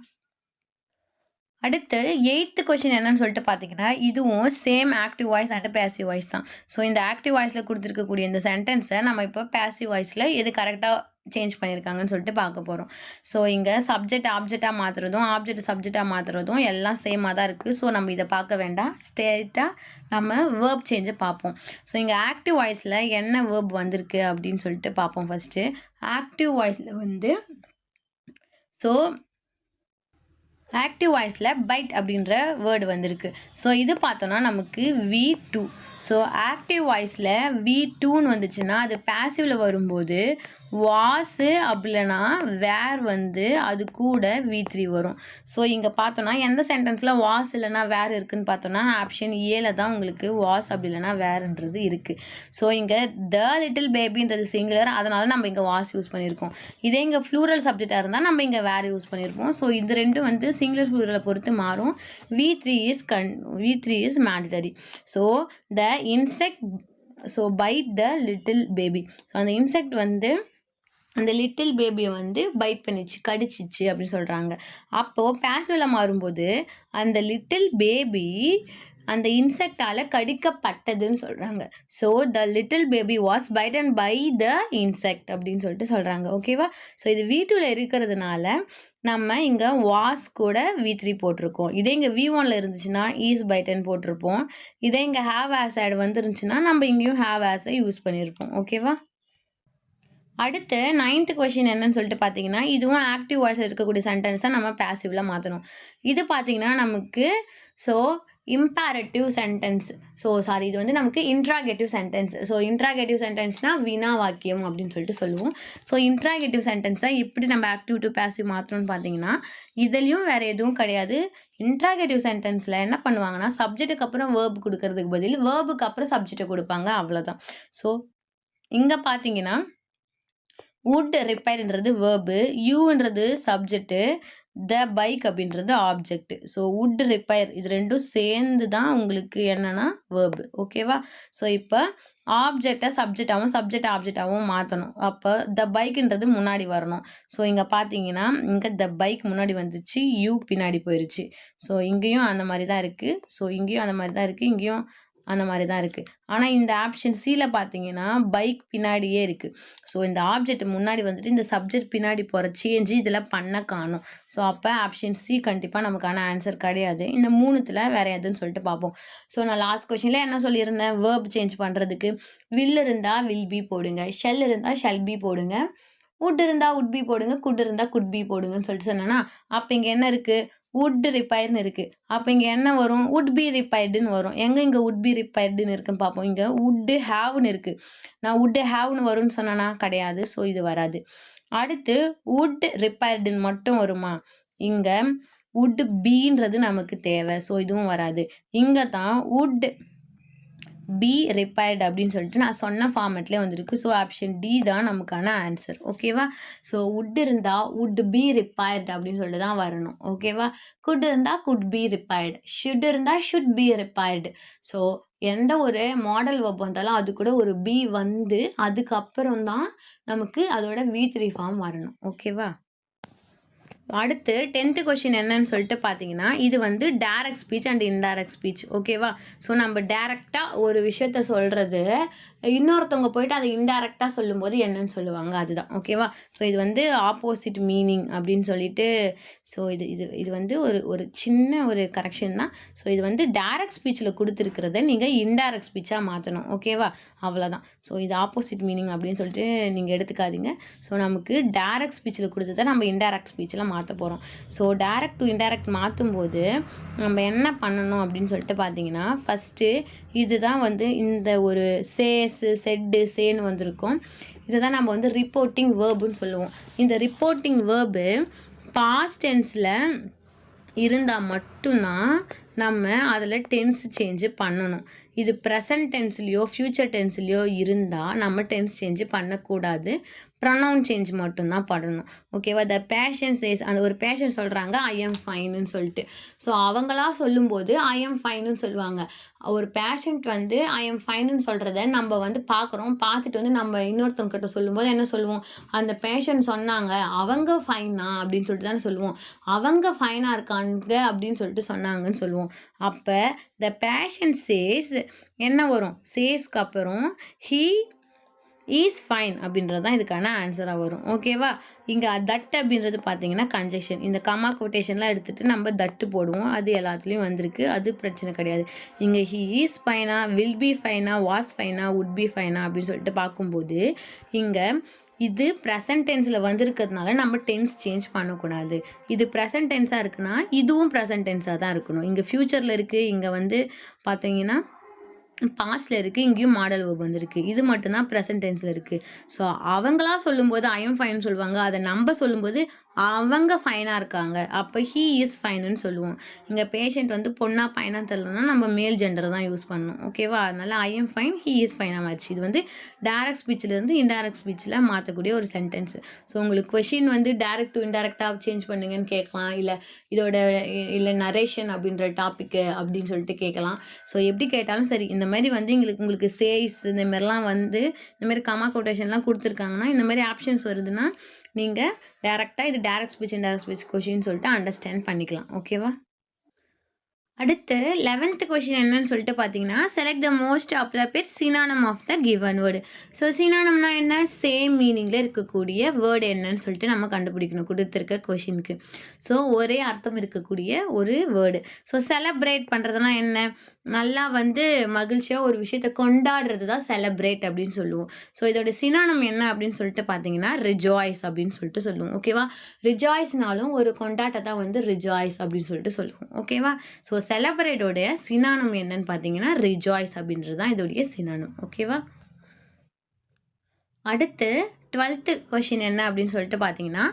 அடுத்து 8th கொஸ்டின் என்னன்னு சொல்லிட்டு பார்த்தீங்கன்னா, இதுவும் same active voice and passive voice தான். ஸோ இந்த ஆக்டிவ் வாய்ஸில் கொடுத்துருக்கக்கூடிய இந்த சென்டென்ஸை நம்ம இப்போ பேசிவ் வாய்ஸில் எது கரெக்டாக சேஞ்ச் பண்ணியிருக்காங்கன்னு சொல்லிட்டு பார்க்க போகிறோம். ஸோ இங்கே சப்ஜெக்ட் ஆப்ஜெக்டாக மாற்றுறதும் ஆப்ஜெக்ட் சப்ஜெக்டாக மாற்றுறதும் எல்லாம் சேமாக தான் இருக்குது. ஸோ நம்ம இதை பார்க்க வேண்டாம், ஸ்ட்ரெயிட்டாக நம்ம வேர்ப் சேஞ்சை பார்ப்போம். ஸோ இங்கே ஆக்டிவ் வாய்ஸில் என்ன வேர்ப் வந்திருக்கு அப்படின்னு சொல்லிட்டு பார்ப்போம். ஃபஸ்ட்டு ஆக்டிவ் வாய்ஸில் வந்து ஸோ ஆக்டிவ் வாய்ஸில் பைட் அப்படின்ற வேர்டு வந்திருக்கு. ஸோ இது பார்த்தோன்னா நமக்கு V2. ஸோ ஆக்டிவ் வாய்ஸில் V2ன்னு வந்துச்சுன்னா அது பேசிவில் வரும்போது வாஸு அப்படின்னா வேர் வந்து அது கூட V3 வரும். ஸோ இங்கே பார்த்தோன்னா எந்த சென்டென்ஸில் வாஸ் இல்லைனா வேர் இருக்குதுன்னு பார்த்தோன்னா ஆப்ஷன் ஏல தான் உங்களுக்கு வாஸ் அப்படி இல்லைனா வேர்ன்றது இருக்குது. ஸோ இங்கே த லிட்டில் பேபின்றது சிங்குலர், அதனால் நம்ம இங்கே வாஸ் யூஸ் பண்ணியிருக்கோம். இதே இங்கே ஃப்ளூரல் சப்ஜெக்டாக இருந்தால் நம்ம இங்கே வேர் யூஸ் பண்ணியிருப்போம். ஸோ இது ரெண்டும் வந்து சிங்குலர் ஃப்ளூரலை பொறுத்து மாறும். V3 is mandatory. So the insect bite the little baby. So அந்த இன்செக்ட் வந்து அந்த லிட்டில் பேபியை வந்து பைட் பண்ணிச்சு, கடிச்சிச்சு அப்படின்னு சொல்கிறாங்க. அப்போது பேசிவில் மாறும்போது அந்த லிட்டில் பேபி அந்த இன்செக்டால் கடிக்கப்பட்டதுன்னு சொல்கிறாங்க. So the little baby was bitten by the insect அப்படின்னு சொல்லிட்டு சொல்கிறாங்க. ஓகேவா? ஸோ இது V2ல் இருக்கிறதுனால நம்ம இங்கே வாஸ் கூட V3 போட்டிருக்கோம். இதே இங்கே V1ல் இருந்துச்சுன்னா ஈஸ் பைட்டன் போட்டிருப்போம். இதே இங்கே ஹேவ் ஆஸ் ஆட் வந்துருந்துச்சுன்னா நம்ம இங்கேயும் ஹேவ் ஆஸை யூஸ் பண்ணியிருப்போம். ஓகேவா? அடுத்து 9th கொஷின் என்னன்னு சொல்லிட்டு பார்த்தீங்கன்னா, இதுவும் ஆக்டிவ் வாய்ஸில் இருக்கக்கூடிய சென்டென்ஸை நம்ம பேசிவில் மாற்றணும். இது பார்த்தீங்கன்னா நமக்கு இம்பேரட்டிவ் சென்டென்ஸ். இது வந்து நமக்கு இன்ட்ராகேட்டிவ் சென்டென்ஸ். இன்ட்ராகேட்டிவ் சென்டென்ஸ்னால் வினா வாக்கியம் அப்படின்னு சொல்லிட்டு சொல்லுவோம். இன்ட்ராகேட்டிவ் சென்டென்ஸை எப்படி நம்ம ஆக்டிவ் டு பேசிவ் மாற்றணும்னு பார்த்தீங்கன்னா, இதுலேயும் வேறு எதுவும் கிடையாது. இன்ட்ராகேட்டிவ் சென்டென்ஸில் என்ன பண்ணுவாங்கன்னா, சப்ஜெக்ட்டுக்கு அப்புறம் வேர்பு கொடுக்கறதுக்கு பதில் வேர்புக்கு அப்புறம் சப்ஜெக்டை கொடுப்பாங்க, அவ்வளோதான். இங்கே பார்த்தீங்கன்னா would ரிப்பேர்ன்றது வேர்பு, யூன்றது சப்ஜெக்ட்டு, த பைக் அப்படின்றது ஆப்ஜெக்ட். would ரிப்பேர் இது ரெண்டும் சேர்ந்து தான் உங்களுக்கு என்னன்னா வேர்பு. ஓகேவா? இப்போ ஆப்ஜெக்டை சப்ஜெக்டாகவும் சப்ஜெக்ட் ஆப்ஜெக்டாகவும் மாற்றணும். அப்போ த பைக்குன்றது முன்னாடி வரணும். இங்கே பார்த்தீங்கன்னா இங்கே த பைக் முன்னாடி வந்துச்சு, யூ பின்னாடி போயிடுச்சு. இங்கேயும் அந்த மாதிரி தான் இருக்குது. இங்கேயும் அந்த மாதிரி தான் இருக்குது, இங்கேயும் அந்த மாதிரி தான் இருக்குது. ஆனால் இந்த ஆப்ஷன் சியில் பார்த்தீங்கன்னா பைக் பின்னாடியே இருக்குது. இந்த ஆப்ஜெக்ட் முன்னாடி வந்துட்டு இந்த சப்ஜெக்ட் பின்னாடி போகிற சேஞ்சு இதில் பண்ண காணும். அப்போ ஆப்ஷன் சி கண்டிப்பாக நமக்கான ஆன்சர் கிடையாது. இந்த 3த்தில் வேறு எதுன்னு சொல்லிட்டு பார்ப்போம். நான் லாஸ்ட் கொஸ்டினில் என்ன சொல்லியிருந்தேன், வேர்ப் சேஞ்ச் பண்ணுறதுக்கு வில் இருந்தால் வில் பி போடுங்க, ஷெல் இருந்தால் ஷெல் பி போடுங்க, would இருந்தால் would be போடுங்க, could இருந்தால் could be போடுங்கன்னு சொல்லிட்டு சொன்னேன்னா, அப்போ இங்கே என்ன இருக்குது, would ரிப்பேர்னு இருக்குது. அப்போ இங்கே என்ன வரும், would be repairedன்னு வரும். இங்கே would be repairedன்னு இருக்குன்னு பார்ப்போம். இங்கே would haveன்னு இருக்குது. நான் would haveன்னு வரும்னு சொன்னேன்னா கிடையாது. இது வராது. அடுத்து would repairedன்னு மட்டும் வருமா, இங்கே would beன்றது நமக்கு தேவை. இதுவும் வராது. இங்கே தான் would பி ரிப்பேர்டு அப்படின்னு சொல்லிட்டு நான் சொன்ன ஃபார்மேட்லேயே வந்திருக்கு. ஆப்ஷன் டி தான் நமக்கான ஆன்சர். ஓகேவா? would இருந்தால் would be repaired அப்படின்னு சொல்லிட்டு தான் வரணும். ஓகேவா? could இருந்தால் could be repaired, should இருந்தால் should be repaired. எந்த ஒரு மாடல் வெர்ப் வந்தாலும் அது கூட ஒரு பி வந்து அதுக்கப்புறம் தான் நமக்கு அதோட V3 ஃபார்ம் வரணும். ஓகேவா? அடுத்து 10th கொஷின் என்னன்னு சொல்லிட்டு பார்த்தீங்கன்னா, இது வந்து direct speech and indirect speech. ஓகேவா? நம்ம டைரெக்டாக ஒரு விஷயத்த சொல்கிறது, இன்னொருத்தவங்க போயிட்டு அதை இன்டைரக்டாக சொல்லும்போது என்னன்னு சொல்லுவாங்க, அதுதான். ஓகேவா? இது வந்து ஆப்போசிட் மீனிங் அப்படின்னு சொல்லிட்டு இது வந்து ஒரு சின்ன ஒரு கரெக்ஷன் தான். இது வந்து டைரக்ட் ஸ்பீச்சில் கொடுத்துருக்கிறத நீங்கள் இன்டைரக்ட் ஸ்பீச்சாக மாற்றணும். ஓகேவா? அவ்வளோதான். இது ஆப்போசிட் மீனிங் அப்படின்னு சொல்லிட்டு நீங்கள் எடுத்துக்காதீங்க. நமக்கு டைரக்ட் ஸ்பீச்சில் கொடுத்ததை நம்ம இன்டைரக்ட் ஸ்பீச்சில் மாற்ற போகிறோம். டைரக்ட் டு இன்டைரக்ட் மாற்றும்போது நம்ம என்ன பண்ணணும் அப்படின்னு சொல்லிட்டு பார்த்தீங்கன்னா, ஃபஸ்ட்டு இதுதான் வந்து இந்த ஒரு சேஸு செட்டு சேன்னு வந்திருக்கும். இதை தான் நம்ம வந்து ரிப்போர்ட்டிங் வேர்புன்னு சொல்லுவோம். இந்த ரிப்போர்ட்டிங் வேர்பு பாஸ்ட் டென்ஸில் இருந்தால் மட்டும்தான் நம்ம அதில் டென்ஸ் சேஞ்ச் பண்ணணும். இது ப்ரெசன்ட் டென்ஸ்லையோ ஃப்யூச்சர் டென்ஸ்லையோ இருந்தால் நம்ம டென்ஸ் சேஞ்ச் பண்ணக்கூடாது, ப்ரொனவுன் சேஞ்ச் மட்டும்தான் பண்ணணும். ஓகேவா? த பேஷன் சேஸ், அந்த ஒரு பேஷன் சொல்கிறாங்க ஐ எம் ஃபைனுன்னு சொல்லிட்டு. ஸோ அவங்களா சொல்லும்போது ஐ எம் ஃபைனுன்னு சொல்லுவாங்க. ஒரு பேஷண்ட் வந்து ஐ எம் ஃபைனுன்னு சொல்கிறத நம்ம வந்து பார்க்குறோம், பார்த்துட்டு வந்து நம்ம இன்னொருத்தவங்கிட்ட சொல்லும்போது என்ன சொல்லுவோம்? அந்த பேஷண்ட் சொன்னாங்க அவங்க ஃபைனா அப்படின்னு சொல்லிட்டு தானே சொல்லுவோம். அவங்க ஃபைனாக இருக்காங்க அப்படின்னு சொல்லிட்டு சொன்னாங்கன்னு சொல்லுவோம். அப்போ த பேஷண்ட் சேஸ் என்ன வரும்? சேஸ்க்கு அப்புறம் ஹீ இஸ் ஃபைன் அப்படின்றது தான் இதுக்கான ஆன்சராக வரும். ஓகேவா? இங்கே தட் அப்படின்றது பார்த்தீங்கன்னா கன்ஜெக்ஷன். இந்த கமா கொட்டேஷன்லாம் எடுத்துகிட்டு நம்ம தட்டு போடுவோம், அது எல்லாத்துலேயும் வந்திருக்கு, அது பிரச்சனை கிடையாது. இங்கே he is fined, will be fined, was fined, would be fined அப்படின்னு சொல்லிட்டு பார்க்கும்போது இங்கே இது ப்ரெசன்ட் டென்ஸில் வந்திருக்கிறதுனால நம்ம டென்ஸ் சேஞ்ச் பண்ணக்கூடாது. இது ப்ரெசன்ட் டென்ஸாக இருக்குன்னா இதுவும் ப்ரெசன்ட் டென்ஸாக தான் இருக்கணும். இங்கே ஃப்யூச்சரில் இருக்குது, இங்கே வந்து பார்த்தீங்கன்னா பாஸ்டில் இருக்குது, இங்கேயும் மாடல் வேர்ப் வந்திருக்கு. இது மட்டும்தான் ப்ரெசன்ட் டென்ஸில் இருக்குது. ஸோ அவங்களா சொல்லும்போது ஐ எம் ஃபைன் சொல்லுவாங்க, அதை நம்ம சொல்லும்போது அவங்க ஃபைனாக இருக்காங்க, அப்போ ஹீ இஸ் ஃபைனுன்னு சொல்லுவோம். இங்கே பேஷண்ட் வந்து பொண்ணா பையனா தெரியலன்னா நம்ம மேல் ஜெண்டரை தான் யூஸ் பண்ணணும். ஓகேவா? அதனால் I am fine, he is ஃபைனாக மாறிச்சு. இது வந்து டைரக்ட் ஸ்பீச்சிலேருந்து இன்டைரக்ட் ஸ்பீச்சில் மாற்றக்கூடிய ஒரு சென்டென்ஸ். ஸோ உங்களுக்கு கொஷின் வந்து டைரக்ட் டு இன்டைரக்டாக சேஞ்ச் பண்ணுங்கன்னு கேட்கலாம், இல்லை நரேஷன் அப்படின்ற டாப்பிக்கு அப்படின்னு சொல்லிட்டு கேட்கலாம். ஸோ எப்படி கேட்டாலும் சரி, இந்த மாதிரி வந்து உங்களுக்கு சேஸ் இந்த மாதிரிலாம் வந்து இந்த மாதிரி கமா கொட்டேஷன்லாம் கொடுத்துருக்காங்கன்னா இந்த மாதிரி ஆப்ஷன்ஸ் வருதுன்னா நீங்கள் டேரெக்டாக இது direct speech indirect speech question சொல்லிட்டு அண்டர்ஸ்டாண்ட் பண்ணிக்கலாம். ஓகேவா? அடுத்து 11th கொஷின் என்னன்னு சொல்லிட்டு பார்த்தீங்கன்னா select the most appropriate synonym of the given word. So சினானம்னா என்ன? சேம் மீனிங்கில் இருக்கக்கூடிய வேர்டு என்னன்னு சொல்லிட்டு நம்ம கண்டுபிடிக்கணும் கொடுத்துருக்க கொஷினுக்கு. ஸோ ஒரே அர்த்தம் இருக்கக்கூடிய ஒரு வேர்டு. ஸோ செலப்ரேட் பண்ணுறதுனா என்ன? நல்லா வந்து மகிழ்ச்சியாக ஒரு விஷயத்தை கொண்டாடுறது தான் செலப்ரேட் அப்படின்னு சொல்லுவோம். ஸோ இதோட சினானம் என்ன அப்படின்னு சொல்லிட்டு பார்த்தீங்கன்னா ரிஜாய்ஸ் அப்படின்னு சொல்லிட்டு சொல்லுவோம். ஓகேவா? ரிஜாய்ஸ்னாலும் ஒரு கொண்டாட்டத்தை வந்து ரிஜாய்ஸ் அப்படின்னு சொல்லிட்டு சொல்லுவோம். ஓகேவா? ஸோ செலப்ரேட்டோடைய சினானம் என்னன்னு பார்த்தீங்கன்னா ரிஜாய்ஸ் அப்படின்றது தான் இதோடைய சினானம். ஓகேவா? அடுத்து 12th கொஷின் என்ன அப்படின்னு சொல்லிட்டு பார்த்தீங்கன்னா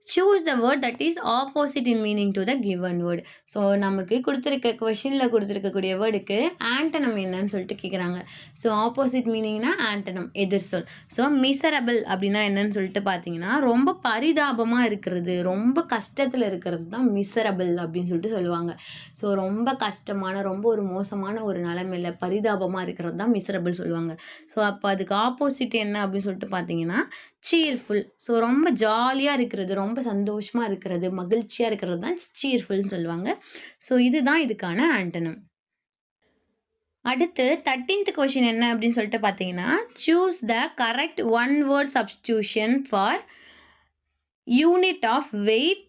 choose the word that is opposite in meaning to the given word. So நமக்கு கொடுத்துருக்க கொஷினில் கொடுத்துருக்கக்கூடிய வேர்டுக்கு ஆண்டனம் என்னன்னு சொல்லிட்டு கேட்குறாங்க. ஸோ ஆப்போசிட் மீனிங்னா ஆண்டனம், எதிர் சொல். ஸோ மிசரபிள் அப்படின்னா என்னன்னு சொல்லிட்டு பார்த்தீங்கன்னா ரொம்ப பரிதாபமாக இருக்கிறது, ரொம்ப கஷ்டத்தில் இருக்கிறது தான் மிசரபிள் அப்படின்னு சொல்லிட்டு சொல்லுவாங்க. ஸோ ரொம்ப கஷ்டமான, ரொம்ப ஒரு மோசமான ஒரு நிலைமையில் பரிதாபமாக இருக்கிறது தான் மிசரபிள் சொல்லுவாங்க. ஸோ அப்போ அதுக்கு ஆப்போசிட் என்ன அப்படின்னு சொல்லிட்டு பார்த்தீங்கன்னா சீர்ஃபுல். ஸோ ரொம்ப ஜாலியாக இருக்கிறது, ரொம்ப சந்தோஷமாக இருக்கிறது, மகிழ்ச்சியாக இருக்கிறது தான் சீர்ஃபுல்னு சொல்லுவாங்க. ஸோ இதுதான் இதுக்கான ஆண்டனம். அடுத்து 13th கொஷின் என்ன அப்படின்னு சொல்லிட்டு பார்த்தீங்கன்னா choose the correct one word substitution for unit of weight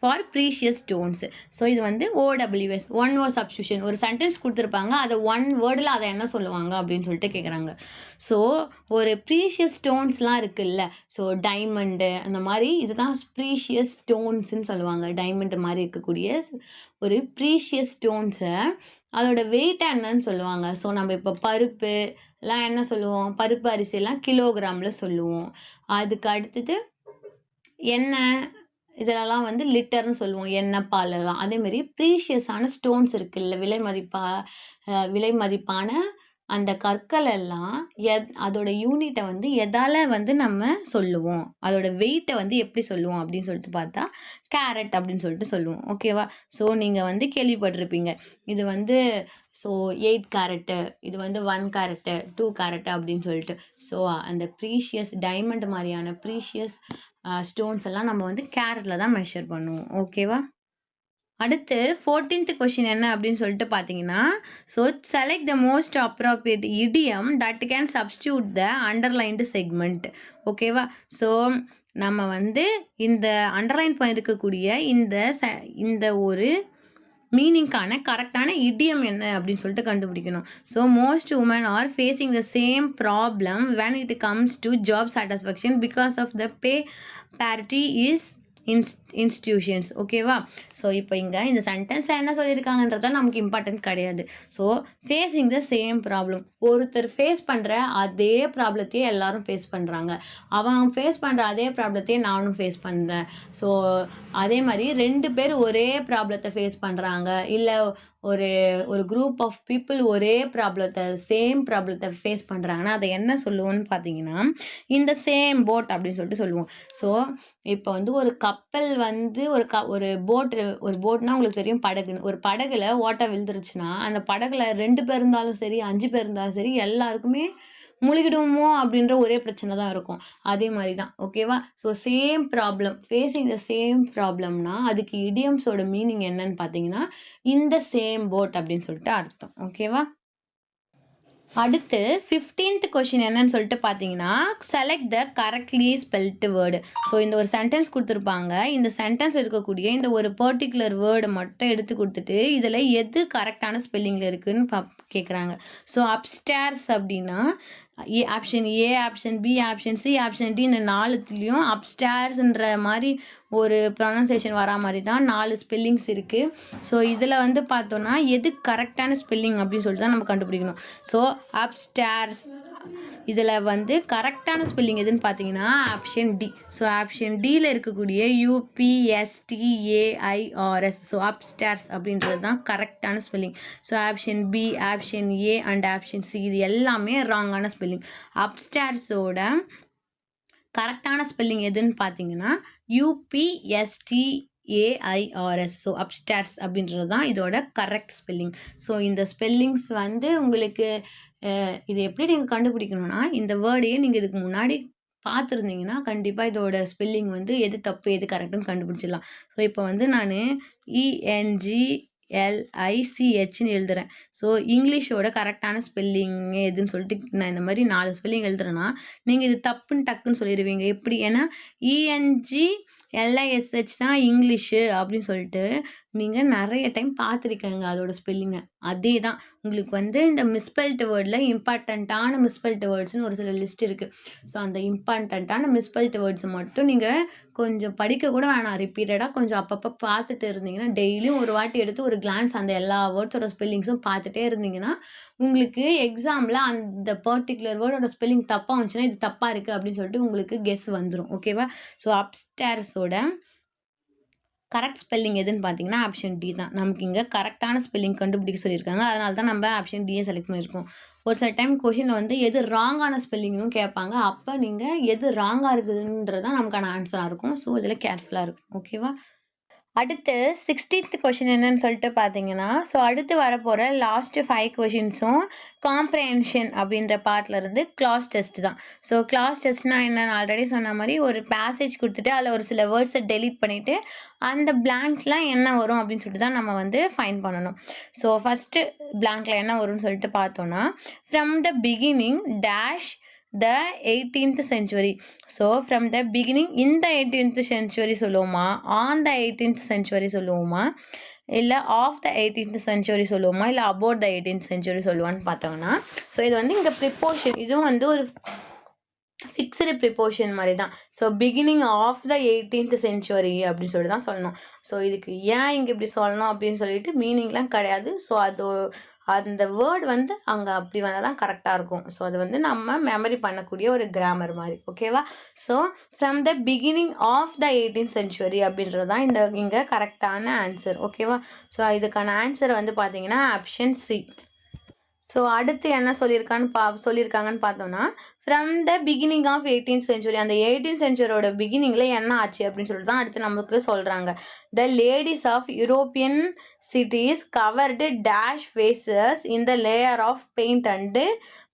for precious stones. So இது வந்து OWS, ஒன் வேர்ட் சப்ஸ்டியூஷன். ஒரு சென்டென்ஸ் கொடுத்துருப்பாங்க, அதை ஒன் வேர்டில் அதை என்ன சொல்லுவாங்க அப்படின்னு சொல்லிட்டு கேட்குறாங்க. ஸோ ஒரு ப்ரீஷியஸ் ஸ்டோன்ஸ்லாம் இருக்குல்ல, ஸோ டைமண்டு அந்த மாதிரி இதுதான் ப்ரீஷியஸ் ஸ்டோன்ஸ்ன்னு சொல்லுவாங்க. டைமண்டு மாதிரி இருக்கக்கூடிய ஒரு ப்ரீஷியஸ் ஸ்டோன்ஸை அதோட வெயிட் என்னன்னு சொல்லுவாங்க. ஸோ நம்ம இப்போ பருப்பு எல்லாம் என்ன சொல்லுவோம்? பருப்பு அரிசியெல்லாம் கிலோகிராமில் சொல்லுவோம். அதுக்கு அடுத்தது எண்ணெய் இதெல்லாம் வந்து லிட்டர்னு சொல்லுவோம், எண்ணெய் பாலெல்லாம். அதேமாரி ப்ரீஷியஸான ஸ்டோன்ஸ் இருக்குல்ல, விலை மதிப்பான அந்த கற்கள் எல்லாம் அதோட யூனிட்டை வந்து எதால் வந்து நம்ம சொல்லுவோம், அதோட வெயிட்டை வந்து எப்படி சொல்லுவோம் அப்படின்னு சொல்லிட்டு பார்த்தா கேரட் அப்படின்னு சொல்லிட்டு சொல்லுவோம். ஓகேவா? ஸோ நீங்கள் வந்து கேள்விப்பட்டிருப்பீங்க, இது வந்து ஸோ 8 கேரட்டு, இது வந்து 1 கேரட்டு, 2 கேரட்டு அப்படின்னு சொல்லிட்டு. ஸோ அந்த ப்ரீஷியஸ் டைமண்ட் மாதிரியான ப்ரீஷியஸ் ஸ்டோன்ஸ் எல்லாம் நம்ம வந்து கேரட்டில் தான் மெஷர் பண்ணுவோம். ஓகேவா? அடுத்து 14th கொஷின் என்ன அப்படின்னு சொல்லிட்டு பார்த்தீங்கன்னா so select the most appropriate idiom that can substitute the underlined segment. ஓகேவா? ஸோ நம்ம வந்து இந்த அண்டர்லைன் பண்ணியிருக்கக்கூடிய இந்த ஒரு மீனிங்கான கரெக்டான இடியம் என்ன அப்படின்னு சொல்லிட்டு கண்டுபிடிக்கணும். So most women are facing the same problem when it comes to job satisfaction because of the pay parity is institutions. ஓகேவா? ஸோ இப்போ இங்கே இந்த சென்டென்ஸில் என்ன சொல்லியிருக்காங்கன்றதா நமக்கு இம்பார்ட்டன்ட் கிடையாது. So facing the same problem, ஒருத்தர் ஃபேஸ் பண்ணுற அதே ப்ராப்ளத்தையே எல்லாரும் ஃபேஸ் பண்ணுறாங்க. அவன் ஃபேஸ் பண்ணுற அதே ப்ராப்ளத்தையே நானும் ஃபேஸ் பண்ணுறேன். ஸோ அதே மாதிரி 2 பேர் ஒரே ப்ராப்ளத்தை ஃபேஸ் பண்ணுறாங்க, இல்லை ஒரு ஒரு குரூப் ஆஃப் பீப்புள் ஒரே சேம் ப்ராப்ளத்தை ஃபேஸ் பண்ணுறாங்கன்னா அதை என்ன சொல்லுவோம்னு பார்த்தீங்கன்னா இந்த சேம் போட் அப்படின்னு சொல்லிட்டு சொல்லுவோம். ஸோ இப்போ வந்து ஒரு கப்பல் வந்து ஒரு போட்னா உங்களுக்கு தெரியும் படகுன்னு. ஒரு படகுல ஓட்டை விழுந்துருச்சுன்னா அந்த படகுல 2 பேர் இருந்தாலும் சரி 5 பேர் இருந்தாலும் சரி எல்லாருக்குமே முழுகிடுமோ அப்படின்ற ஒரே பிரச்சனை தான் இருக்கும். அதே மாதிரி தான். ஓகேவா? So same problem, facing the same ப்ராப்ளம்னா அதுக்கு இடியம்ஸோட மீனிங் என்னன்னு பார்த்தீங்கன்னா இந்த சேம் போட் அப்படின்னு சொல்லிட்டு அர்த்தம். ஓகேவா? அடுத்து 15th கொஷின் என்னன்னு சொல்லிட்டு பார்த்தீங்கன்னா செலக்ட் த கரெக்ட்லி ஸ்பெல்ட் வேர்டு. ஸோ இந்த ஒரு சென்டென்ஸ் கொடுத்துருப்பாங்க. இந்த சென்டென்ஸ் இருக்கக்கூடிய இந்த ஒரு பர்டிகுலர் வேர்டை மட்டும் எடுத்து கொடுத்துட்டு இதில் எது கரெக்டான ஸ்பெல்லிங்கில் இருக்குதுன்னு கேட்குறாங்க. ஸோ அப்ஸ்டேர்ஸ் அப்படின்னா option A, option B, option C, option D, இந்த 4த்துலேயும் அப்ஸ்டேர்ஸ்ன்ற மாதிரி ஒரு ப்ரொனன்சியேஷன் வரா மாதிரி தான் 4 ஸ்பெல்லிங்ஸ் இருக்குது. ஸோ இதில் வந்து பார்த்தோன்னா எது கரெக்டான ஸ்பெல்லிங் அப்படின்னு சொல்லிட்டு தான் நம்ம கண்டுபிடிக்கணும். ஸோ அப்ஸ்டேர்ஸ் இதில் வந்து கரெக்டான ஸ்பெல்லிங் எதுன்னு பார்த்தீங்கன்னா ஆப்ஷன் டி. ஸோ ஆப்ஷன் டியில் இருக்கக்கூடிய UPSTAIRS, ஸோ அப்ஸ்டேர்ஸ் அப்படின்றது தான் கரெக்டான spelling. So option B, option A and option C இது எல்லாமே ராங்கான ஸ்பெல்லிங். அப்ஸ்டேர்ஸோட கரெக்டான ஸ்பெல்லிங் எதுன்னு பார்த்தீங்கன்னா UPSTAIRS. ஸோ அப்ஸ்டேர்ஸ் அப்படின்றது தான் இதோட கரெக்ட் ஸ்பெல்லிங். ஸோ இந்த ஸ்பெல்லிங்ஸ் வந்து உங்களுக்கு இது எப்படி நீங்கள் கண்டுபிடிக்கணும்னா இந்த வேர்டையே நீங்கள் இதுக்கு முன்னாடி பார்த்துருந்தீங்கன்னா கண்டிப்பாக இதோட ஸ்பெல்லிங் வந்து எது தப்பு எது கரெக்டுன்னு கண்டுபிடிச்சிடலாம். ஸோ இப்போ வந்து நான் ENGLICHன்னு எழுதுறேன். ஸோ இங்கிலீஷோட கரெக்டான ஸ்பெல்லிங் எதுன்னு சொல்லிட்டு நான் இந்த மாதிரி 4 ஸ்பெல்லிங் எழுதுறேன்னா நீங்கள் இது தப்புன்னு டக்குன்னு சொல்லிடுவீங்க. எப்படி? ஏன்னா ENGLISH தான் இங்கிலீஷு அப்படின்னு சொல்லிட்டு நீங்கள் நிறைய டைம் பார்த்துருக்கீங்க அதோட ஸ்பெல்லிங்கை. அதே தான் உங்களுக்கு வந்து இந்த மிஸ்பெல்ட் வேர்டில் இம்பார்ட்டண்ட்டான மிஸ்பெல்ட் வேர்ட்ஸ்னு ஒரு சில லிஸ்ட் இருக்குது. ஸோ அந்த இம்பார்ட்டண்ட்டான மிஸ்பெல்ட் வேர்ட்ஸை மட்டும் நீங்கள் கொஞ்சம் படிக்க கூட வேணாம், ரிப்பீட்டடாக கொஞ்சம் அப்பப்போ பார்த்துட்டு இருந்தீங்கன்னா டெய்லியும் ஒரு வாட்டி எடுத்து ஒரு கிளான்ஸ் அந்த எல்லா வேர்ட்ஸோட ஸ்பெல்லிங்ஸும் பார்த்துட்டே இருந்தீங்கன்னா உங்களுக்கு எக்ஸாமில் அந்த பர்டிகுலர் வேர்டோட ஸ்பெல்லிங் தப்பாக வந்துச்சுன்னா இது தப்பாக இருக்குது அப்படின்னு சொல்லிட்டு உங்களுக்கு கெஸ் வந்துடும். ஓகேவா? ஸோ அப்ஸ்டேர்ஸோட கரெக்ட் ஸ்பெல்லிங் எதுன்னு பார்த்தீங்கன்னா ஆப்ஷன் டி தான். நமக்கு இங்கே கரெக்டான ஸ்பெல்லிங் கண்டுபிடிக்க சொல்லியிருக்காங்க. அதனால தான் நம்ம ஆப்ஷன் டியை செலக்ட் பண்ணியிருக்கோம். ஒரு சில டைம் கொஷினில் வந்து எது ராங்கான ஸ்பெல்லிங்னு கேட்பாங்க. அப்போ நீங்கள் எது ராங்காக இருக்குதுன்றது தான் நமக்கான ஆன்சராக இருக்கும். ஸோ இதில் கேர்ஃபுல்லாக இருக்கும். ஓகேவா? அடுத்து 16th கொஷின் என்னன்னு சொல்லிட்டு பார்த்தீங்கன்னா ஸோ அடுத்து வரப்போகிற லாஸ்ட்டு 5 கொஷின்ஸும் காம்ப்ரஹென்ஷன் அப்படின்ற பார்ட்டில் இருந்து கிளாஸ் டெஸ்ட் தான். ஸோ கிளாஸ் டெஸ்ட்னா என்னன்னு ஆல்ரெடி சொன்ன மாதிரி ஒரு பேசேஜ் கொடுத்துட்டு அதில் ஒரு சில வேர்ட்ஸை டெலீட் பண்ணிவிட்டு அந்த பிளாங்க்ஸ்லாம் என்ன வரும் அப்படின்னு சொல்லிட்டு தான் நம்ம வந்து ஃபைண்ட் பண்ணணும். ஸோ ஃபஸ்ட்டு பிளாங்க்ல என்ன வரும்னு சொல்லிட்டு பார்த்தோன்னா from the beginning dash the 18th century. So from the beginning in the 18th century சொல்லுவோமா, on the 18th century சொல்லுவோமா, இல்லை ஆஃப் த 18th century சொல்லுவோமா, இல்லை அபவுட் த 18th century சொல்லுவான்னு பார்த்தோம்னா ஸோ இது வந்து இங்கே ப்ரிப்போர்ஷன், இதுவும் வந்து ஒரு ஃபிக்ஸ்டு ப்ரிப்போர்ஷன் மாதிரி தான். So beginning of the 18th century அப்படின்னு சொல்லிட்டு தான் சொல்லணும். ஸோ இதுக்கு ஏன் இங்கே இப்படி சொல்லணும் அப்படின்னு சொல்லிட்டு மீனிங்லாம் கிடையாது. ஸோ அந்த வேர்டு வந்து அங்கே அப்படி வந்தால் தான் கரெக்டாக இருக்கும். ஸோ அது வந்து நம்ம மெமரி பண்ணக்கூடிய ஒரு கிராமர் மாதிரி. ஓகேவா? So from the beginning of the 18th century அப்படின்றது தான் இங்கே கரெக்டான ஆன்சர். ஓகேவா? ஸோ இதுக்கான ஆன்சர் வந்து பார்த்தீங்கன்னா ஆப்ஷன் சி. ஸோ அடுத்து என்ன சொல்லியிருக்காங்கன்னு பார்த்தோம்னா from the beginning of 18th century, அந்த 18th centuryயோட பிகினிங்கில் என்ன ஆச்சு அப்படின்னு சொல்லிட்டு தான் அடுத்து நமக்கு சொல்கிறாங்க. The ladies of European cities covered dash faces in the layer of paint and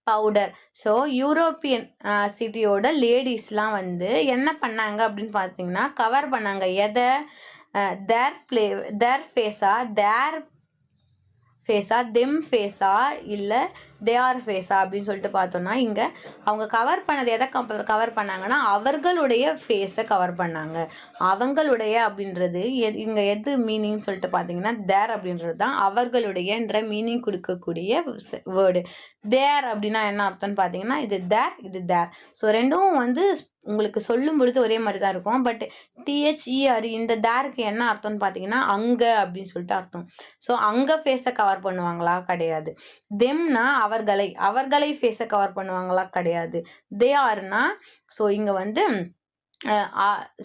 powder. So European சிட்டியோட லேடிஸ்லாம் வந்து என்ன பண்ணாங்க அப்படின்னு பார்த்தீங்கன்னா கவர் பண்ணாங்க. எதை? தேர் ஃபேஸா, தெம் ஃபேஸா, இல்லை தேர் ஃபேஸா அப்படின்னு சொல்லிட்டு பார்த்தோன்னா இங்கே அவங்க கவர் பண்ணது எதை கவர் பண்ணாங்கன்னா அவர்களுடைய ஃபேஸை கவர் பண்ணாங்க. அவங்களுடைய அப்படின்றது இங்கே எது மீனிங் சொல்லிட்டு பார்த்தீங்கன்னா தேர் அப்படின்றது தான் அவர்களுடையன்ற மீனிங் கொடுக்கக்கூடிய வேர்டு. தேர் அப்படின்னா என்ன அர்த்தம்னு பார்த்தீங்கன்னா இது தேர், இது தேர். ஸோ ரெண்டும் வந்து உங்களுக்கு சொல்லும் பொழுது ஒரே மாதிரி தான் இருக்கும். பட் THERE இந்த தேருக்கு என்ன அர்த்தம்னு பார்த்தீங்கன்னா அங்க அப்படின்னு சொல்லிட்டு அர்த்தம். ஸோ அங்க ஃபேஸை கவர் பண்ணுவாங்களா? கிடையாது. தெம்னா அவர்களை ஃபேஸை கவர் பண்ணுவாங்களா? கிடையாது. தே ஆர்னா ஸோ இங்க வந்து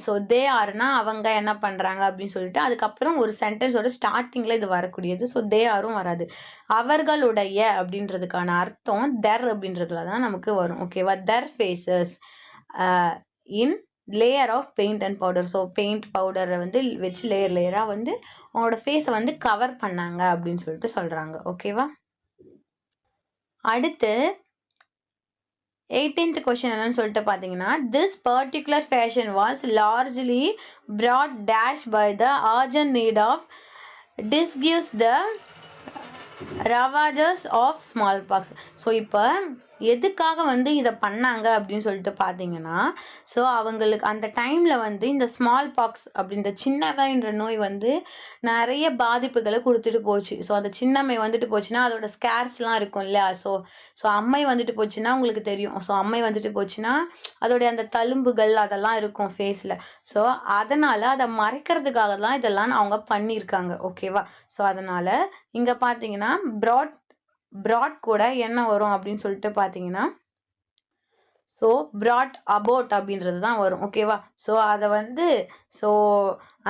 ஸோ தே ஆர்னா அவங்க என்ன பண்றாங்க அப்படின்னு சொல்லிட்டு அதுக்கப்புறம் ஒரு சென்டென்ஸோட ஸ்டார்டிங்ல இது வரக்கூடியது. ஸோ தே ஆரும் வராது. அவர்களுடைய அப்படின்றதுக்கான அர்த்தம் தெர் அப்படின்றதுல தான் நமக்கு வரும். ஓகேவா? Their faces in layer of paint and powder. So paint பவுடரை வந்து வச்சு லேயராக வந்து அவங்களோட ஃபேஸை வந்து கவர் பண்ணாங்க அப்படின்னு சொல்லிட்டு சொல்றாங்க. ஓகேவா? அடுத்து 18th கொஸ்டின் என்னன்னு சொல்லிட்டு பார்த்தீங்கன்னா this particular fashion was largely brought dash by the urgent need of disguise the ravages of smallpox. So இப்போ எதுக்காக வந்து இதை பண்ணாங்க அப்படின்னு சொல்லிட்டு பார்த்தீங்கன்னா ஸோ அவங்களுக்கு அந்த டைமில் வந்து இந்த ஸ்மால் பாக்ஸ் அப்படின்ற சின்னவைன்ற நோய் வந்து நிறைய பாதிப்புகளை கொடுத்துட்டு போச்சு. ஸோ அந்த சின்னம்மை வந்துட்டு போச்சுன்னா அதோட ஸ்கேர்ஸ்லாம் இருக்கும் இல்லையா? ஸோ அம்மை வந்துட்டு போச்சுன்னா உங்களுக்கு தெரியும். ஸோ அம்மை வந்துட்டு போச்சுன்னா அதோடைய அந்த தழும்புகள் அதெல்லாம் இருக்கும் ஃபேஸில். ஸோ அதனால் அதை மறைக்கிறதுக்காக தான் இதெல்லாம் அவங்க பண்ணியிருக்காங்க. ஓகேவா? ஸோ அதனால் இங்கே பார்த்தீங்கன்னா ப்ராட் கூட என்ன வரும் அப்படின்னு சொல்லிட்டு பார்த்தீங்கன்னா ஸோ ப்ராட் அபவுட் அப்படின்றது தான் வரும். ஓகேவா? ஸோ அதை வந்து ஸோ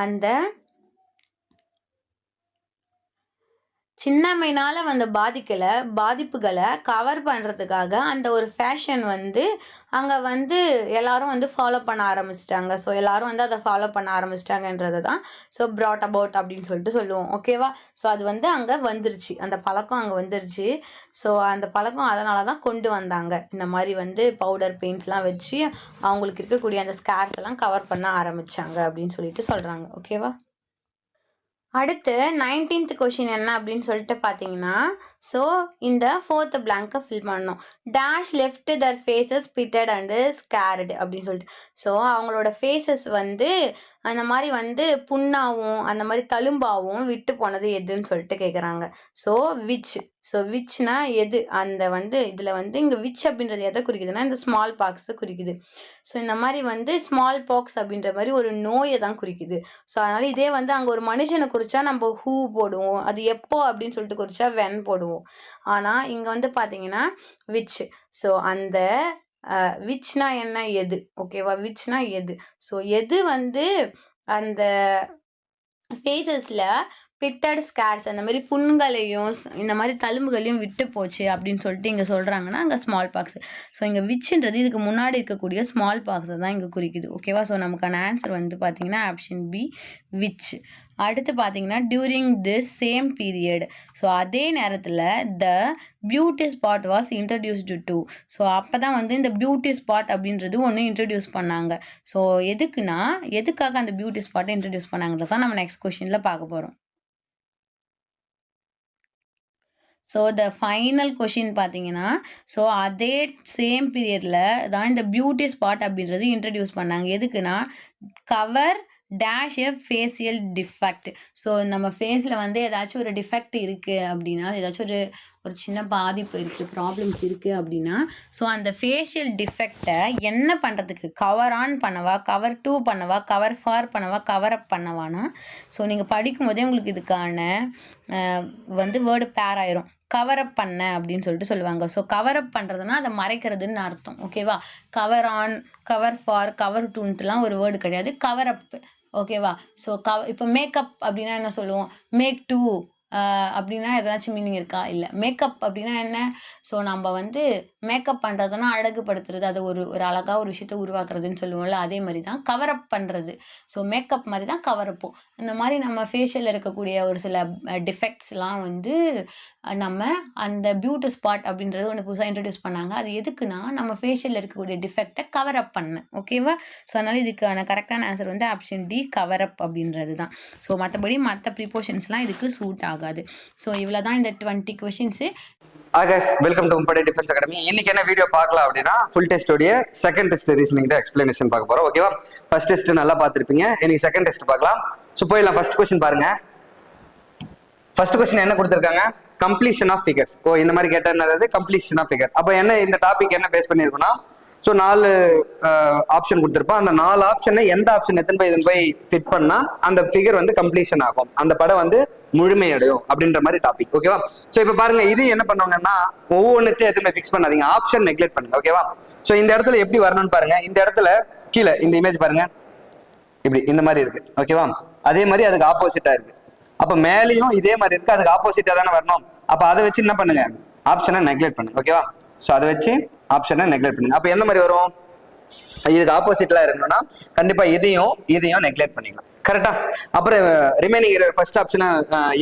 அந்த சின்னம்மையினால வந்த பாதிப்புகளை கவர் பண்ணுறதுக்காக அந்த ஒரு ஃபேஷன் வந்து அங்கே வந்து எல்லாரும் வந்து ஃபாலோ பண்ண ஆரம்பிச்சிட்டாங்க. ஸோ எல்லாரும் வந்து அதை ஃபாலோ பண்ண ஆரம்பிச்சிட்டாங்கன்றது தான் ஸோ ப்ராட் அபவுட் அப்படின்னு சொல்லிட்டு சொல்லுவோம். ஓகேவா? ஸோ அது வந்து அங்கே வந்துருச்சு, அந்த பழக்கம் அங்கே வந்துருச்சு. ஸோ அந்த பழக்கம் அதனால தான் கொண்டு வந்தாங்க. இந்த மாதிரி வந்து பவுடர் பெயிண்ட்ஸ்லாம் வச்சு அவங்களுக்கு இருக்கக்கூடிய அந்த ஸ்கேர்ஸ் எல்லாம் கவர் பண்ண ஆரம்பிச்சாங்க அப்படின்னு சொல்லிட்டு சொல்கிறாங்க. ஓகேவா? அடுத்து 19th கொஷின் என்ன அப்படின்னு சொல்லிட்டு பார்த்தீங்கன்னா ஸோ இந்த 4th blank-ஐ ஃபில் பண்ணணும். Dash left their faces pitted and scared அப்படின்னு சொல்லிட்டு ஸோ அவங்களோட ஃபேஸஸ் வந்து அந்த மாதிரி வந்து புண்ணாவும் அந்த மாதிரி தழும்பாவும் விட்டு போனது எதுன்னு சொல்லிட்டு கேட்குறாங்க. ஸோ விச்னா எது? அந்த வந்து இதில் வந்து இங்கே விச் அப்படின்றது எதை குறிக்குதுன்னா இந்த ஸ்மால் பாக்ஸை குறிக்குது. ஸோ இந்த மாதிரி வந்து ஸ்மால் பாக்ஸ் அப்படின்ற மாதிரி ஒரு நோயை தான் குறிக்குது. ஸோ அதனால் இதே வந்து அங்கே ஒரு மனுஷனை குறிச்சா நம்ம ஹூ போடுவோம், அது எப்போ அப்படின்னு சொல்லிட்டு குறிச்சா வென் போடுவோம். ஆனால் இங்கே வந்து பார்த்தீங்கன்னா விச். ஸோ அந்த விச்னா என்ன? எது. ஓகேவா? விச்னா எது. ஸோ எது வந்து அந்த ஃபேஸஸில் பிட்டட் ஸ்கேர்ஸ் அந்த மாதிரி புண்களையும் இந்த மாதிரி தழும்புகளையும் விட்டு போச்சு அப்படின்னு சொல்லிட்டு இங்கே சொல்கிறாங்கன்னா அங்கே ஸ்மால் பாக்ஸ். ஸோ இங்கே விச்ன்றது இதுக்கு முன்னாடி இருக்கக்கூடிய ஸ்மால் பாக்ஸை தான் இங்கே குறிக்குது. ஓகேவா? ஸோ நமக்கான ஆன்சர் வந்து பார்த்தீங்கன்னா ஆப்ஷன் பி விச். அடுத்து பார்த்தீங்கன்னா during this same period. So அதே நேரத்தில் the beauty spot was introduced to. So அப்போ தான் வந்து இந்த பியூட்டி ஸ்பாட் அப்படின்றது ஒன்று இன்ட்ரடியூஸ் பண்ணாங்க. ஸோ எதுக்காக அந்த பியூட்டி ஸ்பாட்டை இன்ட்ரடியூஸ் பண்ணாங்கிறது தான் நம்ம நெக்ஸ்ட் கொஸ்டினில் பார்க்க போகிறோம். ஸோ த ஃபைனல் கொஷின் பார்த்தீங்கன்னா ஸோ அதே சேம் பீரியடில் தான் இந்த பியூட்டி ஸ்பாட் அப்படின்றது இன்ட்ரடியூஸ் பண்ணாங்க. எதுக்குன்னா கவர் டேஷ் எ ஃபேஷியல் டிஃபெக்ட். ஸோ நம்ம ஃபேஸில் வந்து ஏதாச்சும் ஒரு டிஃபெக்ட் இருக்குது அப்படின்னா ஏதாச்சும் ஒரு சின்ன பாதிப்பு இருக்குது, ப்ராப்ளம்ஸ் இருக்குது அப்படின்னா ஸோ அந்த ஃபேஷியல் டிஃபெக்டை என்ன பண்ணுறதுக்கு கவர் ஆன் பண்ணவா, கவர் டூ பண்ணவா, கவர் ஃபார் பண்ணவா, கவர் அப் பண்ணவானா. ஸோ நீங்கள் படிக்கும்போதே உங்களுக்கு இதுக்கான வந்து வேர்டு பேர் ஆயிரும். கவர் அப் பண்ண அப்படின்னு சொல்லிட்டு சொல்லுவாங்க. ஸோ கவர் அப் பண்ணுறதுனா அதை மறைக்கிறதுன்னு அர்த்தம். ஓகேவா? Cover on, cover for, cover டூன்ட்டுலாம் ஒரு வேர்டு கிடையாது. Cover up. ஓகேவா? ஸோ இப்போ மேக்கப் அப்படின்னா என்ன சொல்லுவோம்? மேக் டூ அப்படின்னா ஏதாச்சும் மீனிங் இருக்கா? இல்லை. மேக்கப் அப்படின்னா என்ன? ஸோ நம்ம வந்து மேக்கப் பண்ணுறதுனா அழகுபடுத்துறது, அது ஒரு அழகாக ஒரு விஷயத்தை உருவாக்குறதுன்னு சொல்லுவோம்ல, அதே மாதிரி தான் கவர் அப் பண்ணுறது. ஸோ மேக்கப் மாதிரி தான் கவர் அப்பும். இந்த மாதிரி நம்ம ஃபேஷியலில் இருக்கக்கூடிய ஒரு சில டிஃபெக்ட்ஸ்லாம் வந்து நம்ம அந்த பியூட்டி ஸ்பாட் அப்படின்றது ஒன்று புதுசாக இன்ட்ரடியூஸ் பண்ணாங்க. அது எதுக்குன்னா நம்ம ஃபேஷியலில் இருக்கக்கூடிய டிஃபெக்டை கவர் அப் பண்ண. ஓகேவா? ஸோ அதனால் இதுக்கான கரெக்டான ஆன்சர் வந்து ஆப்ஷன் டி கவர் அப் அப்படின்றது தான். ஸோ மற்றபடி மற்ற ப்ரிப்போஷன்ஸ்லாம் இதுக்கு சூட் ஆகாது. ஸோ இவ்வளோ தான் இந்த 20 கொஷின்ஸு. ஆகஸ் வெல்கம் டு முப்படை டிஃபென்ஸ் அகாடமி. இன்னைக்கு என்ன வீடியோ பார்க்கலாம் அப்படின்னா ஃபுல் டெஸ்டோடைய செகண்ட் டெஸ்ட் ரீசனிங் தான் எக்ஸ்பிளனேஷன் பார்க்க போறோம். ஓகேவா? ஃபர்ஸ்ட் டெஸ்ட் நல்லா பார்த்துருப்பீங்க, இன்னைக்கு செகண்ட் டெஸ்ட் பார்க்கலாம். ஸோ போயிடலாம். ஃபர்ஸ்ட் கொஸ்டின் பாருங்க. ஃபர்ஸ்ட் கொஸ்டின் என்ன கொடுத்துருக்காங்க? Completion of figures. ஓ இந்த மாதிரி கேட்டா என்னது? Completion of figure. அப்போ என்ன இந்த டாபிக் என்ன பேஸ் பண்ணியிருக்கோம்னா ஸோ 4 ஆப்ஷன் கொடுத்துருப்போம். அந்த 4 ஆப்ஷனை எந்த ஆப்ஷன் எத்தனை போய் ஃபிட் பண்ணா அந்த ஃபிகர் வந்து கம்ப்ளீஷன் ஆகும், அந்த படம் வந்து முழுமையடையும் அப்படின்ற மாதிரி டாபிக். ஓகேவா? ஸோ இப்போ பாருங்க, இது என்ன பண்ணுவாங்கன்னா ஒவ்வொன்றுத்தையும் எதுவுமே ஃபிக்ஸ் பண்ணாதீங்க, ஆப்ஷன் நெக்லெக்ட் பண்ணுங்க. ஓகேவா? ஸோ இந்த இடத்துல எப்படி வரணும்னு பாருங்க. இந்த இடத்துல கீழே இந்த இமேஜ் பாருங்க, இப்படி இந்த மாதிரி இருக்கு. ஓகேவா? அதே மாதிரி அதுக்கு ஆப்போசிட்டா இருக்கு. அப்ப மேலேயும் இதே மாதிரி இருக்கு, அதுக்கு ஆப்போசிட்டா தானே வரணும். அப்ப அதை வச்சு என்ன பண்ணுங்க, ஆப்ஷனை நெக்லெக்ட் பண்ணுங்க. ஓகேவா? ஸோ அதை வச்சு ஆப்ஷனை நெக்லெக்ட் பண்ணுங்க. அப்ப எந்த மாதிரி வரும், இதுக்கு ஆப்போசிட்ல இருக்கணும்னா கண்டிப்பா இதையும் நெக்லெக்ட் பண்ணிக்கலாம். கரெக்டா? அப்புறம் ரிமைனிங் ஃபர்ஸ்ட் ஆப்ஷன்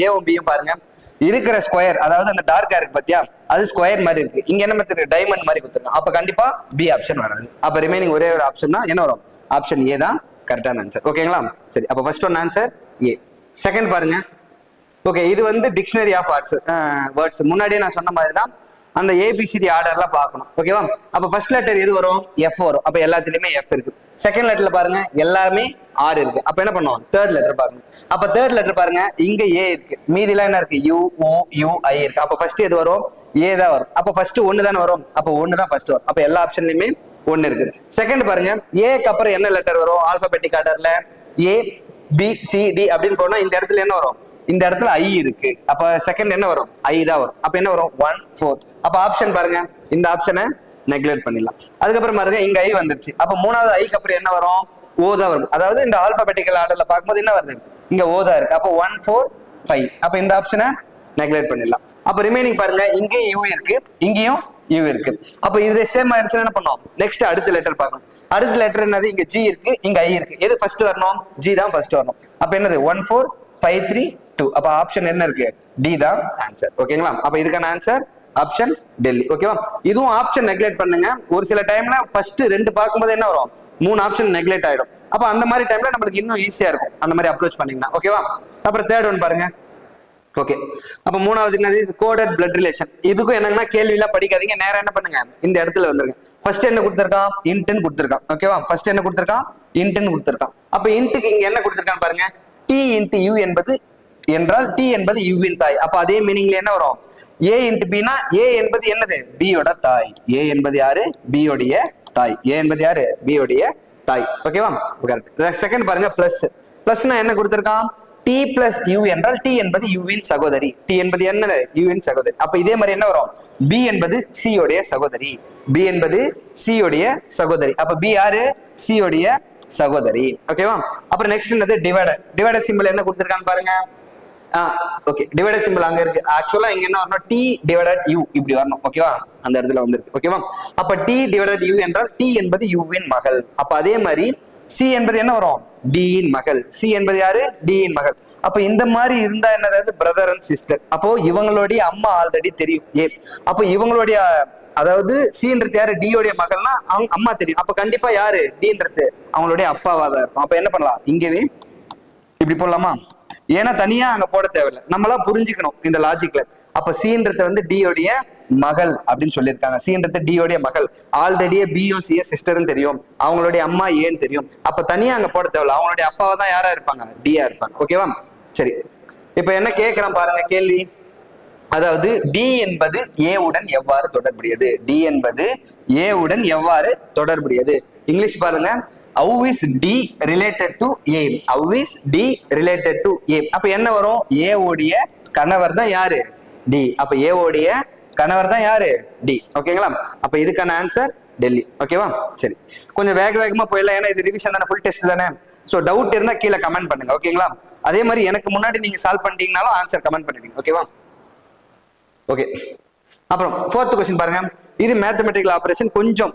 ஏவும் பியும் பாருங்க, இருக்கிற ஸ்கொயர், அதாவது அந்த டார்க்கா இருக்கு பாத்தியா, அது ஸ்கொயர் மாதிரி இருக்கு. இங்க என்ன மெத்தட், டைமண்ட் மாதிரி கொடுத்துருக்கோம். அப்ப கண்டிப்பா பி ஆப்ஷன் வராது. அப்ப ரிமைனிங் ஒரே ஒரு ஆப்ஷன் தான் என்ன வரும், ஆப்ஷன் ஏ தான் கரெக்டான ஆன்சர். ஓகேங்களா? சரி, அப்ப first one answer A. Second பாருங்க. ஓகே, இது வந்து டிக்ஷனரி ஆஃப் வேர்ட்ஸ். முன்னாடியே நான் சொன்ன மாதிரி தான் அந்த ஏபிசிடி ஆர்டர்லாம் பார்க்கணும். ஓகேவா? அப்ப ஃபர்ஸ்ட் லெட்டர் எது வரும், எஃப் வரும். அப்ப எல்லாத்துலயுமே எஃப் இருக்கு. செகண்ட் லெட்டர்ல பாருங்க எல்லாமே ஆர் இருக்கு. அப்ப என்ன பண்ணுவோம், தேர்ட் லெட்டர் பார்க்கணும். அப்ப தேர்ட் லெட்டர் பாருங்க, இங்க ஏ இருக்கு, மீதிலாம் என்ன இருக்கு, யூ ஓ யூ ஐ இருக்கு. அப்ப ஃபர்ஸ்ட் எது வரும், ஏ தான் வரும். அப்ப ஃபர்ஸ்ட் 1 தானே வரும். அப்ப 1 தான் ஃபர்ஸ்ட் வரும். அப்ப எல்லா ஆப்ஷன்லயுமே 1 இருக்கு. செகண்ட் பாருங்க, ஏக்கு அப்புறம் என்ன லெட்டர் வரும், ஆல்பபெட்டிக் ஆர்டர்ல ஏ பி சி டி அப்படின்னு போனா இந்த இடத்துல என்ன வரும், இந்த இடத்துல ஐ இருக்கு. அப்ப செகண்ட் என்ன வரும், ஐ தான் வரும். அப்ப என்ன வரும், 1 4. அப்ப ஆப்ஷன் பாருங்க, இந்த ஆப்ஷனை நெக்லெக்ட் பண்ணிடலாம். அதுக்கப்புறம் பாருங்க, இங்க ஐ வந்துருச்சு. அப்ப மூணாவது ஐக்கு அப்புறம் என்ன வரும், ஓ தான் வரும். அதாவது இந்த ஆல்பபெட்டிக்கல் ஆர்டர்ல பார்க்கும்போது என்ன வருது, இங்க ஓ தான் இருக்கு. அப்ப 1 4 5. அப்ப இந்த ஆப்ஷனை நெக்லெக்ட் பண்ணிடலாம். அப்ப ரிமைனிங் பாருங்க, இங்கேயும் யூ இருக்கு, இங்கேயும் யூ இருக்கு. அப்ப இது சேம் ஆயிருச்சுன்னா என்ன பண்ணோம், நெக்ஸ்ட் அடுத்த லெட்டர் பார்க்கணும். அடுத்த லெட்டர் என்னது, இங்க ஜி இருக்கு, இங்க ஐ இருக்கு. எது ஃபர்ஸ்ட் வரணும், ஜி தான் ஃபர்ஸ்ட் வரணும். அப்ப என்னது 1 4 5 3 2. அப்ப ஆப்ஷன் என்ன இருக்கு, டி தான் ஆன்சர். ஓகேங்களா? அப்ப இதுக்கான ஆன்சர் ஆப்ஷன் டெல்லி. ஓகேவா? இதுவும் ஆப்ஷன் நெக்லெக்ட் பண்ணுங்க. ஒரு சில டைம்ல ஃபர்ஸ்ட் 2 பார்க்கும்போது என்ன வரும், 3 ஆப்ஷன் நெக்லெக்ட் ஆயிடும். அப்ப அந்த மாதிரி டைம்ல நம்மளுக்கு இன்னும் ஈஸியா இருக்கும் அந்த மாதிரி அப்ரோச் பண்ணீங்கன்னா. ஓகேவா? அப்புறம் தேர்ட் ஒன் பாருங்க. ஓகே, அப்ப மூணாவது என்னது, கோடட் பிளட் ரிலேஷன். இதுக்கும் என்னன்னா கேள்வி எல்லாம் படிக்காதீங்க, நேரம் என்ன பண்ணுங்க, இந்த இடத்துல வந்துருங்க. ஃபர்ஸ்ட் என்ன கொடுத்திருக்கான், இன்ட்னு கொடுத்திருக்கான். ஓகேவா? ஃபர்ஸ்ட் என்ன கொடுத்திருக்கான், இன்ட்னு கொடுத்திருக்கான். அப்ப இன்ட்டுக்கு இங்க என்ன கொடுத்திருக்கான் பாருங்க, டி இன்ட்டு யூ என்பது என்றால் டி என்பது யூவின் தாய். அப்ப அதே மீனிங்ல என்ன வரும், ஏ இன்ட்டு பினா ஏ என்பது என்னது, பியோட தாய். ஏ என்பது யாரு, பியோடைய தாய். ஏ என்பது யாரு, பியோடைய தாய். ஓகேவா? கரெக்ட். செகண்ட் பாருங்க, பிளஸ். பிளஸ்னா என்ன கொடுத்திருக்கான், டி பிளஸ் யூ என்றால் டி என்பது யூவின் சகோதரி. டி என்பது என்னது, யூவின் சகோதரி. அப்ப இதே மாதிரி என்ன வரும், பி என்பது சி உடைய சகோதரி. பி என்பது சி உடைய சகோதரி. அப்ப பி யாரு, சி உடைய சகோதரி. ஓகேவா? அப்புறம் நெக்ஸ்ட் என்னது, டிவைடர். டிவைடர் சிம்பிள் என்ன கொடுத்திருக்கான்னு பாருங்க. ஓகே, டிவைடர் சிம்பிள் அங்க இருக்கு. ஆக்சுவலா இங்க என்ன வரணும், டி டிவைடட் யூ இப்படி வரணும். ஓகேவா? அந்த இடத்துல வந்துருக்கு. ஓகேவா? அப்ப டி டிவைடட் யூ என்றால் டி என்பது யூவின் மகள். அப்ப அதே மாதிரி சி என்பது என்ன வரும், டி இன் மகள். சி என்பது யாரு, டி இன் மகள். அப்ப இந்த மாதிரி இருந்தா என்னது, பிரதர் அண்ட் சிஸ்டர். அப்போ இவங்களுடைய அம்மா ஆல்ரெடி தெரியும் ஏ. அப்போ இவங்களுடைய, அதாவது சின்றது யாரு, டி உடைய மகள்னா அவங்க அம்மா தெரியும். அப்ப கண்டிப்பா யாரு, டின்றது அவங்களுடைய அப்பாவா தான் இருக்கும். அப்ப என்ன பண்ணலாம், இங்கவே இப்படி போடலாமா, ஏன்னா தனியா அங்க போட தேவையில்லை, நம்மளா புரிஞ்சுக்கணும் இந்த லாஜிக்ல. அப்ப சீன்றது வந்து டி உடைய மகள் அப்படின்னு சொல்லியிருக்காங்க. சீன்றது டி உடைய மகள், ஆல்ரெடியே பியும் சிய சிஸ்டர்னு தெரியும், அவங்களுடைய அம்மா ஏன்னு தெரியும். அப்ப தனியா அங்க போட தேவையில்ல, அவங்களுடைய அப்பாவா தான் யாரா இருப்பாங்க, டியா இருப்பாங்க. ஓகேவா? சரி, இப்ப என்ன கேட்கிறேன் பாருங்க கேள்வி. அதாவது டி என்பது ஏ உடன் எவ்வாறு தொடர்புடையது, டி என்பது ஏ உடன் எவ்வாறு தொடர்புடையது. இங்கிலீஷ் பாருங்க, how is D related to A? how is D related to A? அப்ப என்ன வரும், ஏ உடைய கணவர் தான் யாரு, டி. அப்ப ஏ உடைய கணவர் தான் யாரு, டி. ஓகேங்களா? அப்ப இதுக்கான ஆன்சர் டெல்லி. ஓகேவா? சரி, கொஞ்சம் வேகமா போயிடலாம், ஏன்னா இது ரிவிஷன் தானே, ஃபுல் டெஸ்ட் தானே. சோ டவுட் இருந்தா கீழே கமெண்ட் பண்ணுங்க. ஓகேங்களா? அதே மாதிரி எனக்கு முன்னாடி நீங்க சால்வ் பண்ணிட்டீங்கனாலும் ஆன்சர் கமெண்ட் பண்ணிடுங்க. ஓகேவா? ஓகே, அப்புறம் ஃபோர்த் கொஸ்டின் பாருங்க. இது மேத்தமெட்டிக்கல் ஆபரேஷன், கொஞ்சம்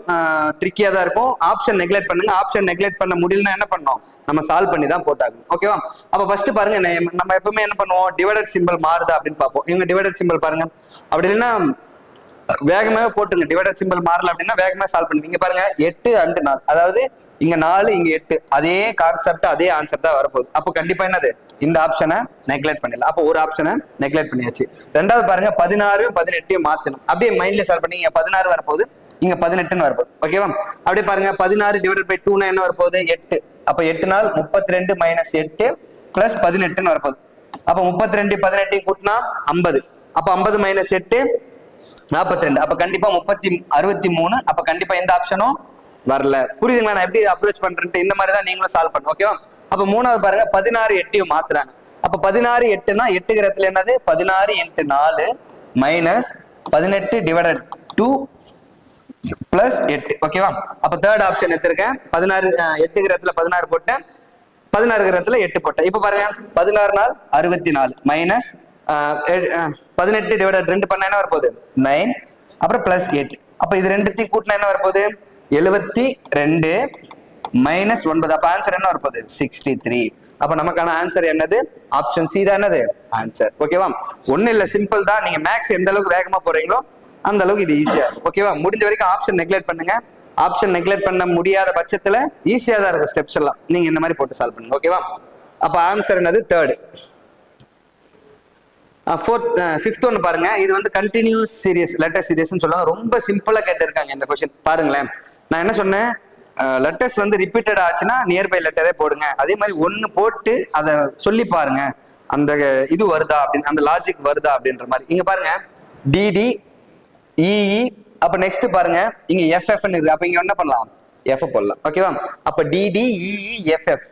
ட்ரிக்கியா தான் இருக்கும். ஆப்ஷன் நெக்லெக்ட் பண்ணுங்க. ஆப்ஷன் நெக்லெக்ட் பண்ண முடியலன்னா என்ன பண்ணோம், நம்ம சால்வ் பண்ணி தான் போட்டாங்க. ஓகேவா? அப்ப ஃபர்ஸ்ட் பாருங்க, நம்ம எப்பவுமே என்ன பண்ணுவோம், டிவைடட் சிம்பிள் மாறுதா அப்படின்னு பார்ப்போம். இவங்க டிவைடட் சிம்பிள் பாருங்க, அப்படி இல்லைன்னா வேகமாக போட்டுங்க. டிவைடட் சிம்பிள் மாறல அப்படின்னா வேகமா சால்வ் பண்ணுங்க. இங்க பாருங்க 8 and 4, அதாவது இங்க 4 இங்க 8, அதே கான்செப்ட் அதே ஆன்சர் தான் வரப்போகுது. அப்போ கண்டிப்பா என்னது, இந்த ஆப்ஷனை நெக்லெக்ட் பண்ணிடலாம். அப்போ ஒரு ஆப்ஷனை நெக்லெக்ட் பண்ணியாச்சு. ரெண்டாவது பாருங்க, 16 18 மாத்தணும். அப்படியே மைண்ட்ல சால்வ் பண்ணி, இங்க 16 வரப்போகுது, இங்க 18 வரப்போகுது. ஓகேவா? அப்படியே பாருங்க, 16 டிவைடட் பை 2 என்ன வரப்போகுது, 8. அப்ப 8 நாள் 32 மைனஸ் 8 பிளஸ் 18 வரப்போகுது. அப்ப 32 18 கூட்டினா 50. அப்ப 50 மைனஸ் 8 42. அப்ப கண்டிப்பா 63. அப்ப கண்டிப்பா எந்த ஆப்ஷனும் வரல. புரியுதுங்களா நான் எப்படி அப்ரோச் பண்றேன்ட்டு? இந்த மாதிரி தான் நீங்களும் சால்வ் பண்ணுங்க. ஓகேவா? அப்ப மூணாவது பாருங்க 16 8 மாத்துறாங்க. அப்ப 16 8னா 8ங்கிற இடத்துல என்னது 16 × 4 மைனஸ் 18 டிவைடட் 2 பிளஸ் 8. ஓகேவா? அப்ப தேர்ட் ஆப்ஷன் எடுத்திருக்கேன். 16 8ங்கிற இடத்துல 16 போட்டேன், 16ங்கிற இடத்துல 8 போட்டேன். இப்ப பாருங்க 16 நாள் 64 மைனஸ் 18 டிவைடட் 2 பண்ணா என்ன வரப்போகுது 9, அப்புறம் பிளஸ் 8. அப்ப இது ரெண்டுத்தையும் கூட்டினா என்ன வரப்போகுது 72 மைனஸ் 9. அப்ப ஆன்சர் என்ன வரப்போகுது 63. அப்ப நமக்கான ஆன்சர் என்னது ஆப்ஷன் சி தான் என்னது ஆன்சர். ஓகேவா? ஒன்னும் இல்ல, சிம்பிள் தான். நீங்க மேக்ஸ் எந்த அளவுக்கு வேகமா போறீங்களோ அந்த அளவுக்கு இது ஈஸியா இருக்கும். ஓகேவா? முடிஞ்ச வரைக்கும் ஆப்ஷன் நெக்லெக்ட் பண்ணுங்க. ஆப்ஷன் நெக்லெக்ட் பண்ண முடியாத பட்சத்துல ஈஸியா தான் இருக்கும் ஸ்டெப்ஸ் எல்லாம். நீங்க இந்த மாதிரி போட்டு சால்வ் பண்ணுங்க. ஓகேவா? அப்ப ஆன்சர் என்னது தேர்ட். ஃபிஃப்த் ஒன்று பாருங்க. இது வந்து கண்டினியூஸ் சீரியஸ் லெட்டர் சீரியஸ்ன்னு சொல்லுவாங்க. ரொம்ப சிம்பிளா கேட்டிருக்காங்க இந்த கொஸ்டின். பாருங்களேன், நான் என்ன சொன்னேன், லெட்டர்ஸ் வந்து ரிப்பீட்டட் ஆச்சுன்னா நியர்பை லெட்டரே போடுங்க. அதே மாதிரி ஒன்னு போட்டு அதை சொல்லி பாருங்க, அந்த இது வருதா அப்படின்னு, அந்த லாஜிக் வருதா அப்படின்ற மாதிரி. இங்க பாருங்க டிடி இஇ, அப்ப நெக்ஸ்ட் பாருங்க இங்க எஃப்எஃப்னு இருக்கு. அப்ப இங்க என்ன பண்ணலாம் எஃப் போடலாம். ஓகேவா? அப்ப D D E E F F,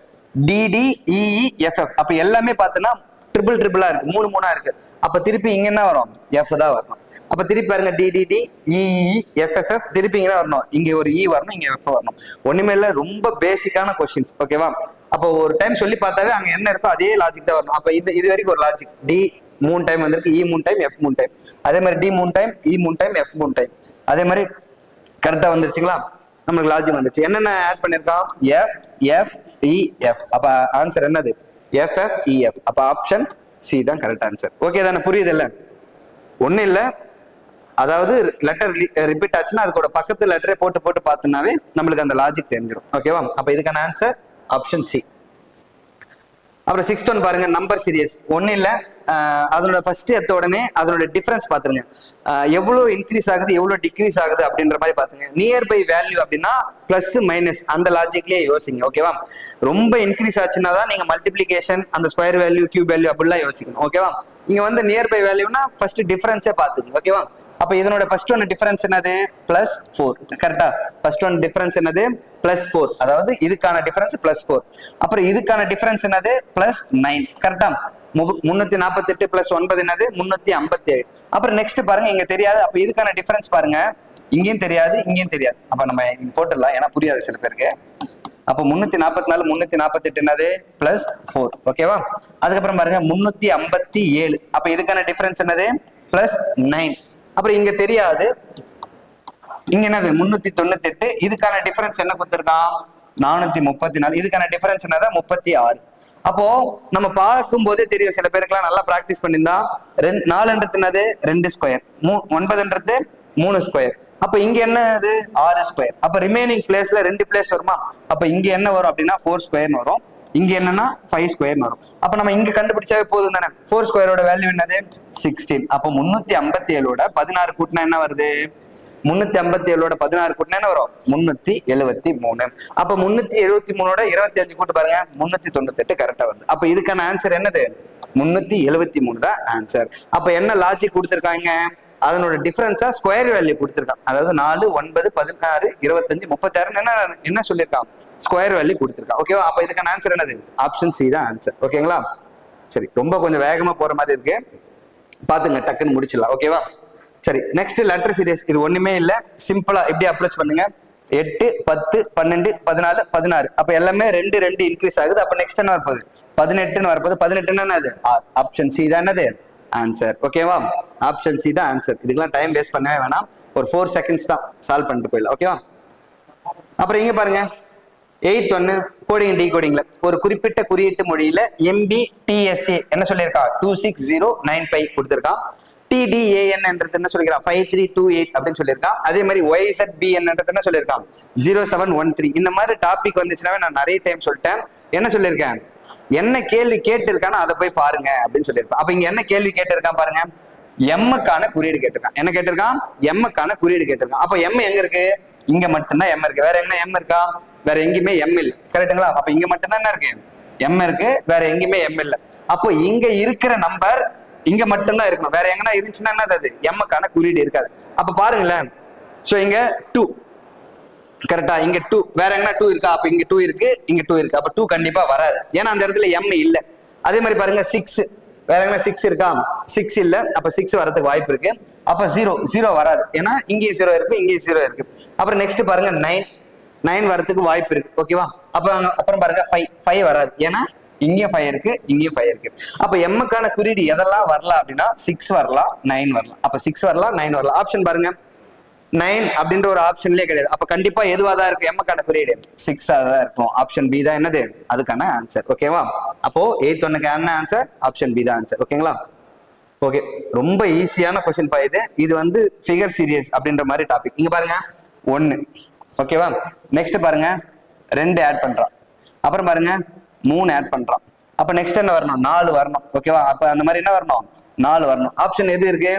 D D E E F F. அப்ப எல்லாமே பார்த்தோன்னா ட்ரிபிளா இருக்கு, 3 3 இருக்கு. அப்ப திருப்பி இங்க என்ன வரும் எஃப் தான் வரணும். அப்ப திருப்பி பாருங்க டிடிடி இஇ எஃப்எஃப்எஃப், திருப்பி இங்க வரணும், இங்க ஒரு இ வரணும், இங்க எஃப் வரணும். ஒண்ணுமே இல்ல, ரொம்ப பேசிக்கான கொஸ்டின்ஸ். ஓகேவா? அப்போ ஒரு டைம் சொல்லி பார்த்தாவே அங்க என்ன இருக்கோ அதே லாஜிக் தான் வரணும். அப்ப இது வரைக்கும் ஒரு லாஜிக், டி 3 டைம் வந்திருக்கு, இ 3 டைம், எஃப் 3 டைம். அதே மாதிரி டி 3 டைம், இ 3 டைம், எஃப் 3 டைம். அதே மாதிரி கரெக்டா வந்துருச்சுங்களா? நம்மளுக்கு லாஜிக் வந்துச்சு. என்னென்ன ஆட் பண்ணிருக்கோம் எஃப் எஃப் இ எஃப். அப்ப ஆன்சர் என்னது எஃப்எஃப் இஎஃப். அப்ப ஆப்ஷன் சி தான் கரெக்ட் ஆன்சர். ஓகே தானே? புரியுது இல்ல? ஒன்னும் இல்ல, அதாவது லெட்டர் ரிப்பீட் ஆச்சுன்னா அதுக்கோட பக்கத்து லெட்டரே போட்டு போட்டு பார்த்தோம்னாவே நம்மளுக்கு அந்த லாஜிக் தெரிஞ்சிடும். ஓகேவா? அப்ப இதுக்கான ஆன்சர் ஆப்ஷன் சி. அப்புறம் 6th ஒன் பாருங்க, நம்பர் சீரியஸ். ஒன்னும் இல்ல, அதனோட ஃபர்ஸ்ட் எடுத்த உடனே அதனோட டிஃபரன்ஸ் பாத்துருங்க. எவ்வளவு இன்க்ரீஸ் ஆகுது எவ்வளவு டிக்ரீஸ் ஆகுது அப்படின்ற மாதிரி பாத்துங்க. நியர்பை வேல்யூ அப்படின்னா பிளஸ் மைனஸ், அந்த லாஜிக்லயே யோசிங்க. ஓகேவா? ரொம்ப இன்க்ரீஸ் ஆச்சுன்னா தான் நீங்க மல்டிபிளிகேஷன், அந்த ஸ்கொயர் வேல்யூ, கியூப் வேல்யூ அப்படிலாம் யோசிக்கணும். ஓகேவா? இங்க வந்து நியர்பை வேல்யூனா ஃபர்ஸ்ட் டிஃபரன்ஸே பாத்துங்க. ஓகேவா? அப்ப இதனோட ஃபர்ஸ்ட் ஒன் டிஃபரன்ஸ் என்னது +4. கரெக்டா? ஃபர்ஸ்ட் ஒன் டிஃபரன்ஸ் என்னது +4, அதாவது இதுக்கான டிஃபரன்ஸ் +4. அப்புறம் இதுக்கான டிஃபரன்ஸ் என்னது +9. கரெக்டா? 348 + 9 என்னது 357. அப்புறம் நெக்ஸ்ட் பாருங்க, இங்க தெரியாது. அப்ப இதுக்கான டிஃபரன்ஸ் பாருங்க, இங்கேயும் தெரியாது இங்கேயும் தெரியாது. அப்ப நம்ம இங்க போட்டுடலாம், ஏன்னா புரியாது சில பேருக்கு. அப்ப 344 348 என்னது +4. ஓகேவா? அதுக்கப்புறம் பாருங்க 357. அப்ப இதுக்கான டிஃபரன்ஸ் என்னது +9. அப்புறம் இங்க தெரியாது, இங்க என்னது 398. இதுக்கான டிஃபரன்ஸ் என்ன கொடுத்திருக்கான் 434. இதுக்கான டிஃபரன்ஸ் என்னது 36. அப்போ நம்ம பார்க்கும் போதே தெரியும், சில பேருக்குலாம் நல்லா பிராக்டிஸ் பண்ணியிருந்தா 4ன்றது என்னது 2 ஸ்கொயர், 9ன்றது 3 ஸ்கொயர். அப்ப இங்க என்னது 6 ஸ்கொயர். அப்ப ரிமைனிங் பிளேஸ்ல 2 பிளேஸ் வருமா? அப்ப இங்க என்ன வரும் அப்படின்னா 4 ஸ்கொயர்னு வரும், இங்க என்னன்னா 5 ஸ்கொயர்னு வரும். அப்ப நம்ம இங்க கண்டுபிடிச்சாவே போதும் தானே. 4 ஸ்கொயரோட வேல்யூ என்னது 16. அப்ப 357ஓட 16 கூட்டினா என்ன வருது 357ஓட 16 கூட்டினா என்ன வரும் 373. அப்ப 373ஓட 25 கூட்டு பாருங்க 398 கரெக்டா வருது. அப்ப இதுக்கான ஆன்சர் என்னது 373 தான் ஆன்சர். அப்ப என்ன லாஜிக் கொடுத்திருக்காங்க, அதனோட டிஃபரன்ஸா ஸ்கொயர் வேல்யூ கொடுத்திருக்கான். அதாவது 4 9 16 25 36 என்ன சொல்லியிருக்கான் ஸ்கொயர் வேல்யூ கொடுத்திருக்கான். ஓகேவா? அப்ப இதுக்கான ஆன்சர் என்னது ஆப்ஷன் சி தான் ஆன்சர். ஓகேங்களா? சரி, ரொம்ப கொஞ்சம் வேகமா போற மாதிரி இருக்கு, பாத்துங்க டக்குன்னு முடிச்சிடலாம். ஓகேவா? சரி, நெக்ஸ்ட் லெட்டர் சீரிஸ். இது ஒண்ணுமே இல்ல, சிம்பிளா எப்படி அப்ரோச் பண்ணுங்க. 8 10 12 14 16. அப்ப எல்லாமே 2 2 இன்க்ரீஸ் ஆகுது. அப்ப நெக்ஸ்ட் என்ன வரப்போகுது 18ன்னு வரப்போகுது. 18 என்னது ஆப்ஷன் சி தான் என்னது ஆன்சர். ஓகேவா? ஆப்ஷன் சி தான் ஆன்சர். இதுக்கெல்லாம் டைம் வேஸ்ட் பண்ணவே வேணாம், ஒரு 4 செகண்ட்ஸ் தான் சால்வ் பண்ணிட்டு போயிடலாம். ஓகேவா? அப்புறம் இங்க பாருங்க 8th ஒன்னு கோடிங் டிகோடிங்ல ஒரு குறிப்பிட்ட குறியீட்டு மொழியில MBTSA என்ன சொல்லியிருக்கா 26095 கொடுத்திருக்கான். TDAN என்றது என்ன சொல்லிருக்கான் 5328 அப்படின்னு சொல்லியிருக்கான். அதே மாதிரி YZBN என்றது என்ன சொல்லியிருக்கான் 0713. இந்த மாதிரி டாபிக் வந்துச்சுனாவே நான் நிறைய டைம் சொல்லிட்டேன். என்ன சொல்லியிருக்கேன், என்ன கேள்வி கேட்டிருக்கான்னு அதை போய் பாருங்க அப்படின்னு சொல்லியிருப்பேன். அப்ப இங்க என்ன கேள்வி கேட்டிருக்கான் பாருங்க, எம்முக்கான குறியீடு கேட்டிருக்கான். என்ன கேட்டிருக்கான் எம்முக்கான குறியீடு கேட்டிருக்கான். அப்ப எம் எங்க இருக்கு, இங்க மட்டும்தான் எம் இருக்கு, வேற என்ன எம் இருக்கா, வேற எங்கேயுமே எம் இல்ல. கரெக்டுங்களா? அப்ப இங்க மட்டும்தான் என்ன இருக்கு எம் இருக்கு, வேற எங்கேயுமே எம் இல்ல. அப்போ இங்க இருக்கிற நம்பர் இங்க மட்டும்தான் இருக்கணும், வேற எங்கன்னா இருந்துச்சுன்னா என்னது அது எம்முக்கான குறியீடு இருக்காது. அப்ப பாருங்களேன், சோ இங்க 2 கரெக்டா, இங்க 2 வேற எங்கன்னா 2 இருக்கா, அப்ப இங்க 2 இருக்கு, இங்க 2 இருக்கு, அப்ப 2 கண்டிப்பா வராது, ஏன்னா அந்த இடத்துல எம் இல்ல. அதே மாதிரி பாருங்க 6 வேற எங்கன்னா 6 இருக்கா, 6 இல்ல, அப்ப 6 வரதுக்கு வாய்ப்பு இருக்கு. அப்ப 0 வராது, ஏன்னா இங்கேயும் 0 இருக்கு, இங்கேயும் 0 இருக்கு. அப்புறம் நெக்ஸ்ட் பாருங்க 9 வரதுக்கு வாய்ப்பு இருக்கு. ஓகேவா, அப்புறம் பாருங்க 5 வராது, ஏன்னா இங்கேயும் 5 இருக்கு, இங்கேயும் 5 இருக்கு. அப்ப எம்முக்கான குறியீடு எதெல்லாம் வரலாம் அப்படின்னா 6 வரலாம், 9 வரலாம். அப்ப 6 வரலாம், 9 வரலாம். ஆப்ஷன் பாருங்க 9 அப்படின்ற ஒரு ஆப்ஷன்லயே கிடையாது. அப்ப கண்டிப்பா எதுவா தான் இருக்கு எம்முக்கான குறியீடு 6 தான் இருக்கும். ஆப்ஷன் பி தான் என்னது அதுக்கான ஆன்சர். ஓகேவா, அப்போ 8th ஒன்னுக்கு என்ன ஆன்சர், ஆப்ஷன் பி தான் ஆன்சர். ஓகேங்களா, ஓகே, ரொம்ப ஈஸியான கொஸ்டின் பா இது வந்து ஃபிகர் சீரியஸ் அப்படின்ற மாதிரி டாபிக். இங்க பாருங்க 1, ஓகேவா, நெக்ஸ்ட் பாருங்க 2 ஆட் பண்றான், அப்புறம் பாருங்க 3 ஆட் பண்றான், அப்ப நெக்ஸ்ட் என்ன வரணும், 4 வரணும். ஓகேவா, அப்ப அந்த மாதிரி என்ன வரணும், 4 வரணும். ஆப்ஷன் எது இருக்கு,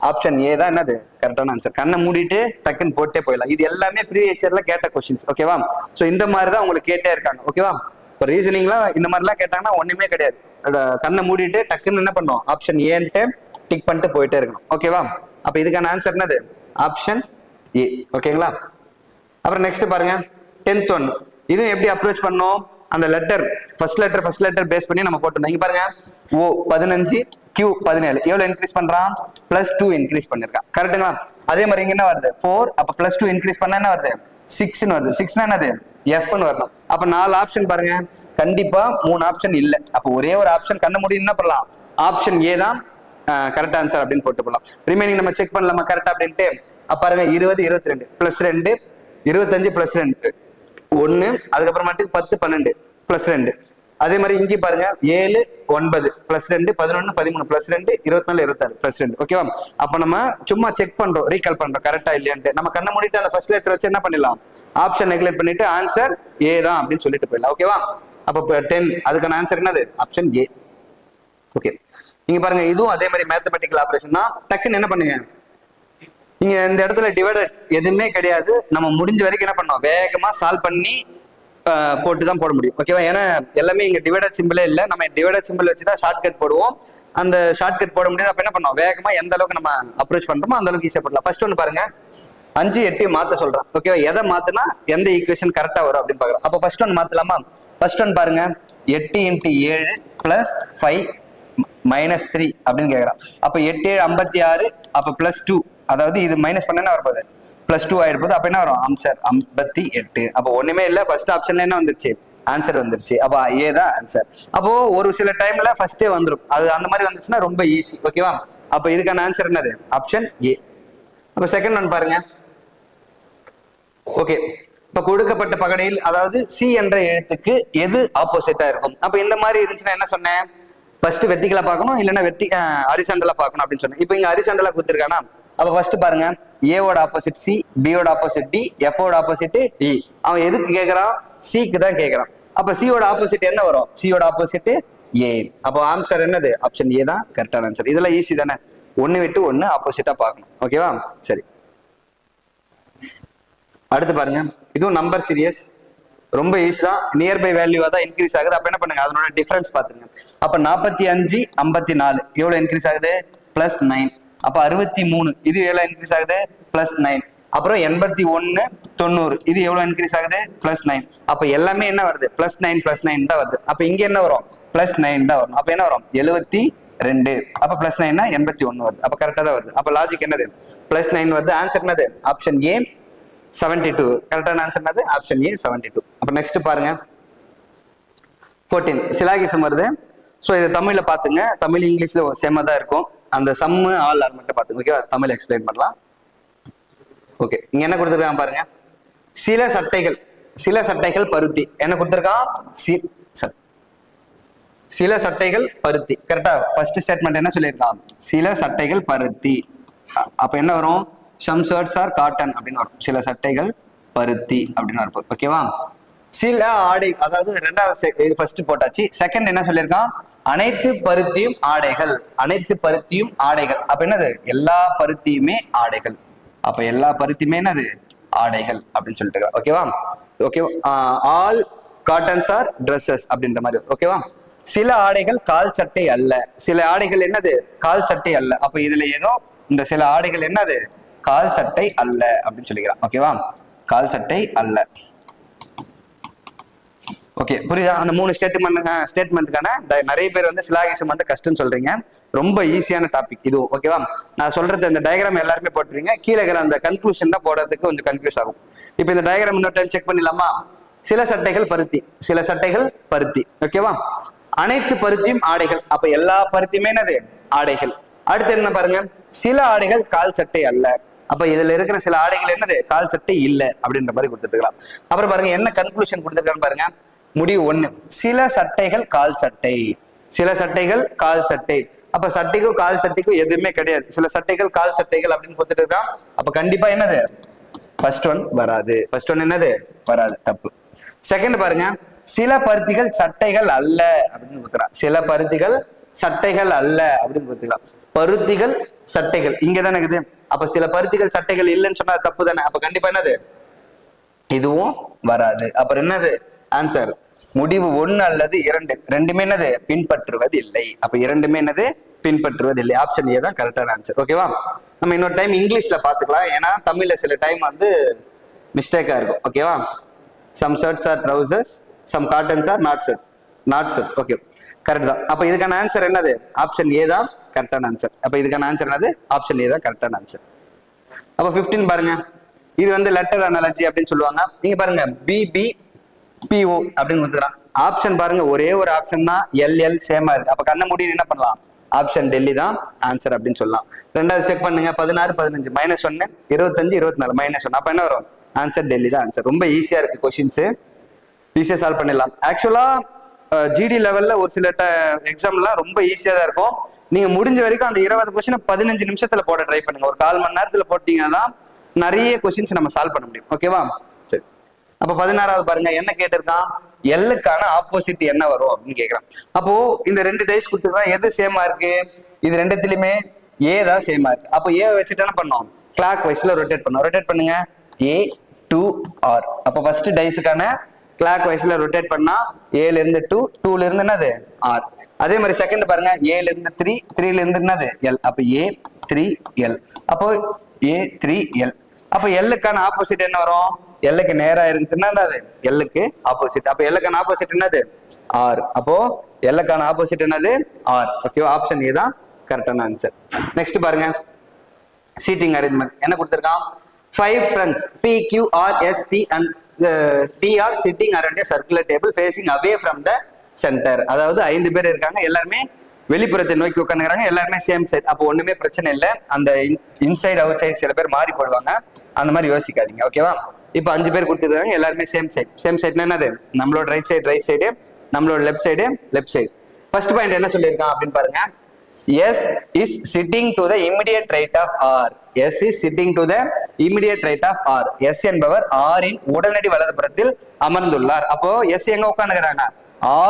ஆப்ஷன் ஏ தான் என்னது கரெக்டான ஆன்சர். கண்ணை மூடிட்டு டக்குன்னு போட்டே போயிடலாம். இது எல்லாமே ப்ரீவியஸ் இயர்ல கேட்ட கொஸ்டின்ஸ். ஓகேவா, சோ இந்த மாதிரி தான் உங்களுக்கு கேட்டே இருக்காங்க. ஓகேவா, இப்போ ரீசனிங்லாம் இந்த மாதிரிலாம் கேட்டாங்கன்னா ஒண்ணுமே கிடையாது, கண்ணை மூடிட்டு டக்குன்னு என்ன பண்ணும், ஆப்ஷன் ஏன்ட்டு டிக் பண்ணிட்டு போயிட்டே இருக்கணும். ஓகேவா, அப்ப இதுக்கான ஆன்சர் என்னது, ஆப்ஷன் ஏ. ஓகேங்களா, அப்புறம் நெக்ஸ்ட் பாருங்க 10th ஒன். இதுவும் எப்படி அப்ரோச் பண்ணோம், அந்த லெட்டர் ஃபர்ஸ்ட் லெட்டர் பேஸ் பண்ணி நம்ம போட்டோம். இங்க பாருங்க ஓ 15 Q 17 எவ்வளவு இன்க்ரீஸ் பண்றான், +2 இன்க்ரீஸ் பண்ணிருக்கான். கரெக்ட்டுங்களா, அதே மாதிரி இங்க என்ன வருது 4, அப்ப +2 இன்க்ரீஸ் பண்ணா என்ன வருது 6 வருது. 6 என்னது F வரணும். அப்ப 4 ஆப்ஷன் பாருங்க, கண்டிப்பா 3 ஆப்ஷன் இல்ல. அப்ப ஒரே ஒரு ஆப்ஷன் கண்ண முடியும் என்ன பண்ணலாம், ஆப்ஷன் ஏ தான் கரெக்ட் ஆன்சர் அப்படின்னு போட்டு போடலாம். ரிமைனிங் நம்ம செக் பண்ணலாமா கரெக்டா அப்படின்ட்டு. அப்ப பாருங்க 20 22 +2 25 +2 1, அதுக்கப்புறமாட்டு 10 12 +2. அதே மாதிரி இங்கே பாருங்க 7 9 +2 11 13 +2 24 26 +2. ஓகேவா, அப்ப நம்ம சும்மா செக் பண்றோம், ரீகால் பண்றோம் கரெக்டா இல்லையான்ட்டு. நம்ம கண்ண மூடிட்டு அந்த ஃபர்ஸ்ட் லெட்டர் வச்சு என்ன பண்ணிடலாம், ஆப்ஷன் நெக்லெக்ட் பண்ணிட்டு ஆன்சர் ஏ தான் அப்படின்னு சொல்லிட்டு போயிடலாம். ஓகேவா, அப்ப 10 அதுக்கான ஆன்சர் என்னது, ஆப்ஷன் ஏ. ஓகே, நீங்க பாருங்க இதுவும் அதே மாதிரி மேத்தமெட்டிக்கல் ஆபரேஷன் தான். டக்குன்னு என்ன பண்ணுங்க, இங்க இந்த இடத்துல டிவைடட் எதுவுமே கிடையாது, நம்ம முடிஞ்ச வரைக்கும் என்ன பண்ணோம், வேகமா சால்வ் பண்ணி போட்டு தான் போட முடியும். ஓகேவா, ஏன்னா எல்லாமே இங்க டிவைடட் சிம்பிளே இல்ல, நம்ம டிவைடட் சிம்பிள் வச்சு தான் ஷார்ட் கட் போடுவோம். அந்த ஷார்ட் கட் போட முடியாது, அப்ப என்ன பண்ணோம், வேகமா எந்த அளவுக்கு நம்ம அப்ரோச் பண்றோமோ அந்த அளவுக்கு ஈஸியா போடலாம். ஃபர்ஸ்ட் ஒன்று பாருங்க 5 8 மாத்த சொல்றேன். ஓகேவா, எதை மாத்தினா எந்த ஈக்குவேஷன் கரெக்டா வரும் அப்படின்னு பாக்குறோம். அப்ப ஃபர்ஸ்ட் ஒன் மாத்தலாமா, ஃபர்ஸ்ட் ஒன் பாருங்க 8 × 7 + 5 - 3 அப்படின்னு கேக்குறான். அப்ப 8 7 56, அப்ப +2, அதாவது இது மைனஸ் பண்ண என்ன வரப்போகுது, +2 ஆயிடு போகுது. அப்ப என்ன வரும், ஆன்சர் 58. அப்போ ஒண்ணுமே இல்ல, ஃபர்ஸ்ட் ஆப்ஷன்ல என்ன வந்துருச்சு, ஆன்சர் வந்துருச்சு. அப்ப ஏ தான் ஆன்சர். அப்போ ஒரு சில டைம்ல ஃபர்ஸ்டே வந்துடும், அது அந்த மாதிரி வந்துச்சுன்னா ரொம்ப ஈஸி. ஓகேவா, அப்ப இதுக்கான ஆன்சர் என்னது, ஆப்ஷன் ஏ. அப்ப செகண்ட் ஒன் பாருங்க. ஓகே, இப்ப கொடுக்கப்பட்ட பகடையில் அதாவது சி என்ற எழுத்துக்கு எது ஆப்போசிட்டா இருக்கும். அப்ப இந்த மாதிரி இருந்துச்சுன்னா என்ன சொன்னேன், ஃபர்ஸ்ட் வெர்டிகலா பார்க்கணும், இல்லைன்னா ஹரிசாண்டலா பார்க்கணும் அப்படின்னு சொன்னேன். இப்போ இங்க ஹரிசாண்டலா கொடுத்துருக்கானா, அப்ப ஃபர்ஸ்ட் பாருங்க ஏவோட ஆப்போசிட் சி, பியோட ஆப்போசிட் டி, எஃபோட ஆப்போசிட் இ. அவன் எதுக்கு கேட்கறான், சிக்கு தான் கேட்கறான். அப்ப சியோட ஆப்போசிட் என்ன வரும், சியோட ஆப்போசிட் ஏ. அப்போ ஆன்சர் என்னது, ஆப்ஷன் ஏ தான் கரெக்டான ஆன்சர். இதெல்லாம் ஈஸி தானே, 1 விட்டு 1 ஆப்போசிட்டா பார்க்கணும். ஓகேவா, சரி அடுத்து பாருங்க, இதுவும் நம்பர் சீரியஸ், ரொம்ப ஈஸி தான். நியர்பை வேல்யூவா தான் இன்க்ரீஸ் ஆகுது. அப்ப என்ன பண்ணுங்க, அதனோட டிஃபரன்ஸ் பாத்துங்க. அப்ப 45 54 எவ்வளவு இன்க்ரீஸ் ஆகுது, +9. அப்ப 63 இது எவ்வளவு இன்க்ரீஸ் ஆகுது, +9. அப்புறம் 81 90 இது எவ்வளவு இன்க்ரீஸ் ஆகுது, +9. அப்ப எல்லாமே என்ன வருது, +9 +9 தான் வருது. அப்ப இங்க என்ன வரும், +9 தான் வரும். அப்ப என்ன வரும், 72. அப்ப +9 81 வருது. அப்ப கரெக்டா தான் வருது. அப்ப லாஜிக் என்னது, +9 வருது. ஆன்சர் என்னது, ஆப்ஷன் ஏ 72. கரெக்டான ஆன்சர் என்னது, ஆப்ஷன் ஏ 72. அப்ப நெக்ஸ்ட் பாருங்க 14 சிலாகிசம் வருது. ஸோ இது தமிழ்ல பாத்துங்க, தமிழ் இங்கிலீஷ்ல சேமா தான் இருக்கும். அந்த சம்மு ஆல் ஆர் மட்டும் பாத்துங்க. ஓகேவா, தமிழ் எக்ஸ்பிளைன் பண்ணலாம். ஓகே, இங்க என்ன கொடுத்துருக்காங்க பாருங்க, சில சட்டைகள் பருத்தி. என்ன கொடுத்துருக்கான், சில சட்டைகள் பருத்தி. கரெக்டா, ஃபர்ஸ்ட் ஸ்டேட்மெண்ட் என்ன சொல்லியிருக்கான், சில சட்டைகள் பருத்தி. அப்ப என்ன வரும், some shirts are cotton அப்படின்னு வரும், சில சட்டைகள் பருத்தி அப்படின்னு வரும். ஓகேவா, சில ஆடை, அதாவது ரெண்டாவது ஃபர்ஸ்ட் போட்டாச்சு. செகண்ட் என்ன சொல்லியிருக்கான், அனைத்து பருத்தியும் ஆடைகள், அனைத்து பருத்தியும் ஆடைகள். அப்ப என்னது, எல்லா பருத்தியுமே ஆடைகள். அப்ப எல்லா பருத்தியுமே என்னது, ஆடைகள் அப்படின்னு சொல்லிட்டு. ஓகேவா, okay, all cottons are dresses அப்படின்ற மாதிரி. ஓகேவா, சில ஆடைகள் கால் சட்டை அல்ல. சில ஆடைகள் என்னது? கால் சட்டை அல்ல. அப்ப இதுல ஏதோ இந்த சில ஆடைகள் என்னது? கால் சட்டை அல்ல அப்படின்னு சொல்லிக்கிறான். ஓகேவா? கால் சட்டை அல்ல. ஓகே, புரியுதா? அந்த 3 ஸ்டேட்மெண்ட்டுக்கான நிறைய பேர் வந்து சிலாகிசம் வந்து கஷ்டம் சொல்றீங்க. ரொம்ப ஈஸியான டாபிக் இது. ஓகேவா? நான் சொல்றது இந்த டயக்ராம் எல்லாருமே போட்டுருவீங்க. கீழே இருக்கிற அந்த கன்க்ளூஷன் தான் போடுறதுக்கு கொஞ்சம் கன்ஃபியூஸ் ஆகும். இப்போ இந்த டயக்ராம் இன்னொரு டைம் செக் பண்ணிடலாமா? சில சட்டைகள் பருத்தி, சில சட்டைகள் பருத்தி. ஓகேவா? அனைத்து பருத்தியும் ஆடைகள். அப்ப எல்லா பருத்தியுமே என்னது? ஆடைகள். அடுத்து என்ன பாருங்க, சில ஆடைகள் கால் சட்டை அல்ல. அப்ப இதுல இருக்கிற சில ஆடைகள் என்னது? கால் சட்டை இல்ல அப்படின்ற மாதிரி கொடுத்துருக்கலாம். அப்புறம் பாருங்க என்ன கன்க்ளூஷன் கொடுத்துருக்கான்னு பாருங்க. முடிவு 1, சில சட்டைகள் கால் சட்டை, சில சட்டைகள் கால் சட்டை. அப்ப சட்டைக்கும் கால் சட்டைக்கும் எதுவுமே கிடையாது. சில சட்டைகள் கால் சட்டைகள் அப்படின்னு கொடுத்துட்டு இருக்கான். அப்ப கண்டிப்பா என்னது? ஃபர்ஸ்ட் ஒன் வராது. ஃபர்ஸ்ட் ஒன் என்னது? வராது, தப்பு. செகண்ட் பாருங்க, சில பருத்திகள் சட்டைகள் அல்ல அப்படின்னு கொடுக்குறான். சில பருத்திகள் சட்டைகள் அல்ல அப்படின்னு கொடுத்துக்கலாம். பருத்திகள் சட்டைகள் இங்க தானே இருக்குது. அப்ப சில பருத்திகள் சட்டைகள் இல்லைன்னு சொன்னா தப்பு தானே. அப்ப கண்டிப்பா என்னது? இதுவும் வராது. அப்புறம் என்னது ஆன்சர்? முடிவு 1 அல்லது 2, ரெண்டுமே என்னது? பின்பற்றுவது இல்லை. அப்ப இரண்டுமே என்னது? பின்பற்றுவது இல்லை. ஆப்ஷன் ஏ தான் கரெக்டான ஆன்சர். ஓகேவா? நம்ம இன்னொரு டைம் இங்கிலீஷ்ல பாத்துக்கலாம். ஏன்னா தமிழ்ல சில டைம் வந்து மிஸ்டேக்கா இருக்கும். ஓகேவா? Some shirts are trousers, some cottons are not shirts. Okay, correct தான். அப்ப இதுக்கான ஆன்சர் என்னது? ஆப்ஷன் ஏ தான் கரெக்டான ஆன்சர். அப்ப இதுக்கான ஆன்சர் என்னது? ஆப்ஷன் ஏ தான் கரெக்டான ஆன்சர். அப்ப 15 பாருங்க, இது வந்து லெட்டர் அனாலஜி அப்படின்னு சொல்லுவாங்க. நீங்க பாருங்க BBPO அப்படின்னு கொடுத்துக்கிறான். ஆப்ஷன் பாருங்க, ஒரே ஒரு ஆப்ஷன் தான் LL சேமா இருக்கு. அப்ப கண்ண மூடி என்ன பண்ணலாம்? ஆப்ஷன் டெல்லி தான் ஆன்சர் அப்படின்னு சொல்லலாம். ரெண்டாவது செக் பண்ணுங்க, 16 15 -1 25 24 -1. அப்ப என்ன வரும்? ஆன்சர் டெல்லி தான் ஆன்சர். ரொம்ப ஈஸியா இருக்கு கொஸ்டின்ஸ், ஈஸியா சால்வ் பண்ணிடலாம். ஆக்சுவலா ஜிடி லெவல்ல ஒரு சில எக்ஸாம்லாம் ரொம்ப ஈஸியா தான் இருக்கும். நீங்க முடிஞ்ச வரைக்கும் அந்த 20 கொஸ்டின் 15 நிமிஷத்துல போட ட்ரை பண்ணுங்க. ஒரு 1/4 மணி நேரத்துல போட்டீங்கன்னா தான் நிறைய கொஸ்டின்ஸ் நம்ம சால்வ் பண்ண முடியும். ஓகேவா? சரி, அப்ப 16வது பாருங்க, என்ன கேட்டிருக்கான்? எல்லுக்கான ஆப்போசிட் என்ன வரும் அப்படின்னு கேட்கறான். அப்போ இந்த 2 டைஸ் கொடுத்துருக்கான். எது சேமா இருக்கு? இது ரெண்டுத்திலுமே ஏ தான் சேமா இருக்கு. அப்போ ஏ வச்சுட்டு என்ன பண்ணோம்? கிளாக் வைஸ்ல ரொட்டேட் பண்ணோம். ரொட்டேட் பண்ணுங்க, A to R. அப்போ ஃபர்ஸ்ட் டைஸுக்கான கிளாக் வைஸ்ல ரொட்டேட் பண்ணா ஏல இருந்து 2, 2ல இருந்து என்னது? R. அதே மாதிரி செகண்ட் பாருங்க, ஏல இருந்து 3, 3ல இருந்து என்னது? L. அப்போ A3L. அப்போ A3L. அப்போ எல்லுக்கான ஆப்போசிட் என்ன வரும்? எல்லுக்கு நேரா இருக்குதுன்னா அது எல்லுக்கு ஆப்போசிட். அப்போ எல்லுக்கான ஆப்போசிட் என்னது? R. அப்போ எல்லுக்கான ஆப்போசிட் என்னது? R. ஓகேவா? ஆப்ஷன் ஏ தான் கரெக்டான ஆன்சர். நெக்ஸ்ட் பாருங்க, சீட்டிங் அரேஞ்ச்மெண்ட் என்ன கொடுத்திருக்கான்? 5 friends PQRST and T are sitting around a circular table facing away from the center. அதாவது 5 பேர் இருக்காங்க, எல்லாருமே வெளிப்புறத்தை நோக்கி உட்காந்துக்கிறாங்க, எல்லாருமே சேம் சைட். அப்போ ஒண்ணுமே பிரச்சனை இல்லை. அந்த இன்சைட் அவுட் சைட் சில பேர் மாறி போடுவாங்க, அந்த மாதிரி யோசிக்காதீங்க. ஓகேவா? இப்போ 5 பேர் கொடுத்துருக்காங்க, எல்லாருமே சேம் சைட். சேம் சைட்னா என்னது? நம்மளோட ரைட் சைடு, நம்மளோட லெஃப்ட் சைடு. ஃபர்ஸ்ட் பாயிண்ட் என்ன சொல்லியிருக்கான் அப்படின்னு பாருங்க. S is sitting to the immediate right of R. S is sitting to the immediate right of R. S என்பவர் R இன் உடனடி வலதுபுறத்தில் அமர்ந்துள்ளார். அப்போ S எங்க உட்காந்துக்கிறாங்க?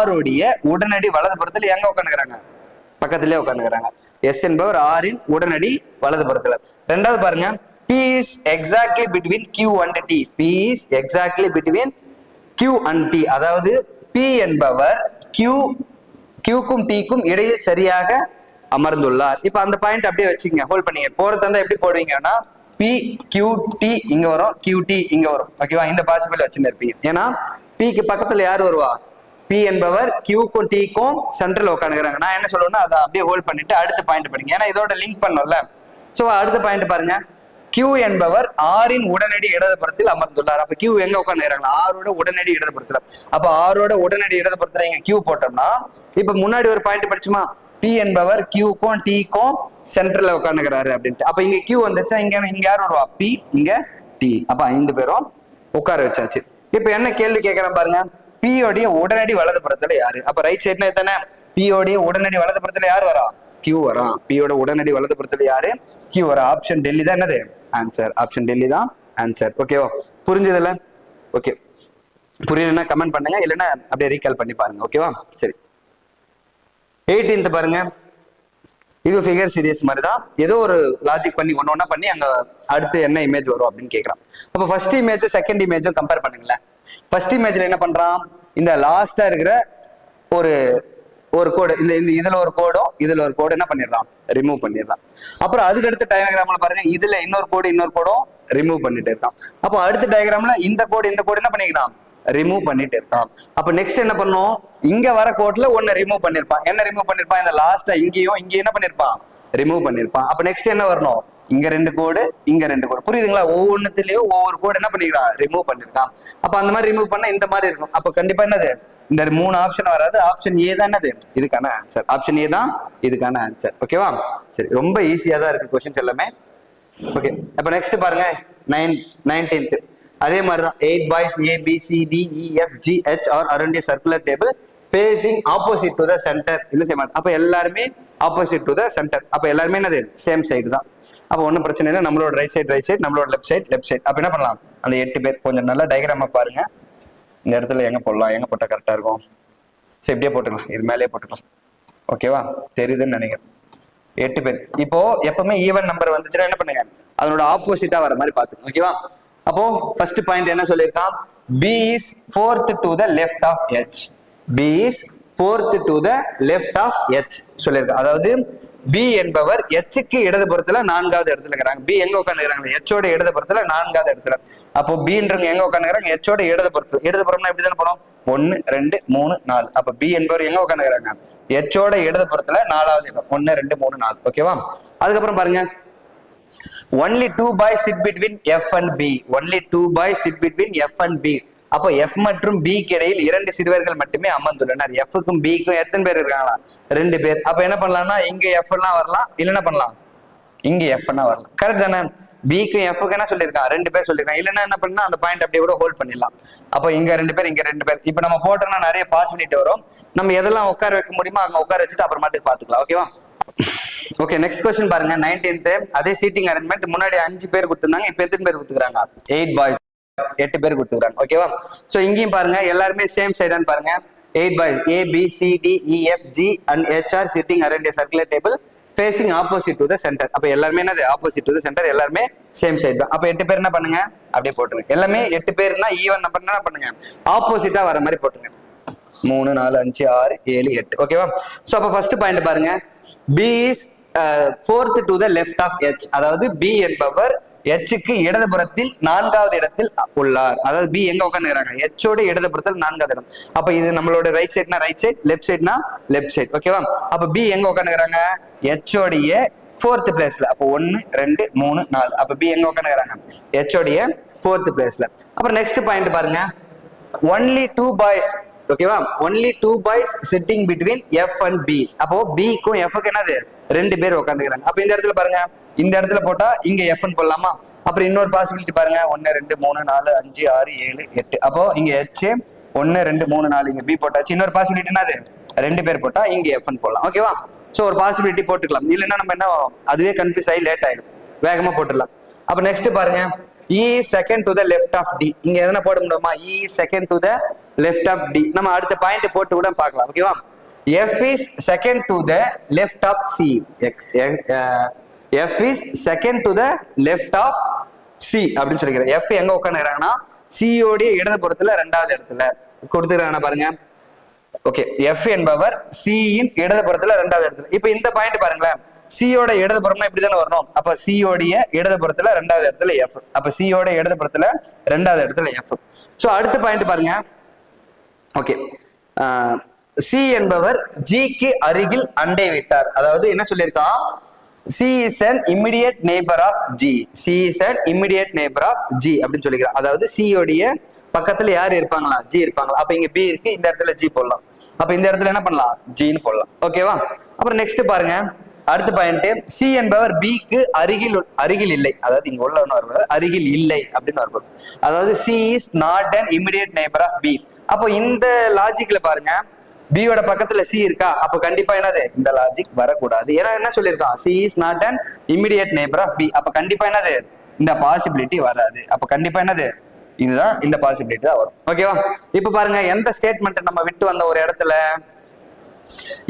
R உடைய உடனடி வலதுபுறத்தில் எங்க உட்காந்துக்கிறாங்க? பக்கத்திலே உட்காந்துக்கிறாங்க. S என்பவர் R இன் உடனடி வலதுபுறத்துல. ரெண்டாவது பாருங்க, P is exactly between Q and T. P is exactly between Q and T. அதாவது P என்பவர் Qக்கும் Tக்கும் இடையில் சரியாக அமர்ந்துள்ளார். இப்ப அந்த பாயிண்ட் அப்படியே வச்சுங்க, ஹோல்ட் பண்ணீங்க. போறது இருந்தா எப்படி போடுவீங்கன்னா PQT இங்க வரும், QT இங்க வரும். ஓகேவா? இந்த பாசிபிள் வச்சுன்னு இருப்பீங்க. ஏன்னா Pக்கு பக்கத்துல யார் வருவா? P என்பவர் Qக்கும் Tக்கும் சென்ட்ரல் உட்காந்துக்கிறாங்க. நான் என்ன சொல்லுவேன்னா அதை அப்படியே ஹோல்ட் பண்ணிட்டு அடுத்த பாயிண்ட் படிங்க. ஏன்னா இதோட லிங்க் பண்ணோம்ல. சோ அடுத்த பாயிண்ட் பாருங்க, Q என்பவர் R இன் உடனடி இடதுபுறத்தில் அமர்ந்துள்ளார். அப்ப Q எங்க உட்காந்துக்கிறாங்க? R ஓட உடனடி இடதுபுறத்துல. அப்ப R ஓட உடனடி இடதுபுறத்துல இங்க Q போட்டோம்னா, இப்ப முன்னாடி ஒரு பாயிண்ட் படிச்சுமா, P என்பவர் Qக்கும் Tக்கும் சென்டர்ல உட்காந்துக்கிறாரு அப்படின்ட்டு. அப்ப இங்க Q வந்துச்சா, இங்க யார் வருவா? P, இங்க T. அப்ப 5 பேரும் உட்கார வச்சாச்சு. இப்ப என்ன கேள்வி கேட்கறேன் பாருங்க, P உடைய உடனடி வலதுபுறத்துல யாரு? அப்ப ரைட் சைட்னா தானே, P உடைய உடனடி வலதுபுறத்துல யார் வரா? Q வரா. P ஓட உடனடி வலதுபுறத்துல யாரு? Q வரா. ஆப்ஷன் டெல்லி தான் என்னது? ஆன்சர். ஆப்ஷன் டெல்லி தான் ஆன்சர். ஓகேவா? புரிஞ்சதுல? ஓகே, புரியலன்னா கமெண்ட் பண்ணுங்க, இல்லைன்னா அப்படியே ரீகால் பண்ணி பாருங்க. ஓகேவா? சரி, 18th பாருங்க. இது ஃபிகர் சீரியஸ் மாதிரி தான், ஏதோ ஒரு லாஜிக் பண்ணி ஒன்னொன்னா பண்ணி அங்க அடுத்து என்ன இமேஜ் வரும் அப்படின்னு கேட்கலாம். அப்ப ஃபர்ஸ்ட் இமேஜும் செகண்ட் இமேஜும் கம்பேர் பண்ணுங்களேன். ஃபர்ஸ்ட் இமேஜ்ல என்ன பண்றான்? இந்த லாஸ்டா இருக்கிற ஒரு கோடு இந்த இதுல ஒரு கோடும் இதுல ஒரு கோடு என்ன பண்ணிடலாம், ரிமூவ் பண்ணிடலாம். அப்புறம் அதுக்கு அடுத்த டயக்ராம்ல பாருங்க, இதுல இன்னொரு கோடும் ரிமூவ் பண்ணிட்டு இருக்கான். அப்போ அடுத்த டயக்ராம்ல இந்த கோடு என்ன பண்ணிக்கலாம், ரிமூவ் பண்ணிட்டு இருக்கான். அப்ப நெக்ஸ்ட் என்ன பண்ணும், இங்க வர கோட்ல ஒன்னு ரிமூவ் பண்ணிருப்பான். என்ன ரிமூவ் பண்ணிருப்பான், இந்த லாஸ்டா இங்கேயும் என்ன பண்ணிருப்பான், ரிமூவ் பண்ணிருப்பான். அப்ப நெக்ஸ்ட் என்ன வரணும், இங்க 2 கோடு இங்க 2 கோடு, புரியுதுங்களா? ஒவ்வொன்னுலயும் ஒவ்வொரு கோடு என்ன பண்ணிருக்கான், ரிமூவ் பண்ணிருக்கான். அப்ப அந்த மாதிரி ரிமூவ் பண்ணா இந்த மாதிரி இருக்கும். அப்ப கண்டிப்பா என்னது, இந்த 3 ஆப்ஷன் வராது. ஆப்ஷன் ஏ தான் என்னது இதுக்கான ஆன்சர். ஆப்ஷன் ஏ தான் இதுக்கான ஆன்சர். ஓகேவா? சரி, ரொம்ப ஈஸியா தான் இருக்கு கொஸ்டின்ஸ் எல்லாமே. ஓகே, அப்ப நெக்ஸ்ட் பாருங்க 19th. அதே மாதிரி தான் 8 boys A B C D E F G H are around a circular table facing opposite to the center. இல்ல சேம். அப்ப எல்லாருமே opposite to the center. அப்ப எல்லாருமே என்னது, சேம் சைடு தான். அப்ப ஒன்னும் பிரச்சனை இல்லை. நம்மளோட ரைட் சைடு, நம்மளோட லெஃப்ட் சைடு. அப்ப என்ன பண்ணலாம், அந்த 8 பேர் கொஞ்சம் நல்லா டயக்ராமா பாருங்க. இந்த இடத்துல எங்க போடலாம், எங்க போட்டா கரெக்டா இருக்கும். சரி, இப்படியே போட்டுக்கலாம், இது மேலேயே போட்டுக்கலாம். ஓகேவா? தெரியுதுன்னு நினைக்கிறேன். 8 பேர். இப்போ எப்பவுமே ஈவன் நம்பர் வந்துச்சுன்னா என்ன பண்ணுங்க, அதனோட ஆப்போசிட்டா வர மாதிரி பாத்துக்கணும். ஓகேவா? அப்போ ஃபர்ஸ்ட் பாயிண்ட் என்ன சொல்லியிருக்கான், B is 4th to the left of H. B is 4th to the left of H சொல்லியிருக்கான். அதாவது B என்பவர் H க்கு இடதுபுறத்துல 4வது இடத்துல இருக்கிறாங்க. B எங்க உட்காந்துக்கிறாங்க, H ஓட இடதுபுறத்துல 4வது இடத்துல. அப்போ Bன்றவங்க எங்க உட்காந்துக்கிறாங்க, H ஓட இடதுபுறத்துல. இடதுபுறம்னா எப்படி தானே போனோம், 1 2 3 4. அப்ப B என்பவர் எங்க உட்காந்துக்கிறாங்க, H ஓட இடதுபுறத்துல 4வது இடம். 1 2 3 4. ஓகேவா? அதுக்கப்புறம் பாருங்க, only 2 boys sit between F and B. Only 2 boys sit between F and B. அப்போ F மற்றும் B க்கு இடையில் 2 சிறுவர்கள் மட்டுமே அமர்ந்துள்ளனர். F க்கும் B க்கும் எத்தனை பேர் இருக்காங்களா, 2 பேர். அப்ப என்ன பண்ணலாம்னா, இங்க F எல்லாம் வரலாம், இல்ல என்ன பண்ணலாம், இங்க F எல்லாம் வரலாம். கரெக்ட் தானே? B க்கும் F க்கு என்ன சொல்லியிருக்கான், 2 பேர் சொல்லியிருக்கான். இல்லன்னா என்ன பண்ணா, அந்த பாயிண்ட் அப்படியே கூட ஹோல்ட் பண்ணிடலாம். அப்போ இங்க 2 பேர், இங்க 2 பேர். இப்ப நம்ம போட்டோம்னா நிறைய பாசிபிலிட்டி வரும். நம்ம எதெல்லாம் உட்கார வைக்க முடியுமோ அங்க உட்கார வச்சுட்டு அப்புறமாட்டுக்கு பாத்துக்கலாம். ஓகேவா? ஓகே, நெக்ஸ்ட் क्वेश्चन பாருங்க. 19th. அதே சீட்டிங் அரேஞ்ச்மெண்ட். முன்னாடி 5 பேர் கொடுத்திருந்தாங்க, இப்ப எத்தனை பேர் கொடுத்துறாங்க, 8 பாய்ஸ் 8 பேர் கொடுத்துறாங்க. ஓகேவா? சோ இங்கேயும் பாருங்க, எல்லாருமே சேம் சைடான்னு பாருங்க. 8 boys A B C D E F G and H are sitting around a circular table facing opposite to the center. அப்ப எல்லாருமே என்னது, opposite to the center, எல்லாருமே சேம் சைடு தான். அப்ப 8 பேர் என்ன பண்ணுங்க, அப்படியே போட்டுருங்க. எல்லாமே 8 பேர்னா ஈவன் நம்பர்னா என்ன பண்ணுங்க, ஆப்போசிட்டா வர மாதிரி போட்டுருங்க. 3 4 5 6 7 8. ஓகேவா? சோ அப்ப ஃபர்ஸ்ட் பாயிண்ட் பாருங்க, B is 4th to the left of H. அதாவது B என்பவர் H க்கு இடதுபுறத்தில் 4வது இடத்தில் உள்ளார். அதாவது B எங்க உட்கார்ந்துறாங்க, H ஓட இடதுபுறத்தில் 4வது இடம். அப்ப இது நம்மளோட ரைட் சைடுனா ரைட் சைடு, லெஃப்ட் சைடுனா லெஃப்ட் சைடு. ஓகேவா? அப்ப B எங்க உட்கார்ந்துறாங்க, H ஓடைய 4th பிளேஸ்ல. அப்ப 1 2 3 4. அப்ப B எங்க உட்கார்ந்துறாங்க, H ஓடைய 4th பிளேஸ்ல. அப்புறம் நெக்ஸ்ட் பாயிண்ட் பாருங்க, only 2 boys. ஓகேவா? only 2 boys sitting between F and B. அப்போ B க்கும் F க்கு என்னது, 2 பேர் உட்காந்துக்கிறாங்க. அப்ப இந்த இடத்துல பாருங்க, இந்த இடத்துல போட்டா இங்க F ன்னு போடலாமா? அப்புறம் இன்னொரு பாசிபிலிட்டி பாருங்க, 1 2 3 4 5 6 7 8. அப்போ இங்க H 1 2 3 4, இங்க B போட்டாச்சு. இன்னொரு பாசிபிலிட்டி என்னது, 2 பேர் போட்டா இங்க F ன்னு போடலாம். ஓகேவா? சோ ஒரு பாசிபிலிட்டி போட்டுக்கலாம். இல்லைன்னா நம்ம என்ன, அதுவே கன்ஃபியூஸ் ஆகி லேட் ஆயிடும். வேகமா போட்டுடலாம். அப்ப நெக்ஸ்ட் பாருங்க, E is second to the left of D. இங்க எதனா போட முடியுமா, E is second to the left of D. நம்ம அடுத்த பாயிண்ட் போட்டு கூட பார்க்கலாம். ஓகேவா? F is second to the left of C. F is second to the left of C அப்படின்னு சொல்லிக்கிறேன். F எங்க உட்காந்துறாங்கன்னா C ஓடைய இடதுபுறத்துல 2வது இடத்துல கொடுத்துக்கிறாங்க பாருங்க. ஓகே, F என்பவர் C இன் இடதுபுறத்துல 2வது இடத்துல. இப்ப இந்த பாயிண்ட் பாருங்களேன், C ஓட இடதுபுறம்னா இப்படி தானே வரணும். அப்ப C ஓடைய இடதுபுறத்துல 2வது இடத்துல F. அப்ப C ஓட இடதுபுறத்துல 2வது இடத்துல F. சோ அடுத்த பாயிண்ட் பாருங்க. ஓகே, C என்பவர் G க்கு அருகில் அண்டை விட்டார். அதாவது என்ன சொல்லியிருக்கான், C is an immediate neighbor of G. C is an immediate neighbor of G அப்படின்னு சொல்லிக்கிறான். அதாவது C ஓடைய பக்கத்துல யார் இருப்பாங்களா, G இருப்பாங்களா. அப்ப இங்க B இருக்கு, இந்த இடத்துல G போடலாம். அப்ப இந்த இடத்துல என்ன பண்ணலாம், G ன்னு போடலாம். ஓகேவா? அப்புறம் நெக்ஸ்ட் பாருங்க, அடுத்த பாயிண்ட், C என்பவர் B க்கு அருகில் இல்லை. அதாவது இங்க உள்ள வருவது அருகில் இல்லை அப்படின்னு வருவது. அதாவது C is not an immediate neighbor of B. அப்போ இந்த லாஜிக்ல பாருங்க, B ஓட பக்கத்துல C இருக்கா, அப்ப கண்டிப்பா என்னது, இந்த லாஜிக் வரக்கூடாது. ஏன்னா என்ன சொல்லியிருக்கான், C is not an immediate neighbor of B. அப்ப கண்டிப்பா என்னது, இந்த பாசிபிலிட்டி வராது. அப்ப கண்டிப்பா என்னது, இதுதான் இந்த பாசிபிலிட்டி தான் வரும். ஓகேவா? இப்ப பாருங்க, எந்த ஸ்டேட்மெண்ட் நம்ம விட்டு வந்த ஒரு இடத்துல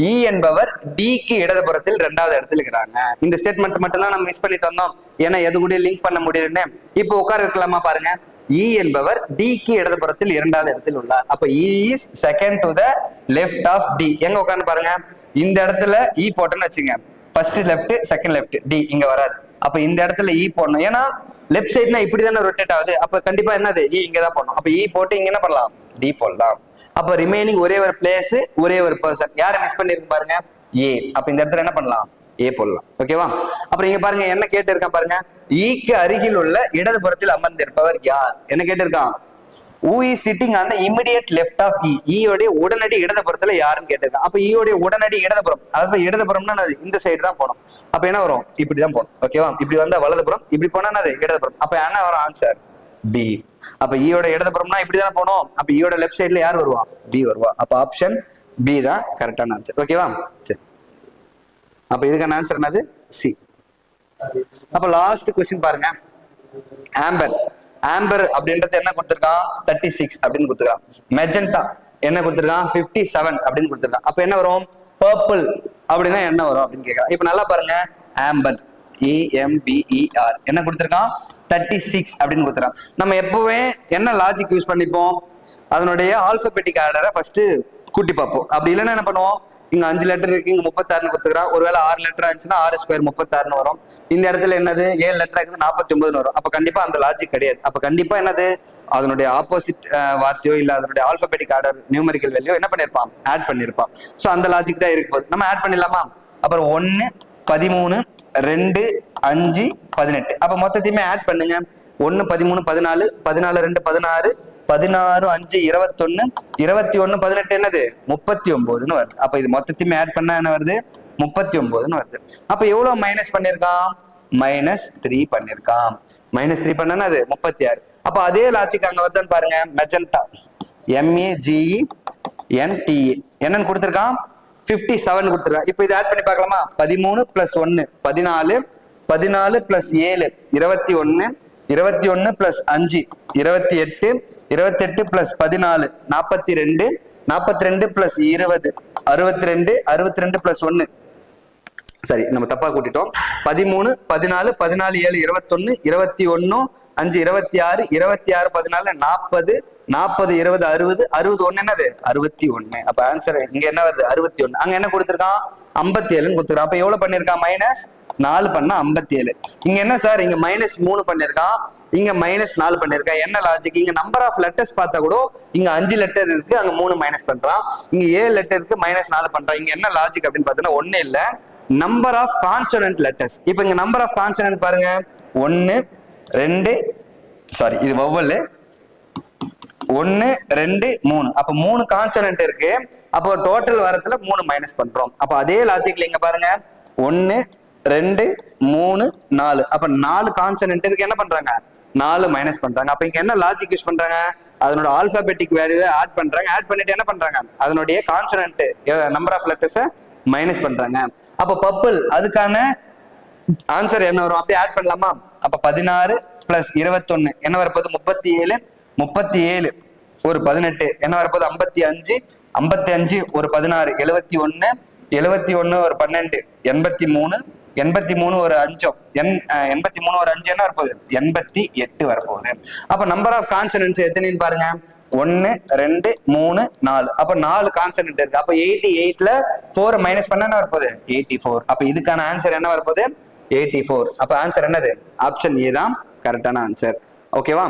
E என்பவர் D க்கு இடதுபுறத்தில் 2வது இடத்துல இருக்கிறாங்க. இந்த ஸ்டேட்மெண்ட் மட்டும் தான் நம்ம மிஸ் பண்ணிட்டு வந்தோம். ஏன்னா எது கூட லிங்க் பண்ண முடியலன்னு. இப்போ உட்கார வைக்கலாமா பாருங்க. இ என்பவர் டிக்கு இடதுபுறத்தில் இரண்டாவது இடத்தில் உள்ளார். அப்ப E is second to the left of D. எங்க உட்கார்ந்து பாருங்க, இந்த இடத்துல இ போட்டோன்னு வச்சுங்க, first left second left, D இங்க வராது. அப்ப இந்த இடத்துல இ போடணும், ஏன்னா லெஃப்ட் சைட்னா இப்படி தானே ரொட்டேட் ஆகுது. அப்ப கண்டிப்பா என்னது இ இங்க தான் போடணும். அப்ப இ போட்டு இங்க என்ன பண்ணலாம், டி போடலாம். அப்ப ரிமைனிங் ஒரே ஒரு பிளேஸ் ஒரே ஒரு பர்சன், யாரை மிஸ் பண்ணிருக்கு பாருங்க, ஏ. அப்ப இந்த இடத்துல என்ன பண்ணலாம், ஏ போடலாம். ஓகேவா? அப்புறம் இங்க பாருங்க என்ன கேட்டு இருக்கான் பாருங்க, ஈக்கு அருகில் உள்ள இடதுபுறத்தில் அமர்ந்திருப்பவர் யார் என்ன கேட்டிருக்கான். who is sitting on the immediate left of E. ஈயோடைய உடனடி இடதுபுறத்துல யாருன்னு கேட்டிருக்கான். அப்ப ஈயோடைய உடனடி இடதுபுறம், அதாவது இடதுபுறம்னா இந்த சைடு தான் போகணும். அப்ப என்ன வரும், இப்படிதான் போகணும். ஓகேவா? இப்படி வந்தா வலதுபுறம், இப்படி போனா அது இடதுபுறம். அப்ப என்ன வரும் ஆன்சர், பி. அப்ப ஈயோட இடதுபுறம்னா இப்படிதான் போனோம். அப்ப ஈயோட லெஃப்ட் சைடுல யார் வருவா, பி வருவா. அப்ப ஆப்ஷன் பி தான் கரெக்டான ஆன்சர். ஓகேவா? சரி, அப்ப இதுக்கான ஆன்சர் என்னது, சி. அப்ப லாஸ்ட் क्वेश्चन பாருங்க, ஆம்பர். ஆம்பர் அப்படின்றது என்ன கொடுத்திருக்கான், 36 அப்படின்னு கொடுத்திருக்கான். மெஜெண்டா என்ன கொடுத்திருக்கான், 57 அப்படின்னு கொடுத்திருக்கான். அப்ப என்ன வரும், பர்பிள் அப்படின்னா என்ன வரும் அப்படின்னு கேட்கறான். இப்ப நல்லா பாருங்க, ஆம்பர் AMBER என்ன கொடுத்திருக்கான், 36 அப்படின்னு கொடுத்திருக்கான். நம்ம எப்பவுமே என்ன லாஜிக் யூஸ் பண்ணிப்போம், அதனுடைய ஆல்பபெட்டிக் ஆர்டரை ஃபர்ஸ்ட் கூட்டி பார்ப்போம். அப்படி இல்லைன்னா என்ன பண்ணுவோம், இங்க 5 லெட்டர் இருக்கு, இங்க 36 கொடுத்துக்கிறான். ஒருவேளை 6 லெட்டர் ஆச்சுன்னா 6 ஸ்கொயர் 36 வரும். இந்த இடத்துல என்னது 7 லெட்டர் இருக்குது 49 வரும். அப்ப கண்டிப்பா அந்த லாஜிக் கிடையாது. அப்ப கண்டிப்பா என்னது, அதனுடைய ஆப்போசிட் வார்த்தையோ இல்ல அதனுடைய ஆல்பபெட்டிக் ஆர்டர் நியூமெரிக்கல் வேல்யூ என்ன பண்ணிருப்பான், ஆட் பண்ணிருப்பான். சோ அந்த லாஜிக் தான் இருக்கு போகுது. நம்ம ஆட் பண்ணிடலாமா. அப்புறம் 1 13 2 5 18. அப்ப மொத்தத்தையுமே ஆட் பண்ணுங்க. 1 13 14 14 2 16 16 5 21 21 18 என்னது 39ன்னு வருது. அப்ப இது மொத்தத்தையுமே ஆட் பண்ணா என்ன வருது, 39ன்னு வருது. அப்ப எவ்வளவு மைனஸ் பண்ணிருக்கான், -3 பண்ணிருக்கான். -3 பண்ணா அது 36. அப்ப அதே லாஜிக் அங்க வருதான்னு பாருங்க, மெஜெண்டா MEGENTA என்னன்னு கொடுத்திருக்கான், 57 கொடுத்திருக்கான். இப்ப இதை ஆட் பண்ணி பார்க்கலாமா. 13 + 1 14 14 + 7 21 21 + 5 28 28 + 14 42 42 + 20 62 62 + 1. சரி, நம்ம தப்பா கூட்டிட்டோம். 13 14 14 7 21 21 5 26 26 14 40 40 20 60 61 என்னது 61. அப்ப ஆன்சர் இங்க என்ன வருது, 61. அங்க என்ன கொடுத்திருக்கான், 57 கொடுத்திருக்கான். அப்ப எவ்வளவு பண்ணிருக்கான், -4 பண்ணா 57. இங்க என்ன சார், இங்க -3 பண்ணிருக்கான், இங்க -4 பண்ணிருக்கான். என்ன லாஜிக், இங்க நம்பர் ஆஃப் லெட்டர்ஸ் பார்த்தா கூட இங்க 5 லெட்டர் இருக்கு, அங்க 3 மைனஸ் பண்றான். இங்க 7 லெட்டர் இருக்கு, -4 பண்றான். இங்க என்ன லாஜிக் அப்படின்னு பார்த்தீங்கன்னா ஒண்ணு இல்ல, நம்பர் ஆஃப் கான்சனன்ட் லெட்டர்ஸ். இப்ப இங்க நம்பர் ஆஃப் கான்சனன்ட் பாருங்க, 1 2 சாரி இது வவ்வல் 1 2 3. அப்ப 3 கான்சனன்ட் இருக்கு. அப்போ டோட்டல் வரத்துல 3 மைனஸ் பண்றோம். அப்ப அதே லாஜிக்ல இங்க பாருங்க, 1 2 3 4. அப்ப 4 கான்சனன்ட் இருக்கு, என்ன பண்றாங்க, 4 மைனஸ் பண்றாங்க. அப்ப இங்க என்ன லாஜிக் யூஸ் பண்றாங்க, அதனோட ஆல்பாபெட்டிக் வேல்யூவை ஆட் பண்றாங்க. ஆட் பண்ணிட்டு என்ன பண்றாங்க, அதனுடைய கான்சனன்ட் நம்பர் ஆஃப் லெட்டர்ஸை மைனஸ் பண்றாங்க. அப்ப பர்பிள் அதுக்கான ஆன்சர் என்ன வரும், அப்படியே ஆட் பண்ணலாமா. அப்ப 16 + 21 என்ன வரப்போகுது, 37 37 ஒரு 18 என்ன வரப்போகுது, 55 55 ஒரு 16 71 71 ஒரு 12 83 83 ஒரு 5 83 ஒரு 5 என்ன வரப்போகுது, 88 வரப்போகுது. அப்ப நம்பர் ஆஃப் கான்சனன்ட்ஸ் எத்தனைன்னு பாருங்க, 1 2 3 4. அப்ப 4 கான்சனன்ட் இருக்கு. அப்ப 88ல 4 மைனஸ் பண்ணா என்ன வரப்போகுது, 84. அப்ப இதுக்கான ஆன்சர் என்ன வரப்போகுது, 84. அப்ப ஆன்சர் என்னது, ஆப்ஷன் ஏ தான் கரெக்டான ஆன்சர். ஓகேவா?